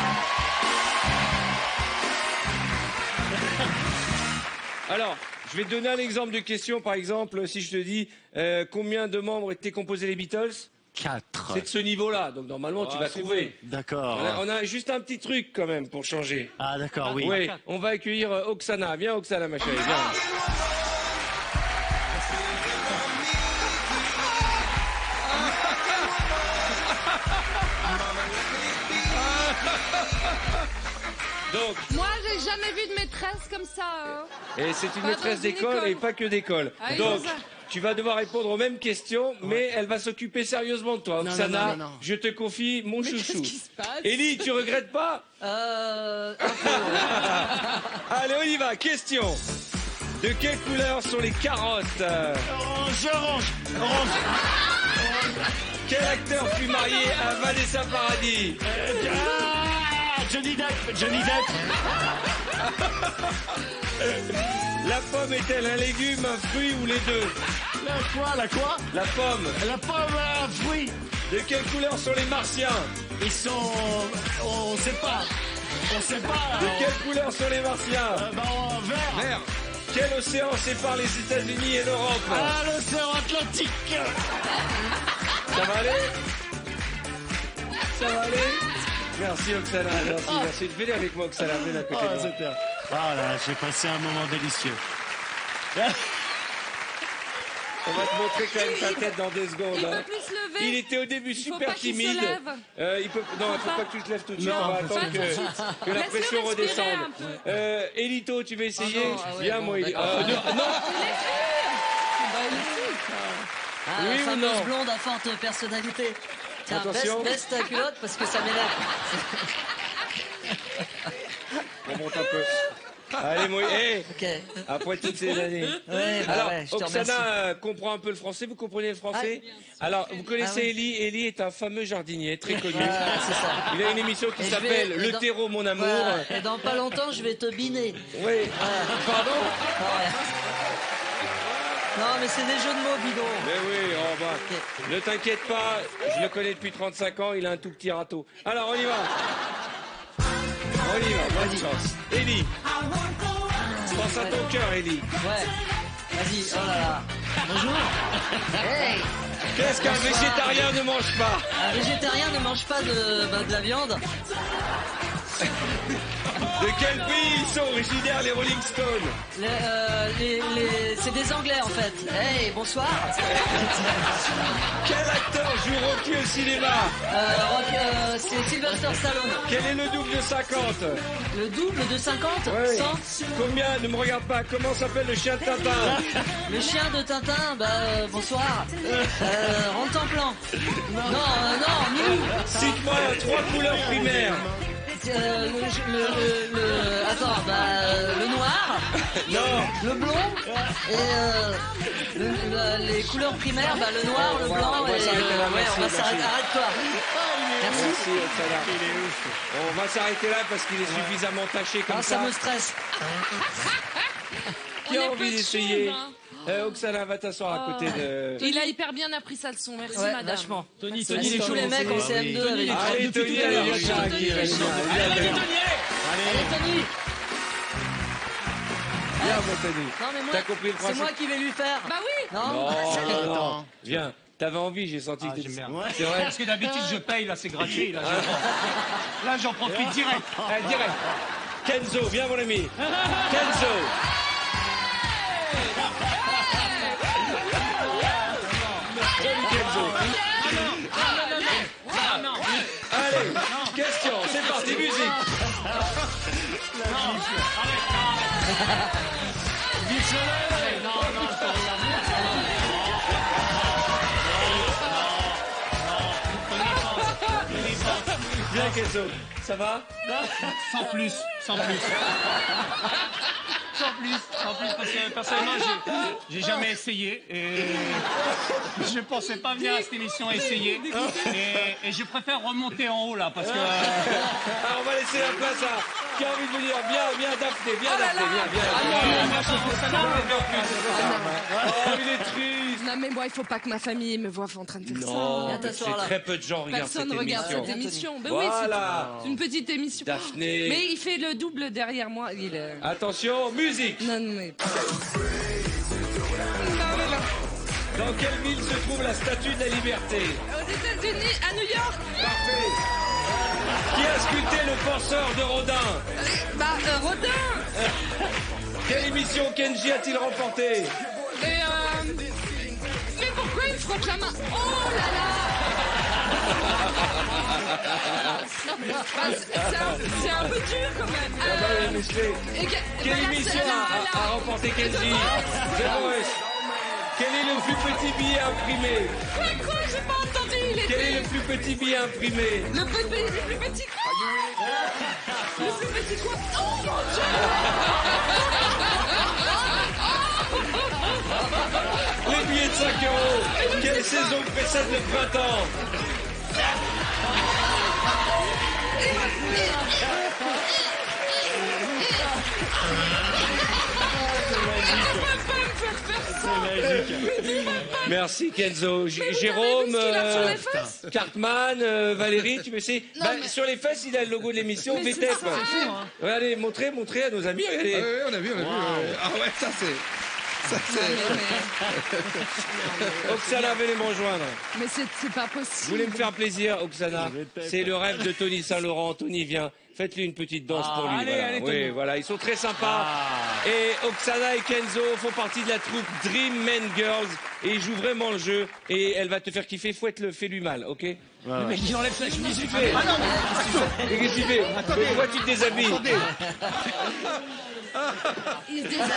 Speaker 3: Alors, je vais te donner un exemple de question. Par exemple, si je te dis combien de membres étaient composés les Beatles?
Speaker 14: 4.
Speaker 3: C'est de ce niveau-là, donc normalement tu vas trouver.
Speaker 14: D'accord.
Speaker 3: On a juste un petit truc quand même pour changer.
Speaker 14: Ah, d'accord, oui.
Speaker 3: Oui, on va accueillir Oksana. Viens Oksana, ma chérie, viens. Donc,
Speaker 4: Moi, j'ai jamais vu de maîtresse comme ça. Hein.
Speaker 3: et c'est une
Speaker 4: Pas
Speaker 3: maîtresse
Speaker 4: dans une
Speaker 3: d'école
Speaker 4: école.
Speaker 3: et pas que d'école.
Speaker 4: Ah,
Speaker 3: Donc,
Speaker 4: comme ça.
Speaker 3: tu vas devoir répondre aux mêmes questions, mais elle va s'occuper sérieusement de toi.
Speaker 14: Non,
Speaker 3: Oksana,
Speaker 14: non, non, non.
Speaker 3: je te confie mon
Speaker 4: Mais
Speaker 3: chouchou.
Speaker 4: qu'est-ce qui se passe?
Speaker 3: Élie, tu regrettes pas?
Speaker 11: Un peu.
Speaker 3: Allez, on y va. Question. De quelle couleur sont les carottes?
Speaker 14: Orange.
Speaker 3: Quel acteur fut marié à Vanessa Paradis?
Speaker 14: Johnny Depp.
Speaker 3: La pomme est-elle un légume, un fruit ou les deux?
Speaker 14: La quoi?
Speaker 3: La pomme.
Speaker 14: La pomme, un fruit.
Speaker 3: De quelle couleur sont les martiens?
Speaker 14: Ils sont... On sait pas.
Speaker 3: De quelle couleur sont les martiens?
Speaker 14: Vert.
Speaker 3: Vert. Quel océan sépare les États-Unis et l'Europe?
Speaker 14: Ah, l'océan Atlantique.
Speaker 3: Ça va aller? Ça va aller? Merci Oksana, merci. Venez avec moi Oksana, venez à côté de moi.
Speaker 14: Ah là, j'ai passé un moment délicieux.
Speaker 3: On va te montrer quand même ta tête dans 2 secondes.
Speaker 4: Il
Speaker 3: hein.
Speaker 4: peut plus se lever.
Speaker 3: Il était au début
Speaker 4: Il faut
Speaker 3: super
Speaker 4: pas qu'il se
Speaker 3: timide.
Speaker 4: lève.
Speaker 3: Non, il faut pas que tu te lèves tout de suite.
Speaker 14: Non,
Speaker 3: On va
Speaker 14: pas
Speaker 3: attendre
Speaker 4: tout de suite.
Speaker 3: que la
Speaker 4: Laisse-le
Speaker 3: pression
Speaker 4: respirer
Speaker 3: redescende.
Speaker 4: un peu.
Speaker 3: Elito, tu veux essayer?
Speaker 11: Oh non, ah ouais,
Speaker 3: Viens,
Speaker 11: bon,
Speaker 3: moi, Elito.
Speaker 11: d'accord.
Speaker 3: Non.
Speaker 11: Ah,
Speaker 3: Oui
Speaker 11: la
Speaker 3: ou
Speaker 11: fameuse
Speaker 3: non?
Speaker 11: blonde à forte personnalité. Tiens,
Speaker 3: Attention.
Speaker 11: baisse ta culotte parce que ça m'énerve.
Speaker 3: On monte un peu. Allez, moi, hey,
Speaker 11: Ok.
Speaker 3: après toutes ces années.
Speaker 11: Ouais, bah
Speaker 3: Alors,
Speaker 11: ouais, je te remercie.
Speaker 3: Oksana comprend un peu le français. Vous comprenez le français? Alors, vous connaissez
Speaker 11: Ah ouais.
Speaker 3: Elie. Elie est un fameux jardinier très connu.
Speaker 11: C'est ça.
Speaker 3: Il a une émission qui
Speaker 11: Et je
Speaker 3: s'appelle
Speaker 11: vais-
Speaker 3: Le
Speaker 11: dans-
Speaker 3: terreau, mon amour.
Speaker 11: Voilà. Et dans pas longtemps, je vais te biner.
Speaker 3: Oui. Pardon?
Speaker 11: Ouais. Non, mais c'est des jeux de mots bidons.
Speaker 3: Mais oui, oh bah, ne t'inquiète pas, je le connais depuis 35 ans, il a un tout petit râteau. Alors, on y va. On y va, bonne chance. Elie, pense à ton cœur, Elie.
Speaker 11: Ouais. Vas-y, oh là là. Bonjour. Hey.
Speaker 3: Qu'est-ce qu'un végétarien ne mange pas?
Speaker 11: Un végétarien ne mange pas de la viande.
Speaker 3: De quel pays ils sont originaires, les Rolling Stones?
Speaker 11: C'est des Anglais en fait. Hey, bonsoir.
Speaker 3: Quel acteur joue Rocky au cinéma?
Speaker 11: C'est Sylvester Stallone.
Speaker 3: Quel est le double de 50?
Speaker 11: Le double de 50?
Speaker 3: Oui.
Speaker 11: 100.
Speaker 3: Combien? Ne me regarde pas, comment s'appelle le chien de Tintin?
Speaker 11: Le chien de Tintin, bonsoir. Rentre en plan. Non, Milou.
Speaker 3: Cite-moi 3 couleurs primaires.
Speaker 11: Attends, le noir.
Speaker 3: Non.
Speaker 11: Le blond. Et les couleurs primaires, le noir, le blanc.
Speaker 3: On va s'arrêter là,
Speaker 11: ouais,
Speaker 3: merci,
Speaker 11: on va s'arrêter.
Speaker 3: merci.
Speaker 11: Arrête-toi. Merci.
Speaker 3: Merci, Oksana. On va s'arrêter là parce qu'il est suffisamment taché comme
Speaker 11: Ah,
Speaker 3: ça.
Speaker 11: ça me stresse.
Speaker 3: Qui
Speaker 4: On
Speaker 3: a
Speaker 4: est
Speaker 3: envie
Speaker 4: peu de
Speaker 3: d'essayer?
Speaker 4: chauve, hein.
Speaker 3: Oksana, va t'asseoir à côté de...
Speaker 4: Il a hyper bien appris sa leçon, merci
Speaker 11: Ouais,
Speaker 4: madame.
Speaker 11: vachement.
Speaker 6: Tony,
Speaker 11: Tous
Speaker 6: les
Speaker 11: les mecs en CM2 avec
Speaker 3: Allez, Tony, allez, viens, Tony,
Speaker 11: Allez, Tony.
Speaker 3: viens, mon Tony.
Speaker 11: Non, mais moi,
Speaker 3: T'as compris le
Speaker 11: c'est
Speaker 3: principe?
Speaker 11: moi qui vais lui faire.
Speaker 4: Bah oui.
Speaker 11: Non,
Speaker 3: Non. Viens. T'avais envie, j'ai senti que
Speaker 13: j'aime bien.
Speaker 3: C'est vrai.
Speaker 13: Parce que d'habitude, je paye, là, c'est gratuit. Là, j'en profite direct.
Speaker 3: Direct. Kenzo, viens mon ami. Kenzo. Salut Kenzo. Allez, question, c'est parti, musique. Bien Kenzo, ça va?
Speaker 13: Sans plus. Sans plus, parce que personnellement, j'ai jamais essayé. Et je pensais pas venir à cette émission essayer. Et je préfère remonter en haut, là, parce que...
Speaker 3: Alors, on va laisser la place à... Qui a envie de venir? Viens, Daphné, viens, Daphné, viens. Oh, il est triste.
Speaker 4: Non, mais moi, il faut pas que ma famille me voie en train de faire ça.
Speaker 3: Non, c'est très peu de gens regardent cette émission.
Speaker 4: Personne regarde cette émission. Ben oui, c'est une petite émission.
Speaker 3: Daphné.
Speaker 4: Mais il fait le double derrière moi.
Speaker 3: Attention, musique.
Speaker 4: Non, mais...
Speaker 3: Dans quelle ville se trouve la Statue de la Liberté?
Speaker 4: Aux États-Unis, à New York.
Speaker 3: Parfait. Qui a sculpté le penseur de Rodin?
Speaker 4: Rodin.
Speaker 3: Quelle émission Kenji a-t-il remporté?
Speaker 4: Mais pourquoi il frotte la main? Oh là là. C'est un peu dur quand même.
Speaker 3: Quelle émission a remporté Kenji? Quel est le plus petit billet imprimé?
Speaker 4: Quoi? J'ai pas entendu.
Speaker 3: Quel est le plus petit billet imprimé?
Speaker 4: Le plus petit quoi? Le plus petit quoi? Oh mon Dieu.
Speaker 3: Les billets de 5 €. Quelle saison précède le printemps? Merci Kenzo. Jérôme, Cartman, Valérie, tu peux essayer? Sur les fesses, il a le logo de l'émission. VTEP. Regardez, montrez à nos amis. Regardez.
Speaker 7: On a vu. Ah ouais, ça c'est...
Speaker 3: Oksana, venez me rejoindre.
Speaker 4: Mais c'est pas possible.
Speaker 3: Vous voulez me faire plaisir, Oksana? C'est le rêve de Tony Saint-Laurent. Tony, viens. Faites-lui une petite danse pour lui.
Speaker 13: Allez,
Speaker 3: oui, voilà, ils sont très sympas. Et Oksana et Kenzo font partie de la troupe Dream Men Girls. Et ils jouent vraiment le jeu. Et elle va te faire kiffer. Fouette-le, fais-lui mal, ok?
Speaker 13: Le mec, il enlève sa chemise.
Speaker 3: Qu'est-ce qu'il fait? Qu'est-ce qu'il fait? Pourquoi tu te déshabilles?
Speaker 4: Il se déshabille.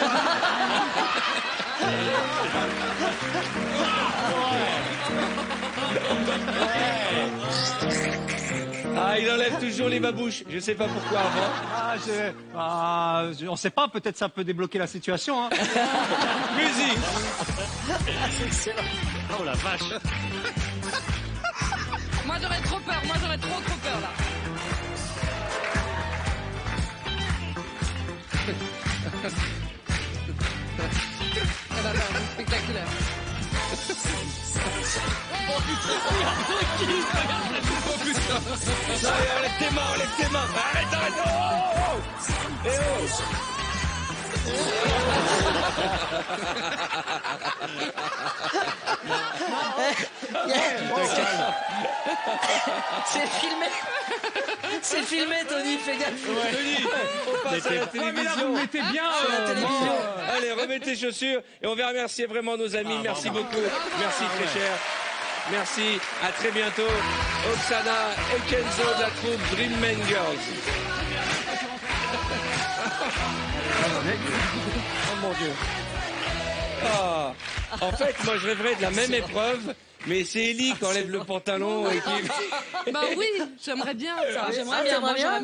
Speaker 3: Ah, il enlève toujours les babouches. Je sais pas pourquoi avant.
Speaker 13: On sait pas, peut-être ça peut débloquer la situation. Hein.
Speaker 3: Musique.
Speaker 12: Oh la vache.
Speaker 4: Moi j'aurais trop peur, trop peur là. Ça va faire spectaculaire.
Speaker 3: Oh putain. Allez, enlève tes mains. Arrête. Oh. Eh oh.
Speaker 5: C'est filmé, Tony, fais gaffe.
Speaker 3: Tony, on passe à la télévision.
Speaker 13: Mais là, vous mettez bien
Speaker 5: la télévision.
Speaker 3: Allez, remets tes chaussures et on va remercier vraiment nos amis. Merci beaucoup. Merci très cher. Merci, à très bientôt. Oksana et Kenzo de la troupe Dream Men Girls. Oh mon Dieu. Ah. En fait, moi je rêverais de la même épreuve, mais c'est Ellie qui enlève le pantalon et qui...
Speaker 4: Bah oui, j'aimerais bien ça.
Speaker 5: J'aimerais bien.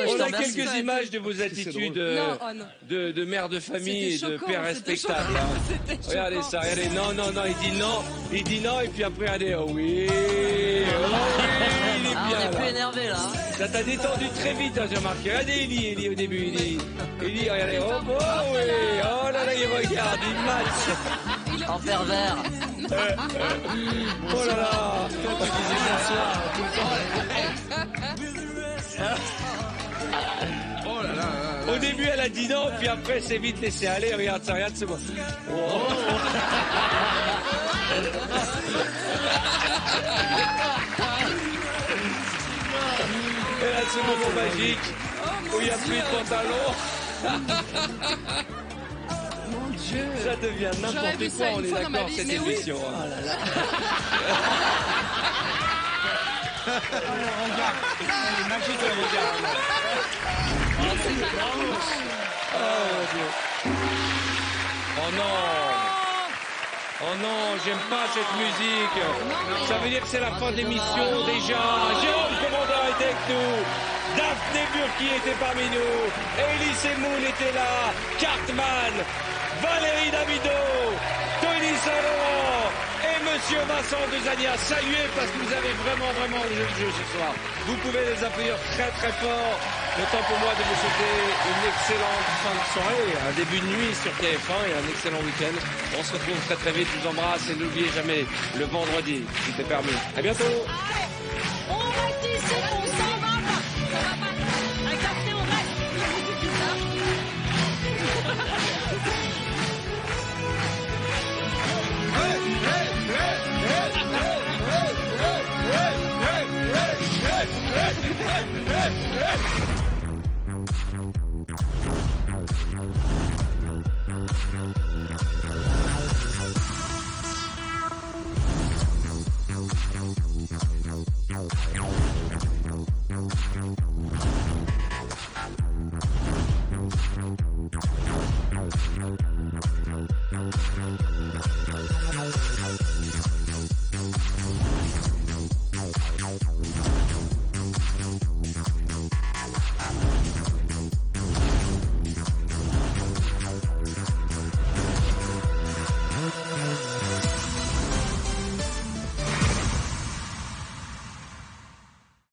Speaker 3: On a quelques images de vos attitudes de mère de famille et de père respectable. Regardez ça, regardez. Non, il dit non, et puis après, regardez, oh oui, il est bien.
Speaker 5: On est plus énervé là.
Speaker 3: Ça t'a détendu très vite, hein, j'ai remarqué. Regardez Ellie au début, Ellie, regardez, oh oui, oh là là, il regarde, il match.
Speaker 5: En pervers.
Speaker 3: Oh là là.
Speaker 7: Oh là là.
Speaker 3: Au début, elle a dit non, puis après, c'est vite laissé aller. Regarde ça, c'est bon. Oh. Et là, ce moment magique où il n'y a plus de pantalon.
Speaker 4: Mon Dieu.
Speaker 3: Ça devient
Speaker 4: J'aurais
Speaker 3: n'importe
Speaker 4: vu ça
Speaker 3: quoi, on
Speaker 4: une
Speaker 3: est
Speaker 4: fois dans ma
Speaker 3: d'accord,
Speaker 4: vie,
Speaker 3: cette
Speaker 4: mais oui.
Speaker 3: émission.
Speaker 5: Oh là là.
Speaker 13: Regarde, elle est magique le regard.
Speaker 3: Oh non! Oh non, j'aime pas cette musique. Ça veut dire que c'est la fin de l'émission déjà. Jérôme Commandeur était avec nous. Daphné Burki était parmi nous. Elise Moon était là. Cartman. Valérie Davido. Tony Saint-Laurent. Et Monsieur Vincent Dezania. Saluez parce que vous avez vraiment le jeu ce soir. Vous pouvez les applaudir très fort. Le temps pour moi de vous souhaiter une excellente fin de soirée, un début de nuit sur TF1 et un excellent week-end. On se retrouve très vite, je vous embrasse et n'oubliez jamais le vendredi, si c'est permis. À bientôt.
Speaker 10: On va tisser